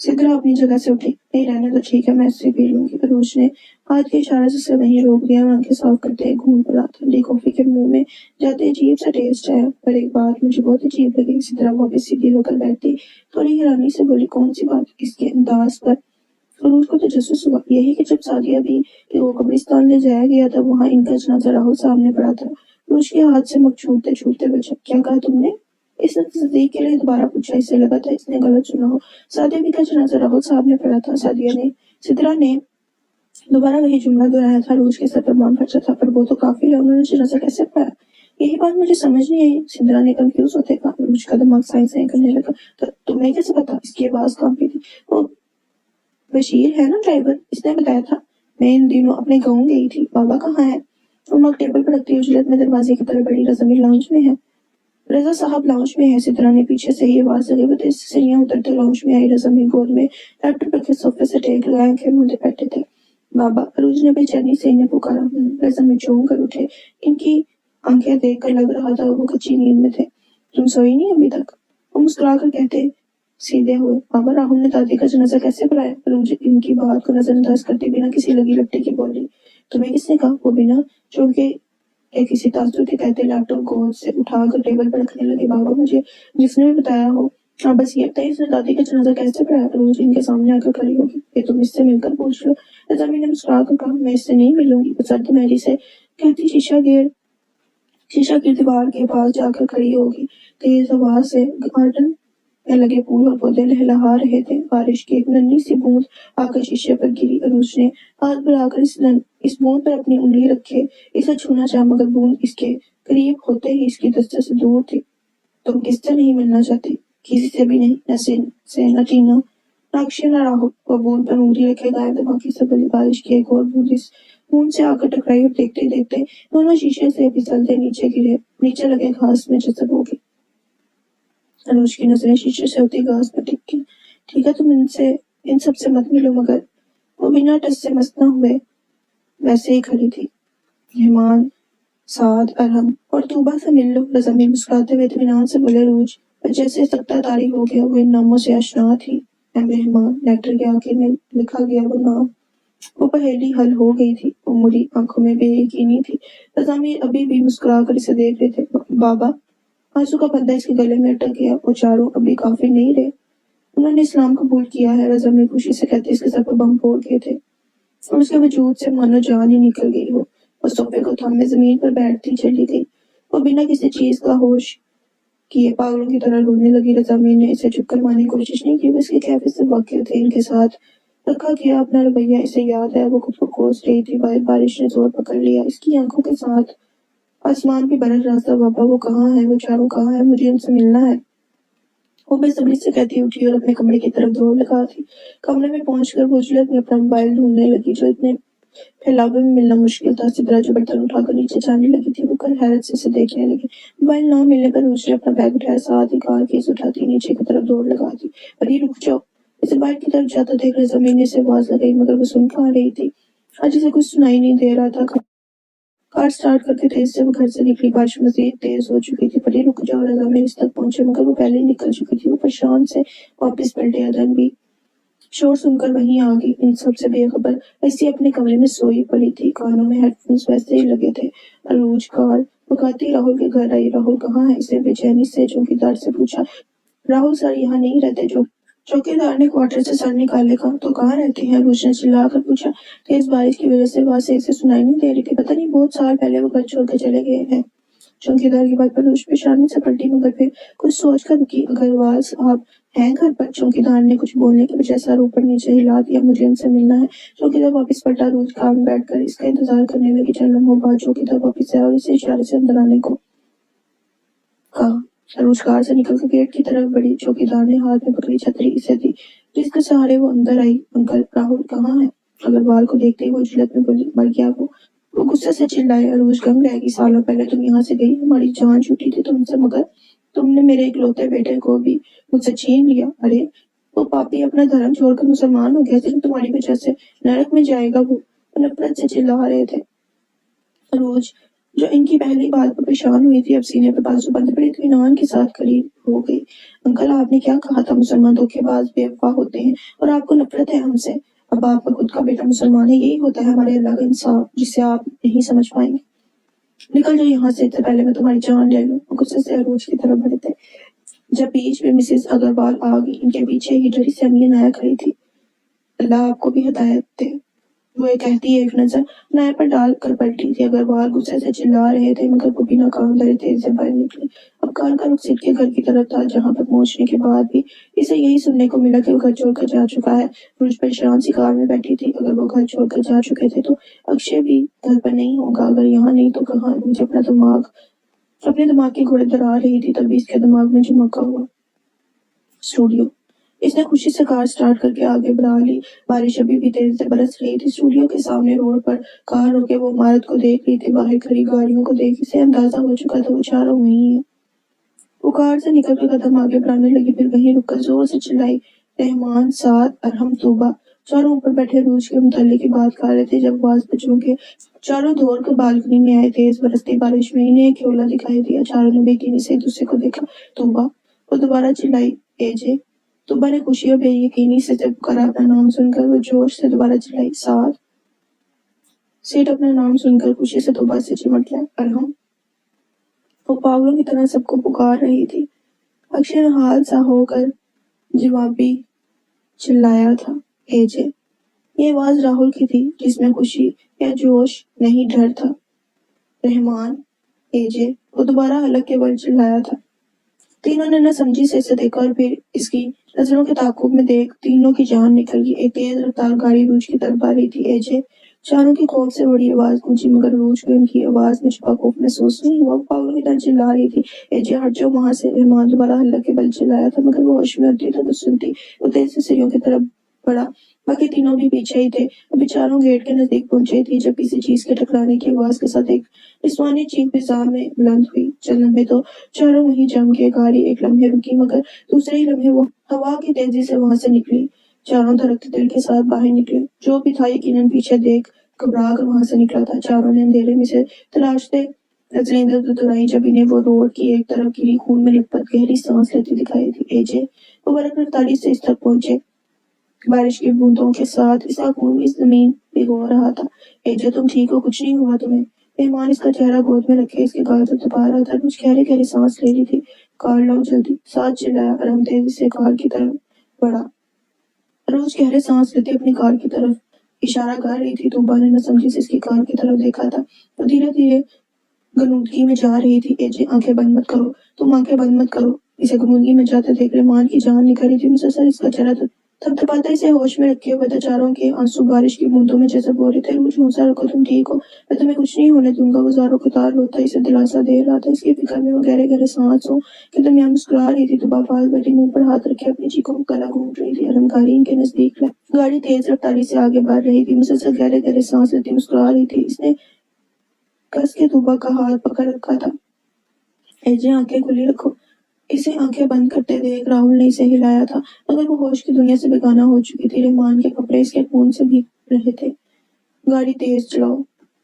सिद्रा अपनी जगह से उठी। नहीं रहने तो ठीक है, मैं इससे पी लूंगी। अरूज ने हाथ के इशारे से उसे वहीं रोक दिया। आंखें साफ करते एक घूंट पड़ा। ठंडी कॉफी के मुंह में जाते अजीब सा टेस्ट आया, पर एक बात मुझे बहुत अजीब लगी। सिद्रा वापस सीधी होकर बैठी, थोड़ी हैरानी से बोली, कौन सी बात? इसके अंदाज पर अरूज को तो जसूस हुआ। यही कि जब सादिया भी को कब्रिस्तान ले जाया गया था, वहां इनका जनाजा राहुल सामने पड़ा था। अरूज के हाथ से मग छूटते छूटते बचा। क्या कहा तुमने? इसने तस्दीक के लिए दोबारा पूछा। इसे लगा था इसने गलत सुना हो। सादिया भी का जनाजा राहुल सामने पड़ा था। सिद्रा ने दोबारा वही जुमला दोहराया था। अरूज के सर पर बांध फटा था। पर वो तो काफिल है, उन्होंने जनाजा कैसे पढ़ा? यही बात मुझे समझ नहीं आई। सिद्रा ने कंफ्यूज होते कहा। अरूज का दिमाग साइंस नहीं करने लगा। तो तुम्हें कैसे पता? इसकी आवाज कांपी थी। वो बशीर है ना ड्राइवर, इसने बताया था। मैं इन दिनों अपने गाँव गई थी। बाबा कहाँ है? उमर टेबल पर रखती उजलत में दरवाजे की तरफ बढ़ी। रज़ा लाउंज में है। रजा साहब लाउंज में है। सिद्रा ने पीछे से ही आवाज लगी। वो तेज सीढ़ियां उतरते लाउंज में आई। रजा में गोद में लैपटॉप रखे सोफे से टेक लगाए आंखें मूंदे बैठे थे। बाबा, अरूज ने बेचैनी से इन्हें पुकारा। रजा में चौंक कर उठे। इनकी आंखें देख कर लग रहा था वो कच्ची नींद में थे। तुम सोई नहीं अभी तक? वो मुस्कुरा कर कहते सीधे हुए। बाबा, राहुल ने दादी का जनाजा कैसे पढ़ाया? अरूज इनकी बात को नजरअंदाज करते बिना किसी लगी लपटी की बोली। तुम्हें किसने कहा? वो बिना चौंके या किसी ताज्जुब के कहते लैपटॉप गोद से उठाकर टेबल पर रखने लगे। बाबा, मुझे जिसने भी बताया हो। हाँ, बस ये बताइए इसने दादी का जनाजा कैसे पढ़ाया? रोज इनके सामने आकर खड़ी होगी। ये तुम इससे मिलकर पूछ लो। जमीन ने मुस्कुरा कर कहा, मैं इससे नहीं मिलूंगी। वो सर्द मेरी से कहती शीशा की दीवार के पास जाकर खड़ी होगी। तेज आवाज से गार्डन में लगे फूल और पौधे लहलहा रहे थे। बारिश की एक नन्ही सी बूंद आकर शीशे पर गिरी। अरूज ने हाथ बढ़ाकर इस बूंद पर अपनी उंगली रखे इसे छूना चाहा, मगर बूंद इसके करीब होते ही इसकी दस्ते से दूर थी। तुम किससे नहीं मिलना चाहती? किसी से भी नहीं। न टीना, न अक्षय, न राहुल। वो बूंद पर उंगली रखे गायब धमाके से बनी। बारिश की एक और बूंद इस बूंद से आकर टकराई और देखते देखते दोनों शीशे से फिसलते नीचे गिरे। नीचे लगे घास में जज़ब हो गई। अनुज की नजरें शीशे से होती घास पर टिकी। ठीक है, तुम इन सब से मत मिलो। मगर वो बिना टस से मस्त न हुए वैसे ही खड़ी थी। मेहमान, साद, अरहम और तूबा से मिल लो। रज़ामी मुस्कुराते हुए इत्मीनान से बोले। रूज जैसे सख्ता तारी हो गया। वो इन नामों से आशना थी। मेहमान, लेटर के आखिर में लिखा गया वो नाम। वो पहेली हल हो गई थी। वो मुड़ी आंखों में बेयकीनी थी। रज़ामी अभी भी मुस्कुरा कर इसे देख रहे थे। बाबा, आंसू का बंदा इसके गले में अटक गया। वो चारों अभी काफी नहीं रहे। उन्होंने इस्लाम कबूल किया है। रज़ा में खुशी से कहते इसके सर पर बम फोड़ गए थे और उसके वजूद से मानो जान ही निकल गई हो। वो सोफे को थामे जमीन पर बैठती चली गई। वो बिना किसी चीज का होश किए पागलों की तरह रोने लगी। रज़ामी ने इसे चुप करवाने की कोशिश नहीं की। उसकी कैफियत से वाकिफ थे। इनके साथ रखा गया अपना रवैया इसे याद है। वो खुद को कोस रही थी। बारिश ने जोर पकड़ लिया। इसकी आंखों के साथ आसमान भी बरस रहा था। बाबा, वो कहाँ है? वो चारों कहाँ है? मुझे उनसे मिलना है। वो बेसब्री से कहती उठी और अपने कमरे की तरफ दौड़ लगा थी। कमरे में पहुंचकर वो उजलत में अपना मोबाइल ढूंढने लगी, जो इतने फैलावे में मिलना मुश्किल था। सिद्रा जो बर्तन उठाकर नीचे जाने लगी थी, वो कर हैरत से उसे देखने लगी। मोबाइल ना मिलने पर उसने अपना बैग उठाया, साथ ही कार कीज उठाती नीचे की तरफ दौड़ लगा दी। अरे रुक जाओ! इसे बाइक की तरफ जाता देख रहे जमीन से आवाज लगाई, मगर वो सुन कहाँ रही थी। आज इसे कुछ सुनाई नहीं दे रहा था। कार स्टार्ट करके तेज से वो घर से निकली। बारिश मजीद तेज हो चुकी थी। परी रुक जाओ! रज़ा में इस तक पहुंचे, मगर वो पहले ही निकल चुकी थी। वो परेशान से वापस पलटे। अदन भी शोर सुनकर वहीं आ गई। इन सब से बेखबर ऐसी अपने कमरे में सोई पड़ी थी। कानों में हेडफोन्स वैसे ही लगे थे। अरूज कार पकाती राहुल के घर आई। राहुल कहाँ है? इसे बेचैनी से चौकीदार से पूछा। राहुल सर यहाँ नहीं रहते। जो चौकीदार ने क्वार्टर से सर निकाले। कहा तो कहाँ रहते हैं? अरूज ने चिल्ला कर पूछा। तेज बारिश की वजह से आवाज सही से सुनाई नहीं दे रही थी। पता नहीं, बहुत साल पहले वो घर छोड़ के चले गए हैं। चौकीदार की बात पर अरूज पेशानी से पलटी, मगर फिर कुछ सोच कर रुकी। अग्रवाल साहब हैं घर पर? चौकीदार ने कुछ बोलने की बजाय सर ऊपर नीचे हिला दिया। मुझे उनसे मिलना है। चौकीदार वापस पलटा। अरूज काम में बैठकर इसका इंतजार करने लगी। चंद लम्हों बाद चौकीदार वापस आया और इसे इशारे से अंदर आने को कहा। अरूज कार से निकलकर गेट की तरफ बढ़ी। चौकीदार ने हाथ में पकड़ी छतरी इसे दी, जिसके सहारे वो अंदर आई। अंकल, राहुल कहाँ है? अग्रवाल को देखते ही वो उजलत में बोली। मर गया वो गुस्से से चिल्लाए। अरूज गंग रहेगी। सालों पहले तुम यहाँ से गई, हमारी जान छूटी थी तुमसे, मगर तुमने मेरे इकलौते बेटे को भी मुझसे छीन लिया। अरे वो पापी अपना धर्म छोड़कर मुसलमान हो गया। सिर्फ तुम्हारी वजह से नरक में जाएगा। वो नफरत से चिल्ला रहे थे। अरूज جو ان کی پہلی بات پر پریشان ہوئی تھی اب سینے پر بازو بند بڑے اطمینان کے ساتھ کھڑی ہو گئی۔ انکل آپ نے کیا کہا تھا؟ مسلمان دھوکے باز بے وفا ہوتے ہیں اور آپ کو نفرت ہے ہم سے۔ اب آپ کا خود کا بیٹا مسلمان ہے، یہی ہوتا ہے ہمارے اللہ کا انصاف جسے آپ نہیں سمجھ پائیں گے۔ نکل جاؤ یہاں سے، اس سے پہلے میں تمہاری جان لے لوں۔ وہ غصے سے عروج کی طرف بڑھے تھے جب بیچ میں مسز اگروال آ گئی۔ ان کے پیچھے ہی ڈری سے امی عنایہ کھڑی تھی۔ اللہ آپ کو بھی ہدایت دے، وہ یہ کہتی ایک نظر عنایہ پر ڈال کر پلٹی تھی۔ اگروال غصے سے چلا رہے تھے مگر وہ بنا کام دھرے تیزی سے باہر نکلی۔ اب کار کا رخ سٹ کے گھر کی طرف تھا جہاں پر پہنچنے کے بعد بھی اسے یہی سننے کو ملا کہ وہ گھر چھوڑ کر جا چکا ہے۔ روج پریشان سی کار میں بیٹھی تھی۔ اگر وہ گھر چھوڑ کر جا چکے تھے تو اکشے بھی گھر پر نہیں ہوگا، اگر یہاں نہیں تو کہاں؟ روج اپنے دماغ کے گھوڑے دوڑا رہی تھی تبھی اس کے دماغ میں جھمکا ہوا اسٹوڈیو۔ اس نے خوشی سے کار سٹارٹ کر کے آگے بڑھا لی۔ بارش ابھی بھی تیزی سے برس رہی تھی۔ اسٹوڈیو کے سامنے روڈ پر کار روکے وہ عمارت کو دیکھ رہی تھی۔ باہر کھڑی گاڑیوں کو دیکھ اسے اندازہ ہو چکا تھا وہ چاروں وہیں ہیں۔ وہ کار سے نکل کر قدم آگے بڑھانے لگی، پھر وہیں رک کر زور سے چلائی، رحمان، سعد، ارحم، توبہ۔ چاروں اوپر بیٹھے روج کے متعلق ہی بات کر رہے تھے جب آواز بچوں کے چاروں دوڑ کر بالکنی میں آئے۔ تیز برستی بارش میں انہیں ایک کھیولا دکھائی دیا۔ چاروں نے بے یقینی سے ایک دوسرے کو دیکھا۔ توبہ، وہ دوبارہ چلائی، اے جے۔ توبہ نے خوشی اور بے یقینی سے جب پکارا اپنا نام سن کر وہ جوش سے دوبارہ چلائی، سعد۔ سیٹ اپنا نام سن کر خوشی سے توبہ سے چمٹ گیا، ارحم۔ وہ پاگلوں کی طرح سب کو پکار رہی تھی۔ اکشے نے حال سا ہو کر جوابی چلایا تھا، اے جے۔ یہ آواز راہل کی تھی جس میں خوشی یا جوش نہیں ڈر تھا، رحمان، اے جے۔ وہ دوبارہ الگ کے ورڈ چلایا تھا۔ تینوں نے نہ سمجھی سے اسے دیکھا اور پھر اس کی نظروں کے تعاقب میں دیکھ تینوں کی جان نکل گئی۔ ایک تیز رفتار گاڑی روج کی طرف آ رہی تھی، اے جے۔ چاروں کی خوف سے بڑی آواز گونجی مگر روج کو ان کی آواز میں چھپا خوف محسوس نہیں ہوا۔ وہ پاگلوں کی طرح چلا رہی تھی، اے جے ہٹ جاؤ وہاں سے۔ رحمان دوبارہ ہلک کے بل چلایا تھا مگر وہ ہوش میں ہوتی تو سنتی۔ وہ تیزی سے سیڑھیوں کی طرف بڑھا، باقی تینوں بھی پیچھے ہی تھے۔ ابھی چاروں گیٹ کے نزدیک پہنچے تھی جب کسی چیز کے ٹکرانے کی آواز کے ساتھ ایک نسوانی چیخ فضا میں بلند ہوئی۔ چند لمحے تو چاروں وہیں جم گئے۔ گاڑی ایک لمحے رکی مگر دوسرے ہی لمحے وہ ہوا کی تیزی سے وہاں سے نکلی۔ چاروں دھڑکتے دل کے ساتھ باہر نکلے۔ جو بھی تھا یقیناً پیچھے دیکھ گھبرا کر وہاں سے نکلا تھا۔ چاروں نے اندھیرے میں سے تلاشتے نظریں ادھر ادھر دوڑائیں جب انہیں وہ روڈ کی ایک طرف گری خون میں لتپت گہری سانس لیتی دکھائی دی، اے جے۔ وہ برق رفتاری سے اس تک پہنچے۔ بارش کی بوندوں کے ساتھ اس کا خون اس زمین بھگو رہا تھا۔ اے جے تم ٹھیک ہو؟ کچھ نہیں ہوا تمہیں؟ رحمان اس کا چہرہ گود میں رکھے اس کے گال پر دبا رہا تھا۔ کچھ گہرے گہرے سانس لے رہی تھی۔ کار لاؤ جلدی، سعد چلایا۔ ارحم تیزی سے کار کی طرف بڑھا۔ روج گہرے سانس لیتے اپنی کار کی طرف اشارہ کر رہی تھی۔ توبہ نے نہ سمجھی سے اس کی کار کی طرف دیکھا تھا۔ وہ دھیرے دھیرے غنودگی میں جا رہی تھی۔ اے جے آنکھیں بند مت کرو، تم آنکھیں بند مت کرو۔ اسے غنودگی میں جاتے دیکھ رحمان کی جان نکل رہی تھی۔ مسلسل اس کا چہرہ تھپتھپاتا اسے ہوش میں رکھے ہوئے تھا۔ چاروں کے آنسو بارش کی بوندوں میں جذب ہو رہے تھے۔ روج حوصلہ رکھو، تم ٹھیک ہو، میں تمہیں کچھ نہیں ہونے دوں گا۔ وہ زاروں قطار روتا اسے دلاسا دے رہا تھا۔ اس کی فکر میں وہ گہرے گہرے سانسوں کے درمیان مسکرا رہی تھی۔ توبہ پاس بیٹھی منہ پر ہاتھ رکھے اپنی چیخوں کو گلا گھونٹ رہی تھی۔ ارحم گاڑی ان کے نزدیک لائی۔ گاڑی تیز رفتاری سے آگے بڑھ رہی تھی، مسلسل گہرے گہرے سانس لیتی مسکرا رہی تھی۔ اس نے کس کے توبہ کا ہاتھ پکڑ رکھا تھا، اے جے آنکھیں کھلی رکھو۔ اسے آنکھیں بند کرتے دیکھ راہل نے اسے ہلایا تھا مگر وہ ہوش کی دنیا سے بیگانہ ہو چکی تھی۔ رحمان کے کپڑے اس کے خون سے بھیگ رہے تھے۔ گاڑی تیز چلاؤ،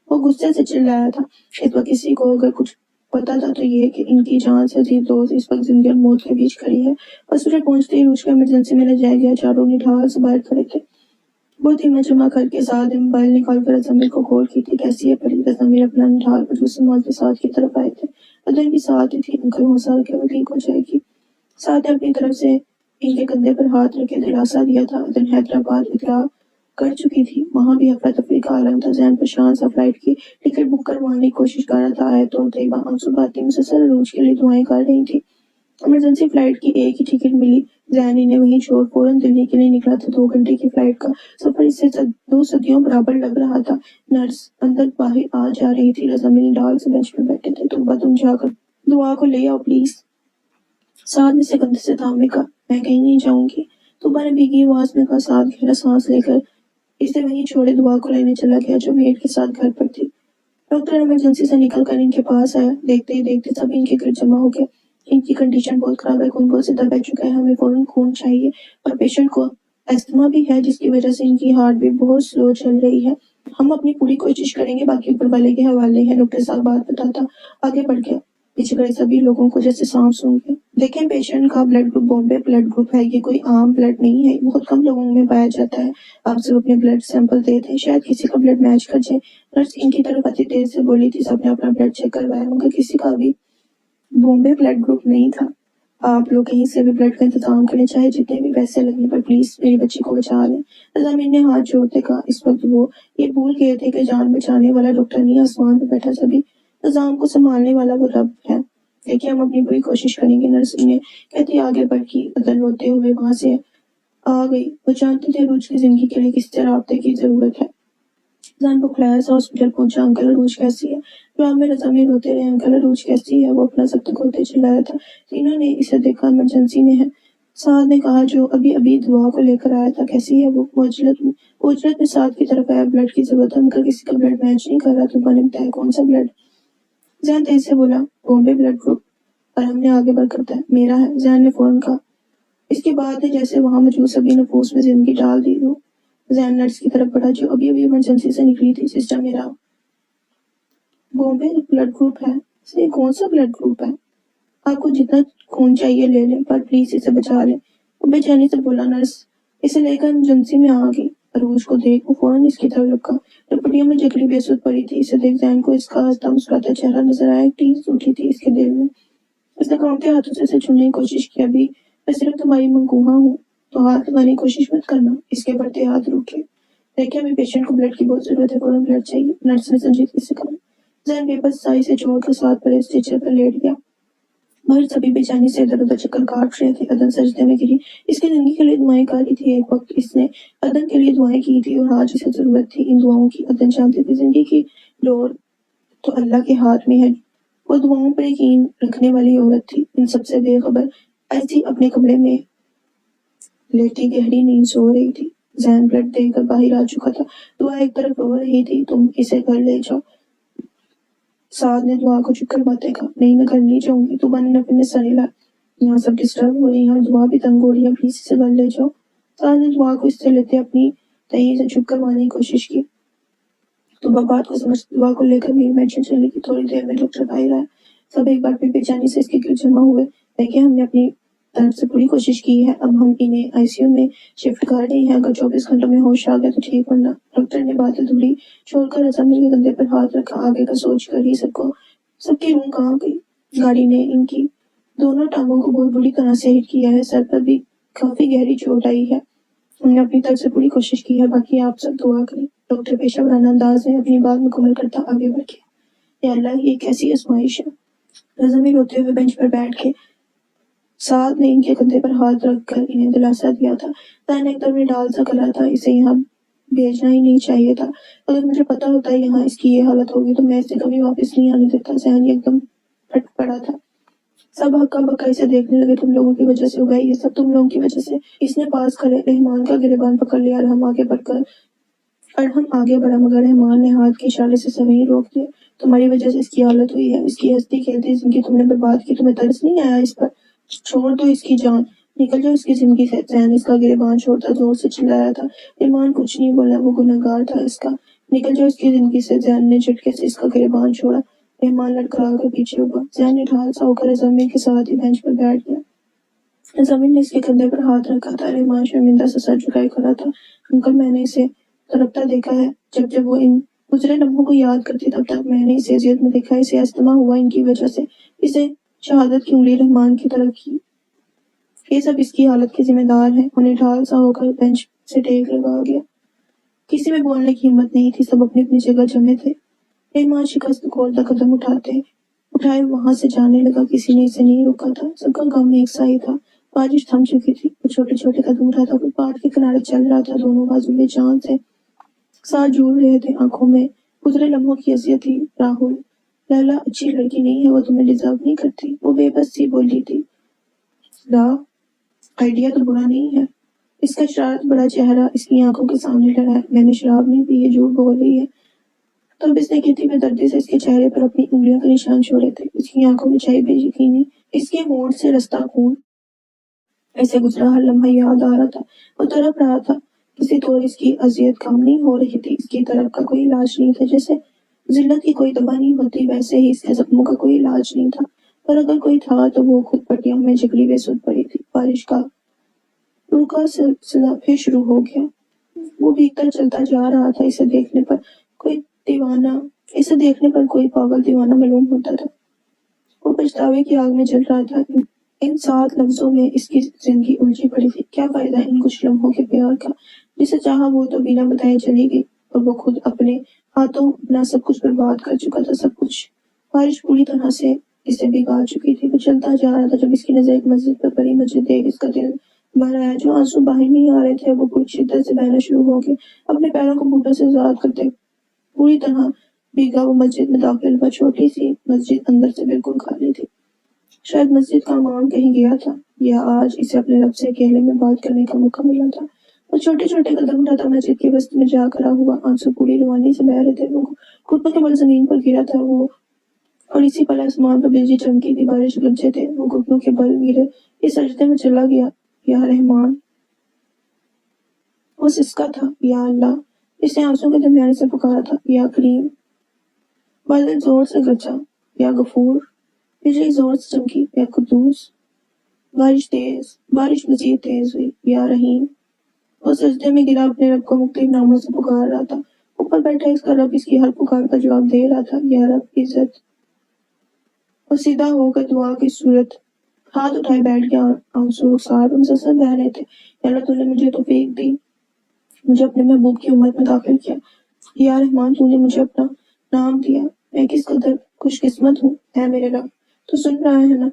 وہ غصے سے چلایا تھا۔ اس وقت کسی کو اگر کچھ پتا تھا تو یہ کہ ان کی جان سے عزیز دوست اس وقت زندگی اور موت کے بیچ کھڑی ہے۔ ہاسپٹل پہنچتے ہی روج کو ایمرجنسی میں لے جایا گیا۔ چاروں نڈھال سے باہر کھڑے تھے۔ بہت ہمت جمع کر کے سعد نے موبائل نکال کر رضامیر کو کال کی تھی، کیسی ہے پری؟ رضامیر اپنا نڈھال پر دوسرے مالتے سعد کی طرف آئے تھے۔ ادھر بھی سعد ہی تھی، انکل حوصلہ رکھے وہ ٹھیک ہو جائے گی۔ سعد نے اپنی طرف سے ان کے کندھے پر ہاتھ رکھ کے دلاسا دیا تھا۔ ادھر حیدرآباد اطلاع کر چکی تھی، وہاں بھی افراتفری کا عالم تھا۔ ذہن پریشان سا فلائٹ کی ٹکٹ بک کروانے کی کوشش کر رہا تھا۔ آیت اور طیبہ آنسو بہاتی مسلسل عروج کے لیے دعائیں کر رہی تھی۔ ایمرجنسی فلائٹ کی ایک ہی ٹکٹ ملی۔ ذہن انہیں وہیں چھوڑ فوراً دلی کے لیے نکلا تھا۔ 2 گھنٹے کی فلائٹ کا سفر اس سے 2 صدیوں برابر لگ رہا تھا۔ نرس اندر باہر آ جا رہی تھی۔ رضامیر نڈال سے بینچ پر بیٹھے تھے۔ توبہ تم جا کر دعا کو لے آؤ پلیز، سعد نے اسے کندھے سے تھامے کہا۔ میں کہیں نہیں جاؤں گی، توبہ نے بھیگی آواز میں کہا۔ سعد گہرا سانس لے کر اسے وہیں چھوڑے دعا کو لینے چلا گیا جو میڈ کے ساتھ گھر پر تھی۔ ڈاکٹر ایمرجنسی سے نکل کر ان کے پاس آیا۔ دیکھتے ہی دیکھتے سب ان کے گرد جمع ہو گئے۔ ان کی کنڈیشن بہت خراب ہے، خون بہت زیادہ بہہ چکا ہے، ہمیں فوراً خون چاہیے، اور پیشنٹ کو استھما بھی ہے جس کی وجہ سے ان کی ہارٹ بیٹ بہت سلو چل رہی ہے۔ हम अपनी पूरी कोशिश करेंगे, बाकी ऊपर वाले के हवाले है। डॉक्टर साहब बात बताता आगे बढ़ गया। पीछे खड़े सभी लोगों को जैसे सांप सूंघ गया। देखें, पेशेंट का blood group Bombay blood group है, ये कोई आम ब्लड नहीं है, बहुत कम लोगों में पाया जाता है। आप सब अपने ब्लड सैंपल दे दें, शायद किसी का ब्लड मैच कर जाए। नर्स इनकी तरफ अति तेज से बोली थी। सबने अपना ब्लड चेक करवाया, मगर किसी का भी बॉम्बे ब्लड ग्रुप नहीं था। आप लोग कहीं से भी ब्लड का इंतजाम करें, चाहे जितने भी पैसे लगे, पर प्लीज मेरी बच्ची को बचा लें। जमीन ने हाथ जोड़ते कहा। इस वक्त वो ये भूल गए थे कि जान बचाने वाला डॉक्टर नहीं, आसमान पर बैठा सभी निजाम को संभालने वाला वो रब है। देखिए, हम अपनी पूरी कोशिश करेंगे। नर्स ने कहती आगे बढ़ की। अदर रोते हुए वहां से आ गई। वो जानते थे रोज की जिंदगी के लिए किस तरह राब्ते की जरूरत है। जान बुखलाया सा हॉस्पिटल पहुंचा। अंकल अरूज कैसी है? जवाब में रजामी रोते रहे। अंकल अरूज कैसी है? वो अपना सब तक होते चिल्लाया था। तीनों ने इसे देखा, इमरजेंसी में है। साद ने कहा, जो अभी अभी दुआ को लेकर आया था। कैसी है वो? ओजरत में साद की तरफ आया। ब्लड की जरूरत है अंकल, किसी का ब्लड मैच नहीं कर रहा। तुमने ने बताया कौन सा ब्लड? जैन तेज से बोला, बॉम्बे ब्लड ग्रुप। और हमने आगे बढ़कर बताया मेरा है। जैन ने फौरन कहा। इसके बाद ने जैसे वहां मौजूद सभी नफूस में जिंदगी डाल दी। वो जैन नर्स की तरफ बढ़ा, जो अभी अभी इमरजेंसी से निकली थी। सिस्टर, मेरा बॉम्बे ब्लड ग्रुप है। से कौन सा ब्लड ग्रुप है? आपको जितना खून चाहिए ले लें, पर प्लीज इसे बचा लें। वो बेचैनी से बोला। नर्स इसे लेकर इमरजेंसी में आ गई। अरूज को देख वो फौरन इसकी तरफ लपका। दुपट्टियों में जकड़ी बेसुध पड़ी थी। इसे देख जैन को इसका हंसता मुस्कुराता चेहरा नजर आया। टीस उठी थी इसके दिल में। उसने कांपते हाथों से इसे छूने की कोशिश की। अभी मैं सिर्फ तुम्हारी मंगूहा हूँ, तो हाथ लगाने की कोशिश मत करना। इसके बढ़ते हाथ रुके। देखिए, हमें पेशेंट को ब्लड की बहुत जरूरत है, फौरन ब्लड चाहिए। नर्स ने संजीदगी से कहा। जैन बेबस साई से छोड़कर साथ पर स्ट्रेचर पर लेट गया। बाहर सभी बेचैनी से इधर उधर चक्कर काट रहे थे। अदन सजदे में गिरी। इसकी जिंदगी के लिए दुआएं करी थी। एक वक्त इसने अदन के लिए दुआएं की थी, और आज इसे जरूरत थी इन दुआओं की। अदन जानती थी जिंदगी की डोर तो अल्लाह के हाथ में है। वो दुआओं पर यकीन रखने वाली औरत थी। इन सबसे बेखबर ऐसी अपने कमरे में लेटी गहरी नींद सो रही थी। जैन ब्लड देकर बाहर आ चुका था। दुआ एक तरफ रो रही थी। तुम इसे घर ले जाओ। साद ने दुआ को चुप करवाते कहा। नहीं, मैं घर नहीं जाऊंगी। तू बने नफे में सरेला। यहाँ सब डिस्टर्ब हो रही है और दुआ भी तंग हो रही है। प्लीज इसे घर ले जाओ। साद ने दुआ को इससे लेते अपनी तही से चुप करवाने की कोशिश की। तो बात को समझ दुआ को लेकर मेरी मेडिसिन चलने की। थोड़ी देर में डॉक्टर बाहर आया। सब एक बार फिर बेचैनी से इसके गिर जमा हुए। देखिए, हमने अपनी तरफ से पूरी कोशिश की है। अब हम इन्हें आईसीयू में शिफ्ट कर रहे हैं। अगर 24 घंटों में होश आ गया तो ठीक, वरना। डॉक्टर ने बात अधूरी छोड़कर अजमीर के कंधे पर हाथ रखा। आगे का सोच कर ही सबकी रूह कहाँ गई। गाड़ी ने इनकी दोनों टांगों को बहुत बुरी तरह से हिट किया है। सर पर भी काफी गहरी चोट आई है। हमने अपनी तरफ से पूरी कोशिश की है, बाकी आप सब दुआ करें। डॉक्टर पेशेवराना अंदाज में अपनी बात मुकम्मल करता आगे बढ़ गया। या अल्लाह, ये कैसी आजमाइश है? रज़मी रोते हुए बेंच पर बैठ के साद ने इनके कंधे पर हाथ रखकर इन्हें दिलासा दिया था। जैन एकदम में डाल सा गला था। इसे यहाँ भेजना ही नहीं चाहिए था। अगर मुझे पता होता यहाँ इसकी ये हालत होगी तो मैं इसे कभी वापस नहीं आने देता। जैन एकदम फट पड़ा था। सब हक्का बक्का इसे देखने लगे। तुम लोगों की वजह से हुआ है ये सब, तुम लोगों की वजह से। इसने पास कर रहमान का गिरबान पकड़ लिया और हम आगे बढ़ा, मगर रहमान ने हाथ के इशारे से सभी रोक दिया। तुम्हारी वजह से इसकी हालत हुई है। इसकी हंसती खेलती जिंदगी तुमने बर्बाद की। तुम्हें तरस नहीं आया इस पर? छोड़ दो इसकी जान, निकल जाओ इसकी जिंदगी से। जैन इसका गिरबान छोड़ता जोर से चिल्लाया था। रहमान कुछ नहीं बोला, वो गुनहगार था इसका। निकल जाओ इसकी जिंदगी से। जैन ने झटके से इसका गिरबान छोड़ा। रहमान लड़खड़ा कर पीछे हुआ। जैन ने ढाल सा होकर जमीन के साथ ही बेंच पर बैठ गया। जमीन ने इसके कंधे पर हाथ रखा था। रहमान शर्मिंदा से सर झुकाए खड़ा था। अंकल, मैंने इसे तड़पता देखा है। जब वो इन गुजरे लम्हों को याद करती, तब तक मैंने इसे अजियत में देखा। इसे अस्थमा हुआ इनकी वजह से। इसे शहादत की उंगली रहमान की तरफ की। ये सब इसकी हालत के जिम्मेदार हैं। उन्हें ढाल सा होकर बेंच से टेक लगा गया। किसी में बोलने की हिम्मत नहीं थी। सब अपनी अपनी जगह जमे थे। रहमान शिकस्त खोलता कदम उठाए वहां से जाने लगा। किसी ने इसे नहीं रोका था। सबका गम एक सा ही था। बारिश थम चुकी थी। वो छोटे छोटे कदम उठाता फुटपाथ के किनारे चल रहा था। दोनों बाजू में जान से साथ जुड़ रहे थे। आंखों में गुजरे लम्हों की अजियत थी। राहुल, लैला अच्छी लड़की नहीं है, वो तुम्हें डिजर्व नहीं करती। वो बेबस सी बोली थी। आइडिया तो बुरा नहीं है। इसका शरारत बड़ा चेहरा इसकी आंखों के सामने लड़ा है। मैंने शराब नहीं पी, ये झूठ बोल रही है। तब इसने खेती में दर्दी से इसके चेहरे पर अपनी उंगलियों के निशान छोड़े थे। इसकी आंखों में छाई बेयकीनी। इसके होंठ से रास्ता खून ऐसे गुजरा हर लम्हा याद आ रहा था। वो तड़प रहा था किसी طور اس کی اذیت کم نہیں ہو رہی تھی، اس کی طرف کا کوئی علاج نہیں تھا، جیسے ذلت کی کوئی دوا نہیں ہوتی ویسے ہی اس کے زخموں کا کوئی علاج نہیں تھا، پر اگر کوئی تھا تو وہ خود پٹیوں میں جگڑی ہوئی سود پڑی تھی۔ بارش کا رکا سلسلہ پھر شروع ہو گیا۔ وہ بھیگتا چلتا جا رہا تھا، اسے دیکھنے پر کوئی پاگل دیوانہ معلوم ہوتا تھا۔ وہ پچھتاوے کی آگ میں جل رہا تھا۔ ان 7 لفظوں میں اس کی زندگی الجھی پڑی تھی۔ کیا فائدہ ان کچھ لمحوں کے پیار کا؟ جسے چاہا وہ تو بنا بتائے چلی گئی، اور وہ خود اپنے ہاتھوں اپنا سب کچھ برباد کر چکا تھا، سب کچھ۔ بارش پوری طرح سے اسے بھگا چکی تھی۔ وہ چلتا جا رہا تھا جب اس کی نظر ایک مسجد پر بڑی مسجد دیکھ اس کا دل بھر آیا۔ جو آنسو باہر نہیں آ رہے تھے وہ کچھ شدت سے بہنا شروع ہو گئے۔ اپنے پیروں کو گھٹنوں سے آزاد کرتے پوری طرح بھیگا وہ مسجد میں داخل ہوا۔ چھوٹی سی مسجد اندر سے بالکل خالی تھی۔ شاید مسجد کا امام کہیں گیا تھا، یا آج اسے اپنے رب سے اکیلے میں بات کرنے کا موقع ملا تھا۔ وہ چھوٹے چھوٹے قدم اٹھاتا مسجد کی وسط میں جا کھڑا ہوا۔ آنسو پوری روانی سے بہہ رہے تھے۔ وہ گھٹنوں کے بل زمین پر گرا تھا، اور اسی پل آسمان پر بجلی چمکی تھی، بارش گرجے تھے۔ وہ گھٹنوں کے بل گرے، اس سجدے میں چلا گیا۔ یا رحمان! وہ سسکا تھا۔ یا اللہ! اس نے آنسوں کے درمیان سے پکارا تھا۔ یا کریم! بادل زور سے گرجا۔ یا غفور! بجلی زور سے چمکی۔ یا قدوس! بارش مزید تیز ہوئی۔ یا رحیم! وہ سجدے میں گرا، اپنے رب کو مختلف ناموں سے پکار رہا تھا۔ اوپر بیٹھا اس کا رب اس کی ہر پکار کا جواب دے رہا تھا۔ یا رب عزت! وہ سیدھا ہو کر دعا کی صورت ہاتھ اٹھائے بیٹھ گیا، اور آنسو رخسار مسلسل بہہ رہے تھے۔ یا اللہ! تو نے مجھے توفیق دی، مجھے اپنے محبوب کی امت میں داخل کیا۔ یا رحمان! تو نے مجھے اپنا نام دیا، میں کس قدر خوش قسمت ہوں۔ اے میرے رب! تو سن رہا ہے نا؟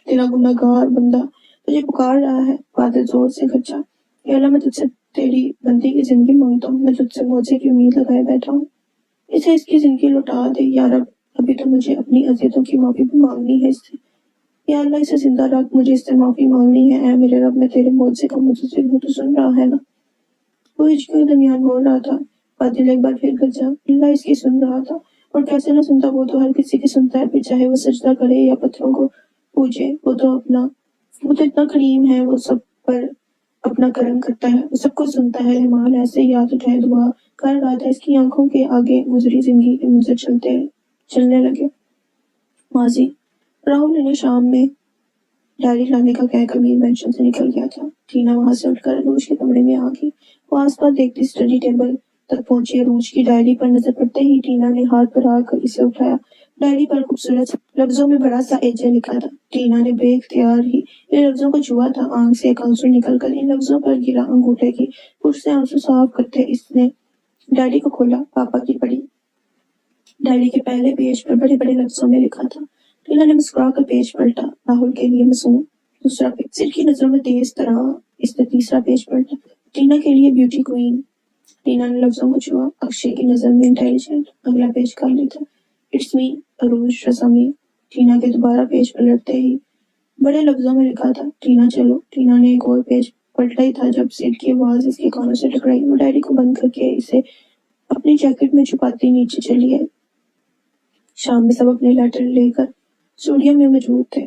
تیرا گناہ گار بندہ تجھے پکار رہا ہے۔ بادل زور سے گرجا۔ یا اللہ! میں تجھ سے تیری بندی کی زندگی مانگتا ہوں، میں تجھ سے معاوضے کی امید لگائے بیٹھا ہوں، اسے اس کی زندگی لوٹا دے۔ یا رب! ابھی تو مجھے اپنی اذیتوں کی معافی بھی مانگنی ہے اس سے۔ یا اللہ! اسے زندہ رکھ، مجھے اس سے معافی مانگنی ہے۔ اے میرے رب! میں تیرے معاوضے کا منتظر ہوں، تو سن رہا ہے نا؟ وہ ہچکیوں کے درمیان بول رہا تھا۔ بادل ایک بار پھر گرجا۔ اللہ اس کی سن رہا تھا، اور کیسے نہ سنتا، وہ تو ہر کسی کی سنتا ہے، پھر چاہے وہ سجدہ کرے یا پتھروں کو پوجے۔ وہ تو اتنا کریم ہے، وہ سب پر اپنا کرم کرتا ہے، وہ سب کو سنتا ہے۔ رحمان ایسے ہی ہاتھ اٹھائے دعا کر رہا تھا، اس کی آنکھوں کے آگے گزری زندگی کے منظر چلنے لگے۔ ماضی: راہل نے شام میں ڈائری لانے کا کہہ کر میر مینشن سے نکل گیا تھا۔ ٹینا وہاں سے اٹھ کر عروج کے کمرے میں آ گئی۔ وہ آس پاس دیکھتی اسٹڈی ٹیبل تک پہنچی۔ عروج کی ڈائری پر نظر پڑتے ہی ٹینا نے ہاتھ بڑھا کر اسے اٹھایا۔ ڈائری پر خوبصورت لفظوں میں بڑا سا ایجے لکھا تھا۔ ٹینا نے بے اختیار ہی ان لفظوں کو چھوا تھا۔ آنکھ سے ایک آنسو نکل کر ان لفظوں پر گرا۔ انگوٹھے کی پش سے آنسو صاف کرتے اس نے ڈائری کو کھولا، پاپا کی پڑھی۔ ڈائری کے پہلے پیج پر بڑے بڑے لفظوں میں لکھا تھا۔ ٹینا نے مسکرا کر پیج پلٹا۔ راہل کے لیے مصنوع۔ دوسرا پیج۔ سر کی نظروں میں تیز طرح اس نے تیسرا پیج پلٹا۔ ٹینا کے لیے بیوٹی کوئین۔ ٹینا نے لفظوں کو چھوا۔ اکشے کی نظر میں انٹیلیجنٹ۔ اگلا پیج خالی تھا۔ اٹس می عروج رسامی۔ ٹینا کے دوبارہ پیج پلٹتے ہی بڑے لفظوں میں لکھا تھا، ٹینا چلو۔ ٹینا نے ایک اور پیج پلٹا ہی تھا جب سر کی آواز اس کے کانوں سے ٹکرائی۔ وہ ڈائری کو بند کر کے اسے اپنی جیکٹ میں چھپاتی نیچے چلی آئی۔ شام میں سب اپنے لیٹر لے کر اسٹوڈیو میں موجود تھے۔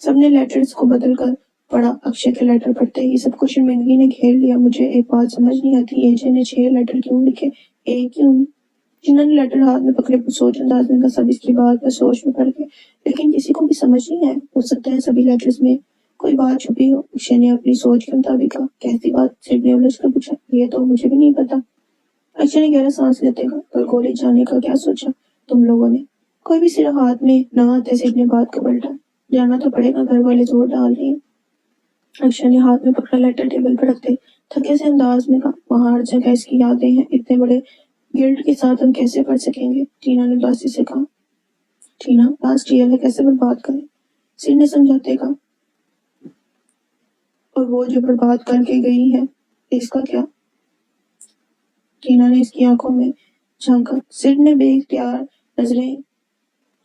سب نے لیٹرز کو بدل کر پڑھا۔ اکشے کے لیٹر پڑھتے ہی سب کو شرمندگی نے گھیر لیا۔ مجھے ایک بات سمجھ نہیں آتی، ایجے نے 6 لیٹر کیوں لکھے؟ کیوں؟ جنہوں نے لیٹر ہاتھ میں پکڑے سوچ انداز میں سب اس کی بات پر سوچ میں پڑ گئے، لیکن کسی کو بھی سمجھ نہیں آئے۔ ہو سکتا ہے سبھی لیٹرز میں کوئی بات چھپی ہو۔ اکشے نے اپنی سوچ کے مطابق کہا۔ کیسی بات؟ سر نے الجھ کر پوچھا۔ یہ تو مجھے بھی نہیں پتا۔ اکشے نے گہرا سانس لیتے کہا۔ کل کالج جانے کا کیا سوچا تم لوگوں نے؟ کوئی بھی سر ہاتھ میں نہ آتے سر نے بات کو پلٹا۔ جانا تو پڑے گا، گھر والے زور ڈال رہے ہیں۔ اکشے نے ہاتھ میں پکڑا لیٹر ٹیبل پر رکھتے تھکے سے انداز میں کہا۔ وہاں ہر جگہ اس کی یادیں ہیں، اتنے بڑے گلٹ کے ساتھ ہم کیسے پڑھ سکیں گے؟ ٹینا نے اداسی سے کہا۔ ٹینا لاسٹ ایئر ہے، کیسے برباد کریں؟ سر نے سمجھاتے کہا۔ اور وہ جو برباد کر کے گئی ہے اس کا کیا؟ ٹینا نے اس کی آنکھوں میں جھانکا۔ سر نے بے اختیار نظریں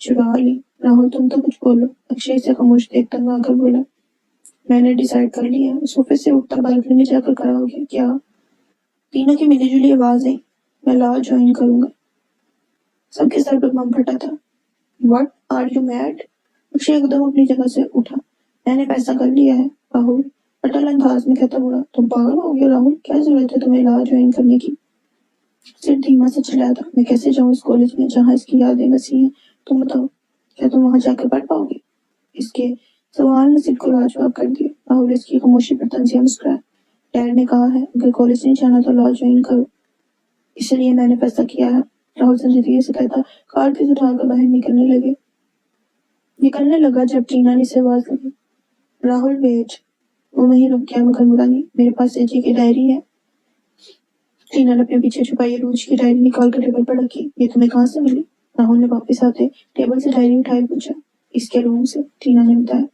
چرا لی۔ راہل تم تو کچھ بولو۔ اکشے سے خاموش دیکھ تنگ آ کر بولا۔ میں نے ڈیسائیڈ کر لیا ہے۔ صوفے سے اٹھتا بالکنی میں جا کر کھڑا ہو گیا۔ کیا؟ ٹینا کی ملی جلی آواز آئی۔ میں لا جوائن کروں گا۔ سب کے سر پر بم پھٹا تھا۔ What are you mad? Akshay ایک دم اپنی جگہ سے اٹھا۔ میں نے فیصلہ کر لیا ہے راہل، अटल अंदाज में कहता बोला, तुम पागल हो गए राहुल, क्या जरूरत है तुम्हें इलाज ज्वाइन करने की। सिर धीमा से चिल्लाया था, मैं कैसे जाऊं इस कॉलेज में जहाँ इसकी यादें बसी हैं, तुम बताओ, क्या तुम वहां जाकर पढ़ पाओगे। इसके सवाल ने सिर को लाजवाब कर दिया। राहुल इसकी खामोशी पर तंजिया मुस्कुराया। डैड ने कहा है अगर कॉलेज नहीं जाना तो लॉ ज्वाइन करो, इसलिए मैंने फैसला किया है। राहुल संजीदगी से कहता कार की उठाकर बाहर निकलने लगा जब टीना ने से आवाज लगी, राहुल वेट। वो वहीं रुक गया मगर मुड़ा नहीं। मेरे पास एजी की डायरी है। टीना ने अपने पीछे छुपाई रोज की डायरी निकाल कर टेबल पर रखी। ये तुम्हें कहाँ से मिली। राहुल ने वापस आते टेबल से डायरी उठाई पूछा। इसके रूम से, टीना ने बताया।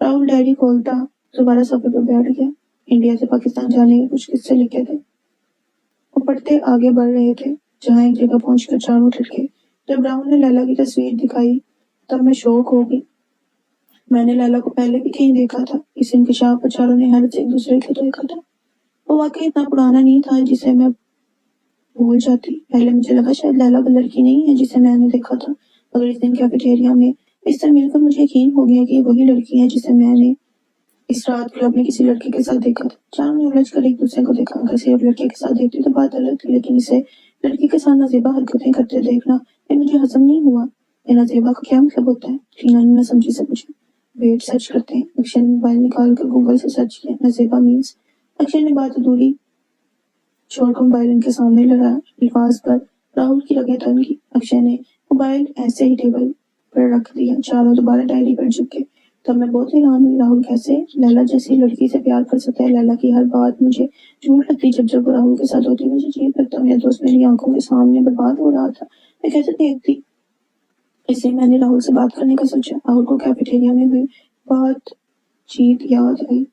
राहुल डायरी खोलता दोबारा सोफे पर बैठ गया। इंडिया से पाकिस्तान जाने के कुछ किस्से लिखे थे। वो पढ़ते आगे बढ़ रहे थे जहाँ एक जगह पहुंचकर चारों ठिठके। जब राहुल ने लैला की तस्वीर दिखाई तब मैं शौक हो गई। मैंने लैला को पहले भी कहीं देखा था। इस इंकशाफ पर चारों ने हैरत से एक दूसरे को देखा था। वो वाकई इतना पुराना नहीं था जिसे मैं भूल जाती। पहले मुझे लगा शायद लैला वो लड़की नहीं है जिसे मैंने देखा था, मगर इस दिन कैफेटेरिया में इससे मिलकर मुझे यकीन हो गया कि वही लड़की है जिसे मैंने इस रात क्लब में किसी लड़के के साथ देखा था। चारों ने उलझ कर एक दूसरे को देखा। अगर सिर्फ लड़के के साथ देखती तो बात अलग थी, लेकिन इसे लड़की के साथ नजेबा हरकतें करते देखना ये मुझे हजम नहीं हुआ। ये नजेबा का क्या मतलब होता है। टीना ने न समझी से पूछा। वेट सर्च करते हैं। अक्षय ने मोबाइल निकाल कर गूगल से सर्च किया। नजेबा मीन्स। अक्षय ने बात अधूरी छोड़कर मोबाइल इनके सामने लगाया। लिफाज पर राहुल की रगें तन की। अक्षय ने मोबाइल ऐसे ही टेबल पर रख दिया। चारों दोबारा डायरी पर झुके। तब मैं बहुत हैरान हुई। राहुल कैसे लैला जैसी लड़की से प्यार कर सकता है। लैला की हर बात मुझे झूठ लगती। जब वो राहुल के साथ होती मुझे अजीब लगता। मेरा दोस्त मेरी आंखों के सामने बर्बाद हो रहा था। मैं कैसे देखती। इसलिए मैंने राहुल से बात करने का सोचा। राहुल को कैफेटेरिया में हुई बातचीत याद आई।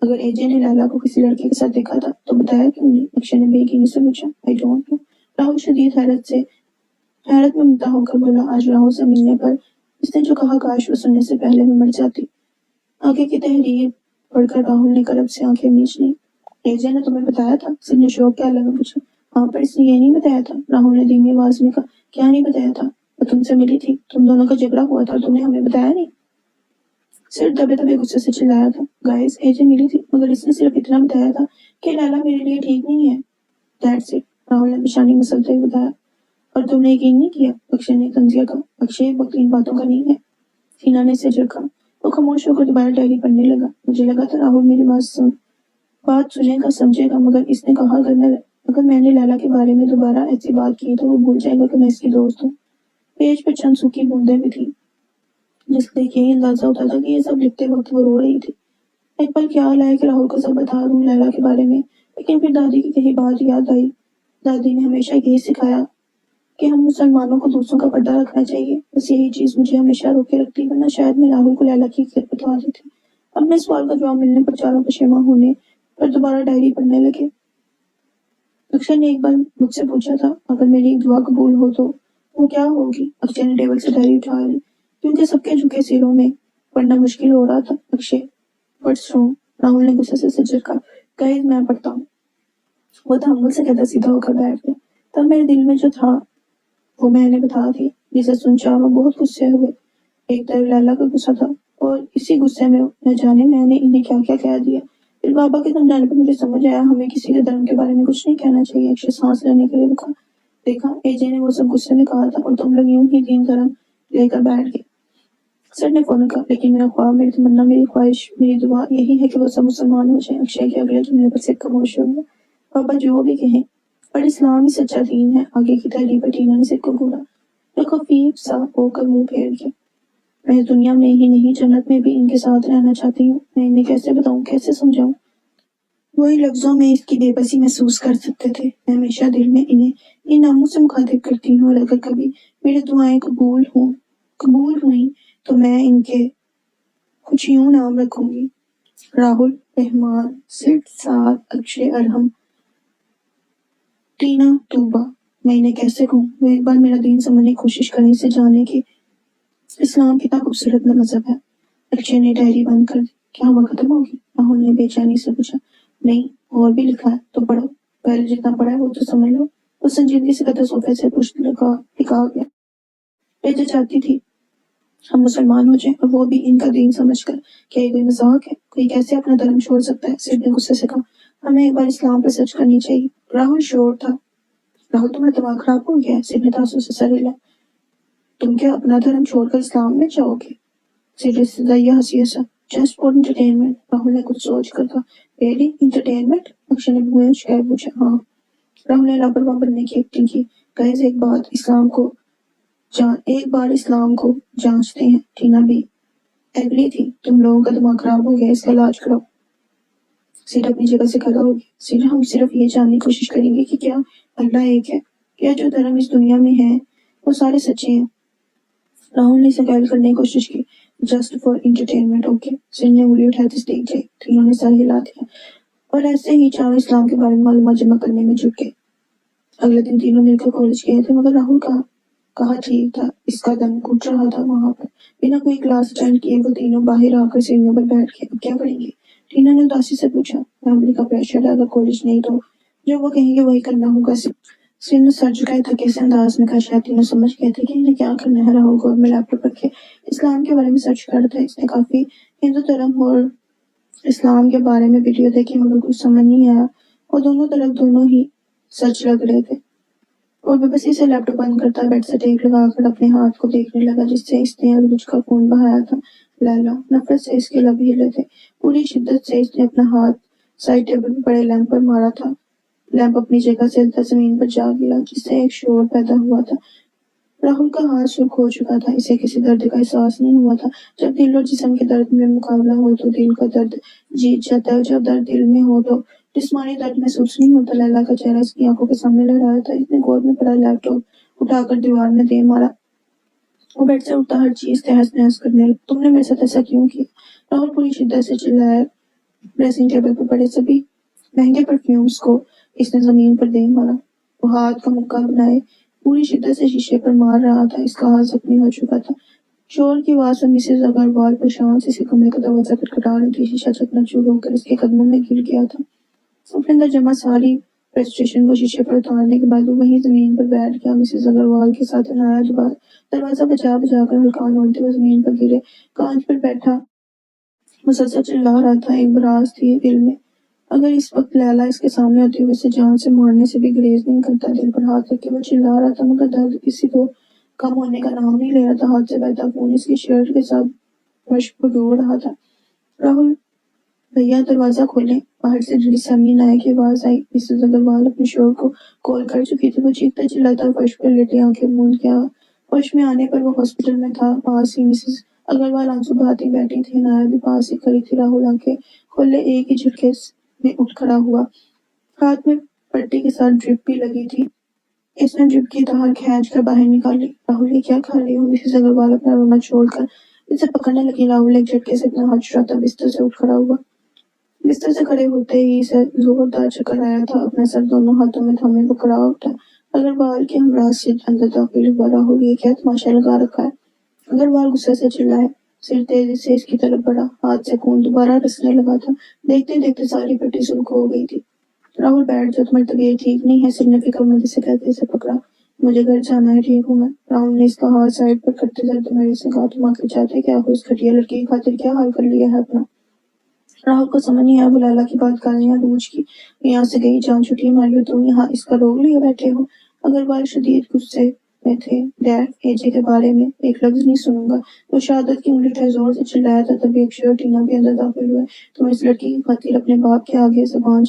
अगर एजे ने लैला को किसी लड़के के साथ देखा था तो बताया क्यों नहीं। अक्षय ने बेयकीनी से पूछा। I don't know. राहुल शदीद हैरत में मुद्दा होकर बोला। आज राहुल से मिलने पर इसने जो कहा काश वो सुनने से पहले मैं मर जाती। आगे की तहरीर पढ़कर राहुल ने करब से आंखें मीच ली। एजे ने तुम्हें बताया था। सिर्फ ने शौक के अलग में पूछा। हाँ पर इसने ये नहीं बताया था। राहुल ने धीमी आवाज में कहा। क्या नहीं बताया था। वो तुमसे मिली थी, तुम दोनों का झगड़ा हुआ था, तुमने हमें बताया नहीं। सिर्फ दबे दबे गुस्से से चिल्लाया था। गाइस एजे मिली थी मगर इसने सिर्फ इतना बताया था कि लैला मेरे लिए ठीक नहीं है। That's it. राहुल ने पेशानी मसलते हुए बताया। और तुमने यकीन नहीं किया। अक्षय ने तंजिया कहा। अक्षय वक्त इन बातों का नहीं है। टीना ने सिर झुका। वो खामोश होकर दोबारा डायरी पढ़ने लगा। मुझे लगा था राहुल मेरी बात सुनेगा समझेगा, मगर इसने कहा अगर मैंने लैला के बारे में दोबारा ऐसी बात की तो वो भूल जाएगा कि मैं इसकी दोस्त हूँ। पेज पर चंद सूखी बूंदें भी थी जिससे यही अंदाजा होता था कि ये सब लिखते वक्त वो रो रही थी। एक पल ख्याल आया कि राहुल को सब बता दूं लैला के बारे में, लेकिन फिर दादी की कही बात याद आई। दादी ने हमेशा यही सिखाया कि हम मुसलमानों को दूसरों का पर्दा रखना चाहिए। बस यही चीज मुझे हमेशा रोके रखती, वरना शायद मैं राहुल को लैला की हकीकत बता देती। अब मैं सवाल का जवाब मिलने पर चारों पशेमा होने पर दोबारा डायरी पढ़ने लगे। अक्षय ने एक बार मुझसे पूछा था अगर मेरी दुआ कबूल हो तो वो क्या होगी। अक्षय ने टेबल से डायरी उठा ली क्योंकि सबके झुके सिरों में पढ़ना मुश्किल हो रहा था। Akshay what's wrong. राहुल ने गुस्से से झिड़का। गाइस मैं पढ़ता हूँ। वो तहम्मुल से कहता सीधा होकर बैठ गया। तब मेरे दिल में जो था वो मैंने बता दी, जिसे सुन चारों बहुत गुस्से हुए। एक तरफ लैला का गुस्सा था और इसी गुस्से में न जाने मैंने इन्हें क्या क्या कह दिया। फिर बाबा के समझाने पर मुझे समझ आया हमें किसी के धर्म के बारे में कुछ नहीं कहना चाहिए। अक्षय सांस लेने के लिए रुका। देखा एजे ने वो सब गुस्से में कहा था और तुम लोग यूं ही दीन धर्म लेकर बैठ गए। सर ने फौरन कहा लेकिन मेरा ख्वाब, मेरी तमन्ना, मेरी ख्वाहिश, मेरी दुआ यही है कि वो सब मुसलमान हो जाए। अक्षय के अगले जुमले पर सिर खामोश हो गया। बाबा जो भी कहें पर इस्लाम ही सच्चा दीन है। आगे की तहरीर पर टीना ने सिर को घूरा तो खफीफ सा होकर मुंह फेर दिया। मैं इस दुनिया में ही नहीं जन्नत में भी इनके साथ रहना चाहती हूँ। मैं इन्हें कैसे बताऊँ, कैसे समझाऊँ। वही लफ्जों में इसकी बेबसी महसूस कर सकते थे। मैं हमेशा दिल में इन्हें इन नामों से मुखातिब करती हूँ और अगर कभी मेरी दुआएं कबूल हुई तो मैं इनके कुछ यूं नाम रखूंगी। राहुल, रहमान, सिड, साद, अक्षय, अरहम, टीना, तूबा। मैं इन्हें कैसे कहूँ। वो एक बार मेरा दीन समझने की कोशिश करें, इसे जाने की इस्लाम कितना खूबसूरत मजहब है। अक्षय ने डायरी बंद कर दी। क्या हुआ, खत्म होगी। राहुल ने बेचैनी से पूछा। नहीं और भी लिखा है तो पढ़ो। पहले जितना पढ़ा है वो तो समझ लो। वो संजीदगी से कहता सोफे से पुष्ट टिका गया। एजे चाहती थी हम मुसलमान हो जाएं और वो भी इनका दीन समझ कर। क्या ये कोई मजाक है? कोई कैसे अपना धर्म छोड़ सकता है? सिड ने गुस्से से कहा। हमें एक बार इस्लाम पर सर्च करनी चाहिए। राहुल शोर था। राहुल, तुम्हारा दिमाग खराब हो गया है? सिड ने तासुब से सर हिलाया। तुम क्या अपना धर्म छोड़कर इस्लाम में जाओगे? सिड ने सदैया हंसी हंसा। जस्ट फॉर एंटरटेनमेंट, राहुल ने कुछ सोच कर कहा। Really entertainment? अक्षय ने भुएं उचकाए पूछा। हाँ। राहुल ने लापरवाह बनने की एक्टिंग की। गाइस, एक बार इस्लाम को जांचते हैं। टीना भी एग्री थी। तुम लोगों का दिमाग खराब हो गया, इसका इलाज कराओ। सिड अपनी जगह से खड़ा हो गया। सिड, हम सिर्फ ये जानने की कोशिश करेंगे कि क्या अल्लाह एक है? क्या जो धर्म इस दुनिया में है वो सारे सच्चे हैं? राहुल ने इसे गाइड करने की कोशिश की। Just for entertainment, okay. Sid ने उंगली उठाई तो देख गई। तीनों ने सर हिला दिया और ऐसे ही चारों इस्लाम के बारे में मालूमात जमा करने में जुट गए। अगले दिन तीनों मिलकर कॉलेज गए थे, मगर राहुल कहा ठीक था, इसका दम घुट रहा था वहां पर। बिना कोई क्लास अटेंड किए वो तीनों बाहर आकर सीढ़ियों पर बैठ गए। अब क्या करेंगे? टीना ने उदासी से पूछा। फैमिली का प्रेशर है, अगर कॉलेज नहीं तो जो वो कहेंगे वही करना होगा। सिर ने सर झुकाए थके से अंदाज में कहा। शायद तीनों समझ गए थे कि इन्हें क्या करना है। राहुल को में लैपटॉप रखे इस्लाम के बारे में सर्च कर रहा था। इसने काफी हिंदू धर्म और इस्लाम के बारे में वीडियो देखी, मगर कुछ समझ नहीं आया। और दोनों तरफ दोनों ही सच लग रहे थे। और बेबसी से लैपटॉप बंद करता बेड से टेक लगाकर अपने हाथ को देखने लगा, जिससे इसने अबूज का खून बहाया था। लैला, नफरत से इसके लब हिले थे। पूरी शिद्दत से इसने अपना हाथ साइड टेबल पर पड़े लैंप पर मारा था। लैंप अपनी जगह से हिलता जमीन पर जा गिरा, जिससे एक शोर पैदा हुआ था। राहुल का हाथ सुर्ख हो चुका था। इसे किसी दर्द का एहसास नहीं हुआ था। जब दिल और जिस्म के दर्द में मुकाबला हो तो दिल का दर्द जीत जाता है। जब दर्द दिल में हो तो जिस्मानी दर्द महसूस नहीं होता। लैला का चेहरा इसकी आंखों के सामने लहराया था। इसने गोद में पड़ा लैपटॉप उठाकर दीवार में दे मारा। वो बेड से उठता हर चीज तहस नहस करने लगा। तुमने मेरे साथ ऐसा क्यों किया? राहुल पूरी शिद्दत से चिल्लाया। ड्रेसिंग टेबल पर पड़े सभी महंगे परफ्यूम्स को इसने जमीन पर दे मारा। वो हाथ का मुक्का बनाए पूरी शिद्दत से शीशे पर मार रहा था। इसका हाथ जख्मी हो चुका था। शोर की आवाज में मिसेज अग्रवाल परेशान से कमरे का दरवाजा खटखटा रही थी। शीशा चकनाचूर होकर इसके कदमों में गिर गया था। अपने अंदर जमा सारी फ्रस्ट्रेशन को शीशे पर उतारने के बाद वो वहीं जमीन पर बैठ गया। मिसेज अग्रवाल के साथ अनाया दरवाजा बजा बजा कर हल्का नोड़ते हुए जमीन पर गिरे। कांच पर बैठा मुसलसल चिल्ला रहा था। एक भड़ास थी दिल में। अगर इस वक्त लैला इसके सामने होती हुई इसे जान से मारने से भी गुरेज नहीं करता। दिल पर हाथ रख के वो चिल्ला रहा था, मगर दर्द किसी को कम होने का नाम नहीं ले रहा था। हाथ से बहता खून इसकी शर्ट के साथ फर्श पर गिर रहा था। राहुल भैया, दरवाजा खोलें। बाहर से जल्दी सामने नाया की आवाज आई। मिसेज अग्रवाल अपने शोर को कॉल कर चुकी थी। वो चीखता चिल्लाता फर्श पर लेटे आंखें मूंद गया। फर्श में आने पर वो हॉस्पिटल में था। पास ही मिसेज अग्रवाल आंसू बहाती बैठी थी। नाया भी पास ही खड़ी थी। राहुल आंखें खोले एक ही झटके में उठ खड़ा हुआ। हाथ में पट्टी के साथ ड्रिप भी लगी थी। इसने ड्रिप की तार खींच कर बाहर निकाली। राहुल, ये क्या कर रही हो? मिसेज अग्रवाल अपना रोना छोड़कर इसे पकड़ने लगी। राहुल एक झटके से अपना हाथ छुड़ाता बिस्तर से उठ खड़ा हुआ। बिस्तर से खड़े होते ही इसे जोरदार चक्कर आया था। अपना सर दोनों हाथों में थामे वो खड़ा उठा। अग्रवाल के हमरा से अंदर दाखिल हुआ। राहुल, ये क्या तमाशा लगा रखा है? अग्रवाल गुस्से से चिल्लाए। सिर तेजी से इसकी तरफ बढ़ा। हाथ से खून दोबारा रिसने लगा था। देखते देखते सारी पट्टी सुर्ख हो गई थी। राहुल, बैठ जा, तुम्हारी तबीयत ठीक नहीं है। सिर ने फिक्रमंदी से कहते इसे पकड़ा। मुझे घर जाना है, ठीक हूँ मैं। राहुल ने इसका हाथ साइड पर करते करते मेरे से कहा, तुम आखिर चाहते क्या हो? इस घटिया लड़की की खातिर क्या हाल कर लिया है अपना? राहुल को समझ नहीं आया वो लैला की बात कर रही है रूज की। यहाँ से गई जान छुट्टी हमारी हो, तुम यहाँ इसका रोग लिए बैठे हो। अग्रवाल शदीद गुस्से में थे। डैड, एजे के बारे में एक लफ्ज नहीं सुनूंगा। वो शहादत की उंगली उठाए जोर से चिल्लाया था। तभी अक्षय और टीना भी अंदर दाखिल हुए। तुम इस लड़की की खातिर अपने बाप के आगे जबान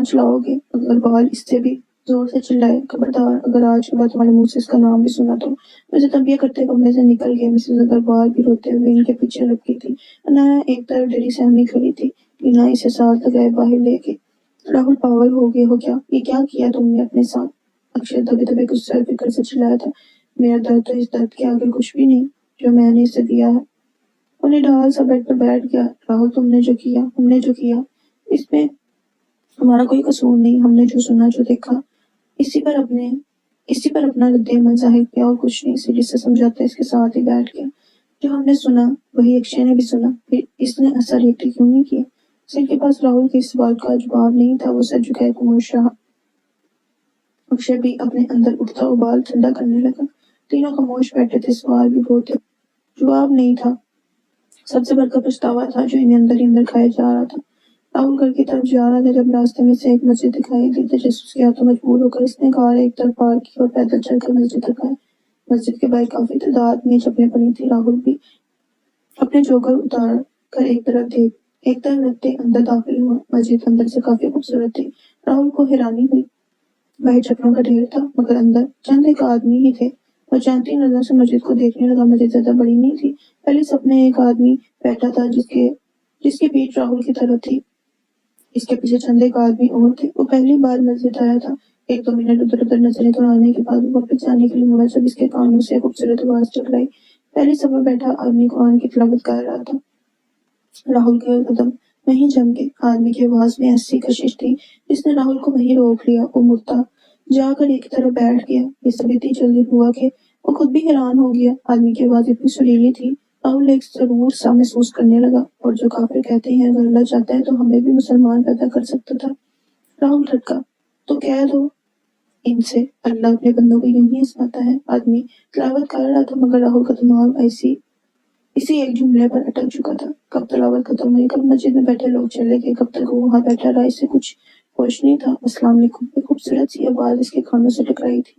चलाओगे? अग्रवाल इससे भी जोर से चिल्लाए। खबरदार, अगर आज के बाद तुम्हारे मुंह से इसका नाम भी सुना तो। वैसे तब करते कमरे से निकल गए। मिसेज अग्रवाल भी रोते हुए इनके पीछे लपकी थी। अनाया एक तरफ डरी सहमी खड़ी थी। टीना इसे साथ लगाए बाहर लेके। राहुल, पागल हो गए हो क्या? ये क्या किया तुमने अपने साथ? अक्षय दबे दबे गुस्से और फिक्र से चिल्लाया था। मेरा दर्द तो इस दर्द के आगे कुछ भी नहीं जो मैंने इसे दिया है। उन्हें ढाल सा बेड पर बैठ गया। राहुल, हमने जो किया इसमें हमारा कोई कसूर नहीं। हमने जो सुना जो देखा इसी पर अपना रद्द-ए-अमल जाहिर किया और कुछ नहीं। सीढ़ी से समझाता इसके साथ ही बैठ गया। जो हमने सुना वही अक्षय ने भी सुना। फिर इसने असर रिएक्ट क्यों नहीं किया? सिर के पास राहुल के इस सवाल का जवाब नहीं था। वो सर झुकाए खामोश रहा। अक्षय भी अपने अंदर उठता उबाल ठंडा करने लगा। तीनों खामोश बैठे थे। सवाल भी बहुत थे, जवाब नहीं था। सबसे बड़ा पछतावा था जो इन्हें अंदर ही अंदर खाया जा रहा था। राहुल घर की तरफ जा रहा था जब रास्ते में से एक मस्जिद दिखाई दी। तेजस उसके हाथों मजबूर होकर इसने कार एक तरफ पार की और पैदल चलकर मस्जिद तक आया। मस्जिद के बाहर काफी तादाद में चप्पलें पड़ी थी। राहुल भी अपने जोकर उतार कर एक तरफ रखते अंदर दाखिल हुआ। मस्जिद अंदर से काफी खूबसूरत थी। राहुल को हैरानी हुई। बाहर चप्पलों का ढेर था मगर अंदर चंद एक आदमी ही थे। वो जानती नजरों से मस्जिद को देखने लगा। मस्जिद ज्यादा बड़ी नहीं थी। पहले सपने एक आदमी बैठा था जिसकी पीठ राहुल की तरफ थी। इसके पीछे चंद एक आदमी और थे। वो पहली बार मस्जिद आया था। एक दो मिनट उधर उधर नजरें दौड़ाने के बाद वो वापस जाने के लिए मुड़ा जब इसके कानों से खूबसूरत आवाज टकराई। पहली सफर बैठा आदमी कुरान की तिलावत कर रहा था। राहुल के कदम वहीं जम गए। आदमी की आवाज में ऐसी कशिश थी जिसने राहुल को वहीं रोक लिया। वो मुड़ता जाकर एक तरफ बैठ गया। ये सब इतनी जल्दी हुआ कि वो खुद भी हैरान हो गया। आदमी की आवाज इतनी सुरीली थी। राहुल एक जरूर सा महसूस करने लगा। और जो काफिर कहते हैं अगर अल्लाह चाहता है तो हमें भी मुसलमान पैदा कर सकता था। राहुल ठटका, तो कह दो इनसे, अल्लाह अपने बंदों को यूं ही आजमाता है। आदमी तिलावत कर रहा था मगर राहुल का दिमाग इसी एक जुमले पर अटक चुका था। कब तिलावत खत्म हुई, कब मस्जिद में बैठे लोग चले गए, कब तक वो वहां बैठा रहा, इससे कुछ होश नहीं था। अस्सलाम वालेकुम, एक खूबसूरत सी आवाज इसके कानों से टकराई थी।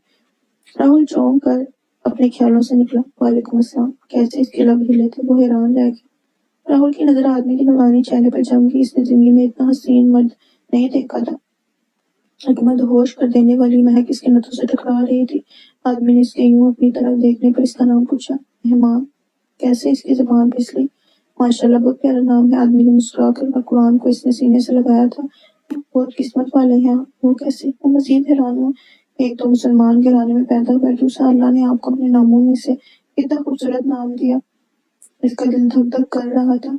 राहुल चौंक कर अपने ख्यालों से निकला। वालेकुम अस्सलाम। कैसे इसके लब हिले थे। वो हैरान रह गया। राहुल की नजर आदमी के नूरानी चेहरे पर जम गई। इसने जिंदगी में इतना हसीन मर्द नहीं देखा था। एक मदहोश कर देने वाली महक इसके नथों से टकरा रही थी। आदमी ने इसके यूं अपनी तरफ देखने पर इसका नाम पूछा। मेहमान। कैसे इसकी जुबान फिसली। माशाल्लाह बहुत प्यारा नाम है। आदमी ने मुस्कुरा कर कुरान को इसने सीने से लगाया था। बहुत किस्मत वाले हैं आप। वो कैसे। वो मजीद हैरान हुआ। एक तो मुसलमान घराने में पैदा हुआ, दूसरा अल्लाह ने आपको अपने नामों में से इतना खूबसूरत नाम दिया। इसका दिल धक धक कर रहा था।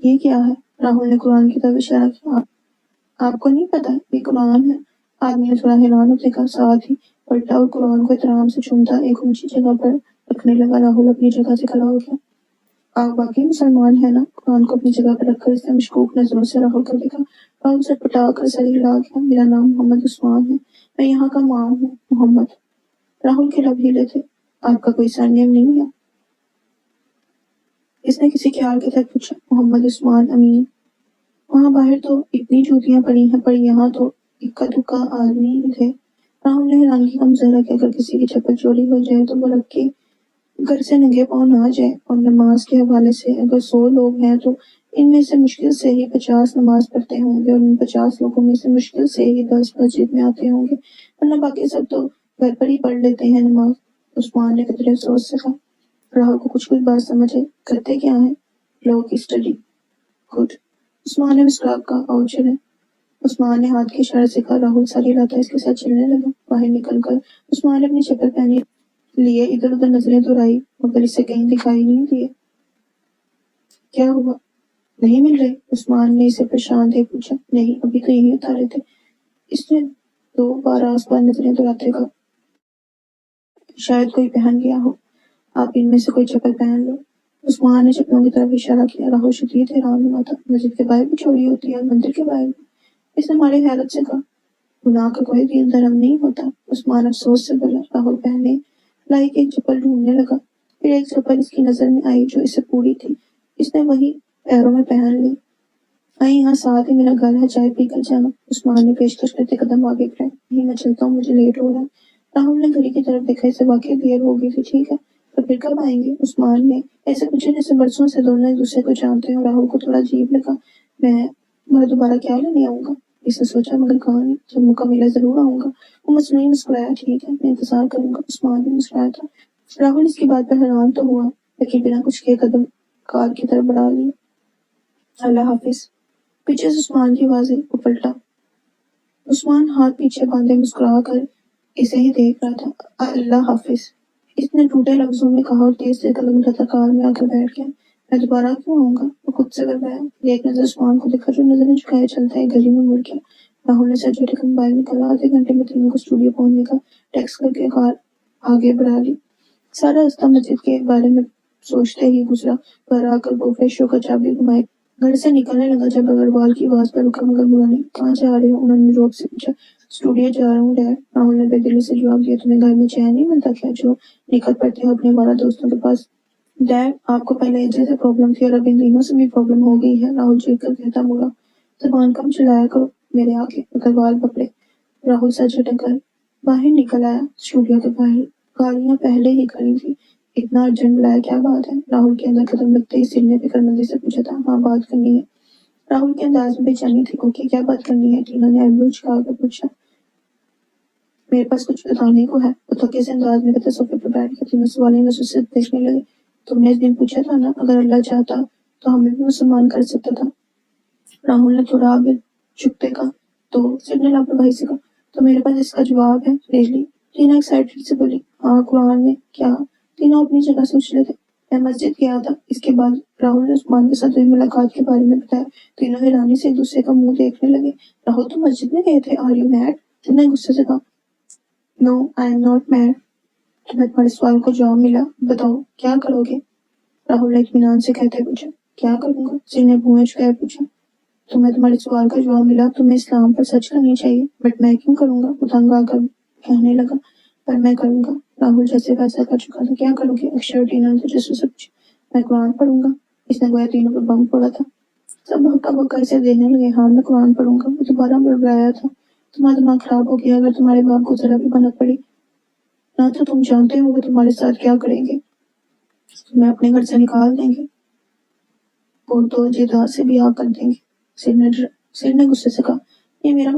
ये क्या है। राहुल ने कुरान की तरफ इशारा किया। आपको नहीं पता ये कुरान है। आदमी ने थोड़ा हैरान होते का साथ ही पलटा और कुरान को एहतराम से चूमता एक ऊंची जगह पर रखने लगा। राहुल अपनी जगह से खड़ा हो गया। आप वाकई मुसलमान है ना। कुरान को अपनी जगह पर रखकर इसने मशकूक नजरों से राहुल को देखा। राहुल से पटा कर सर हिला गया। मेरा नाम मोहम्मद उस्मान है। मैं यहाँ का माम हूँ। मोहम्मद। राहुल के लब हिले थे। आपका कोई सरनेम नहीं है। इसने किसी ख्याल के तहत पूछा। मोहम्मद उस्मान अमीन। वहां बाहर तो इतनी जूतियां पड़ी हैं पर यहाँ तो इक्का दुक्का आदमी ही थे। राहुल ने हैरानगी का मुजाहरा किया। अगर किसी की चप्पल चोरी हो जाए तो वो रख के घर से नंगे पाँव ना जाए। और नमाज के हवाले से अगर 100 लोग हैं तो इनमें से मुश्किल से ही 50 नमाज पढ़ते होंगे और इन 50 लोगों में से मुश्किल से ही 10 मस्जिद में आते होंगे, वरना बाकी सब तो घर पर ही पढ़ लेते हैं नमाज। उस्मान ने कदरे अफसोस से कहा। राहुल को कुछ बात समझे। करते क्या है। लॉ की स्टडी। गुड। उस्मान ने मुस्कुरा कहा। और चले। उस्मान ने हाथ के इशारे से कहा। राहुल सारी रात इसके साथ चलने लगा। बाहर निकलकर उस्मान ने अपनी चप्पल पहनी लिए इधर उधर नजरें दौड़ाई मगर इसे कहीं दिखाई नहीं दिए। क्या हुआ। नहीं मिल रहे। उस्मान ने इसे परेशान देख पूछा। नहीं अभी तो यही उतारे थे। इसने 2 बार आसपास नजरें दौड़ाते कहा। शायद कोई पहन गया हो। आप इनमें से कोई चप्पल पहन लो। उस्मान ने चप्पलों की तरफ इशारा किया। राहुल शदीद हैरान हुआ था। मस्जिद के बाहर भी चोरी होती है, मंदिर के बाहर भी। इसने हमारे हैरत से कहा। गुनाह का कोई भी धर्म नहीं होता। उस्मान अफसोस से बोला। राहुल पहने लाइक एक चप्पल ढूंढने लगा। फिर एक चप्पल इसकी नजर में आई जो इसे पूरी थी। इसने वही पैरों में पहन ली। आई यहाँ साथ ही मेरा घर है, चाय पी कर जाना। उस्मान ने पेशकश करते कदम आगे बढ़ाए। नहीं मैं चलता हूँ, मुझे लेट हो रहा है। राहुल ने घड़ी की तरफ देखा। इसे वाकई देर हो गई थी। ठीक है तो फिर कब आएंगे। उस्मान ने ऐसे पूछा जैसे बरसों से दोनों एक दूसरे को जानते हैं। राहुल को थोड़ा अजीब लगा। मैं दोबारा क्या लेने आऊंगा। इसने सोचा मगर कहा नहीं। जब मौका मिला जरूर आऊंगा। वो मसनूई मुस्कुराया। ठीक है मैं इंतजार करूंगा। उस्मान भी मुस्कुराया था। राहुल इसकी बात पर हैरान तो हुआ लेकिन बिना कुछ किए कदम कार की तरफ बढ़ा लिए। अल्लाह हाफिज। पीछे से उस्मान की आवाज आई। वो पलटा। उस्मान हाथ पीछे बांधे मुस्कुरा कर इसे ही देख रहा था। अल्लाह हाफिज इसने टूटे लफ्जों में कहा और तेज से कदम उठाता कार में आकर बैठ गया। मैं दोबारा क्यों आऊंगा। वो खुद से घबराया। एक नजर उस्मान को देखा जो नजरें झुकाए चलता है। गली में मुड़ गया। राहुल ने सर झटक मोबाइल निकाला। आधे घंटे में तीनों को स्टूडियो पहुंचने का टेक्स्ट करके कार आगे बढ़ा ली। सारा रास्ता मस्जिद के बारे में सोचते ही गुजरा। घर आकर वो फ्रेश होकर चाबी घुमाई घर से निकलने लगा जब अग्रवाल की आवाज पर रुका मगर बोला नहीं। कहाँ जा रहे हो। उन्होंने रोक से पूछा। स्टूडियो जा रहा हूँ डैड। राहुल ने बेदिली से जवाब दिया। तुम्हें घर में चैन नहीं मिलता क्या जो निकल पड़ते हो अपने वाला दोस्तों के पास? डैड आपको पहले एजेंट से प्रॉब्लम थी और अब इन दिनों से भी प्रॉब्लम हो गई है, राहुल चीख कर कहता बोला। जबान कम चलाया करो मेरे आगे, अगर बाल पकड़े। राहुल सर झटक कर बाहर निकल आया। स्टूडियो के बाहर गाड़ियां पहले ही खड़ी थी। इतना अर्जेंट बुलाया, क्या बात है? राहुल के अंदर कदम लगते ही सिर ने फिक्रमंदी से पूछा था। हाँ बात करनी है। राहुल के अंदाज में बेचैनी थी। ओके क्या बात करनी है? टीना ने आईब्रो झुकाकर पूछा। मेरे पास कुछ बताने को है। वो थके से अंदाज में कहते सोफे पर बैठ कर तीनों सवाल नजर से देखने लगे। तुमने इस दिन पूछा था ना, अगर अल्लाह चाहता तो हमें भी मुसलमान कर सकता था। राहुल ने थोड़ा आगे झुकते कहा। तो सिर ने लापरवाही से कहा। तो मेरे पास इसका जवाब है रियली। टीना एक्साइटेड से बोली। हाँ कुरान में क्या? तीनों अपनी जगह सोच लेते। मैं मस्जिद गया था। इसके बाद राहुल ने उस्मान के साथ हुई मुलाकात के बारे में बताया। तीनों हैरानी से एक दूसरे का मुंह देखने लगे। राहुल तुम मस्जिद में गए थे? Are you mad? टीना गुस्से से कहा। No I am not mad. तुम्हें तुम्हारे सवाल को जवाब मिला, बताओ क्या करोगे? राहुल ने इत्मीनान से कहते पूछा। क्या करूंगा? सिर ने भुएं चुकाए पूछा। तुम्हें तुम्हारे सवाल का जवाब मिला, तुम्हें इस्लाम पर सर्च करनी चाहिए। बट मैं क्यों करूंगा? वो तंग आकर कहने लगा। पर मैं करूंगा। राहुल जैसे वैसा कर चुका था। क्या करोगे? अक्षर टीना ने जैसे से पूछा। मैं कुरान पढ़ूंगा। इसने गोया तीनों पर बम फोड़ा था। सब हक्का बक्का इसे देखने लगे। हाँ मैं कुरान पढ़ूंगा। वो दोबारा बड़बड़ाया था। तुम्हारा दिमाग खराब हो गया। अगर तुम्हारे बाप को जरा भी भनक पड़ी ना तो तुम जानते हो वो तुम्हारे साथ क्या करेंगे? तुम्हें अपने घर से निकाल देंगे और तो जिदा से भी कर देंगे। सिर ने गुस्से से कहा। ये मेरा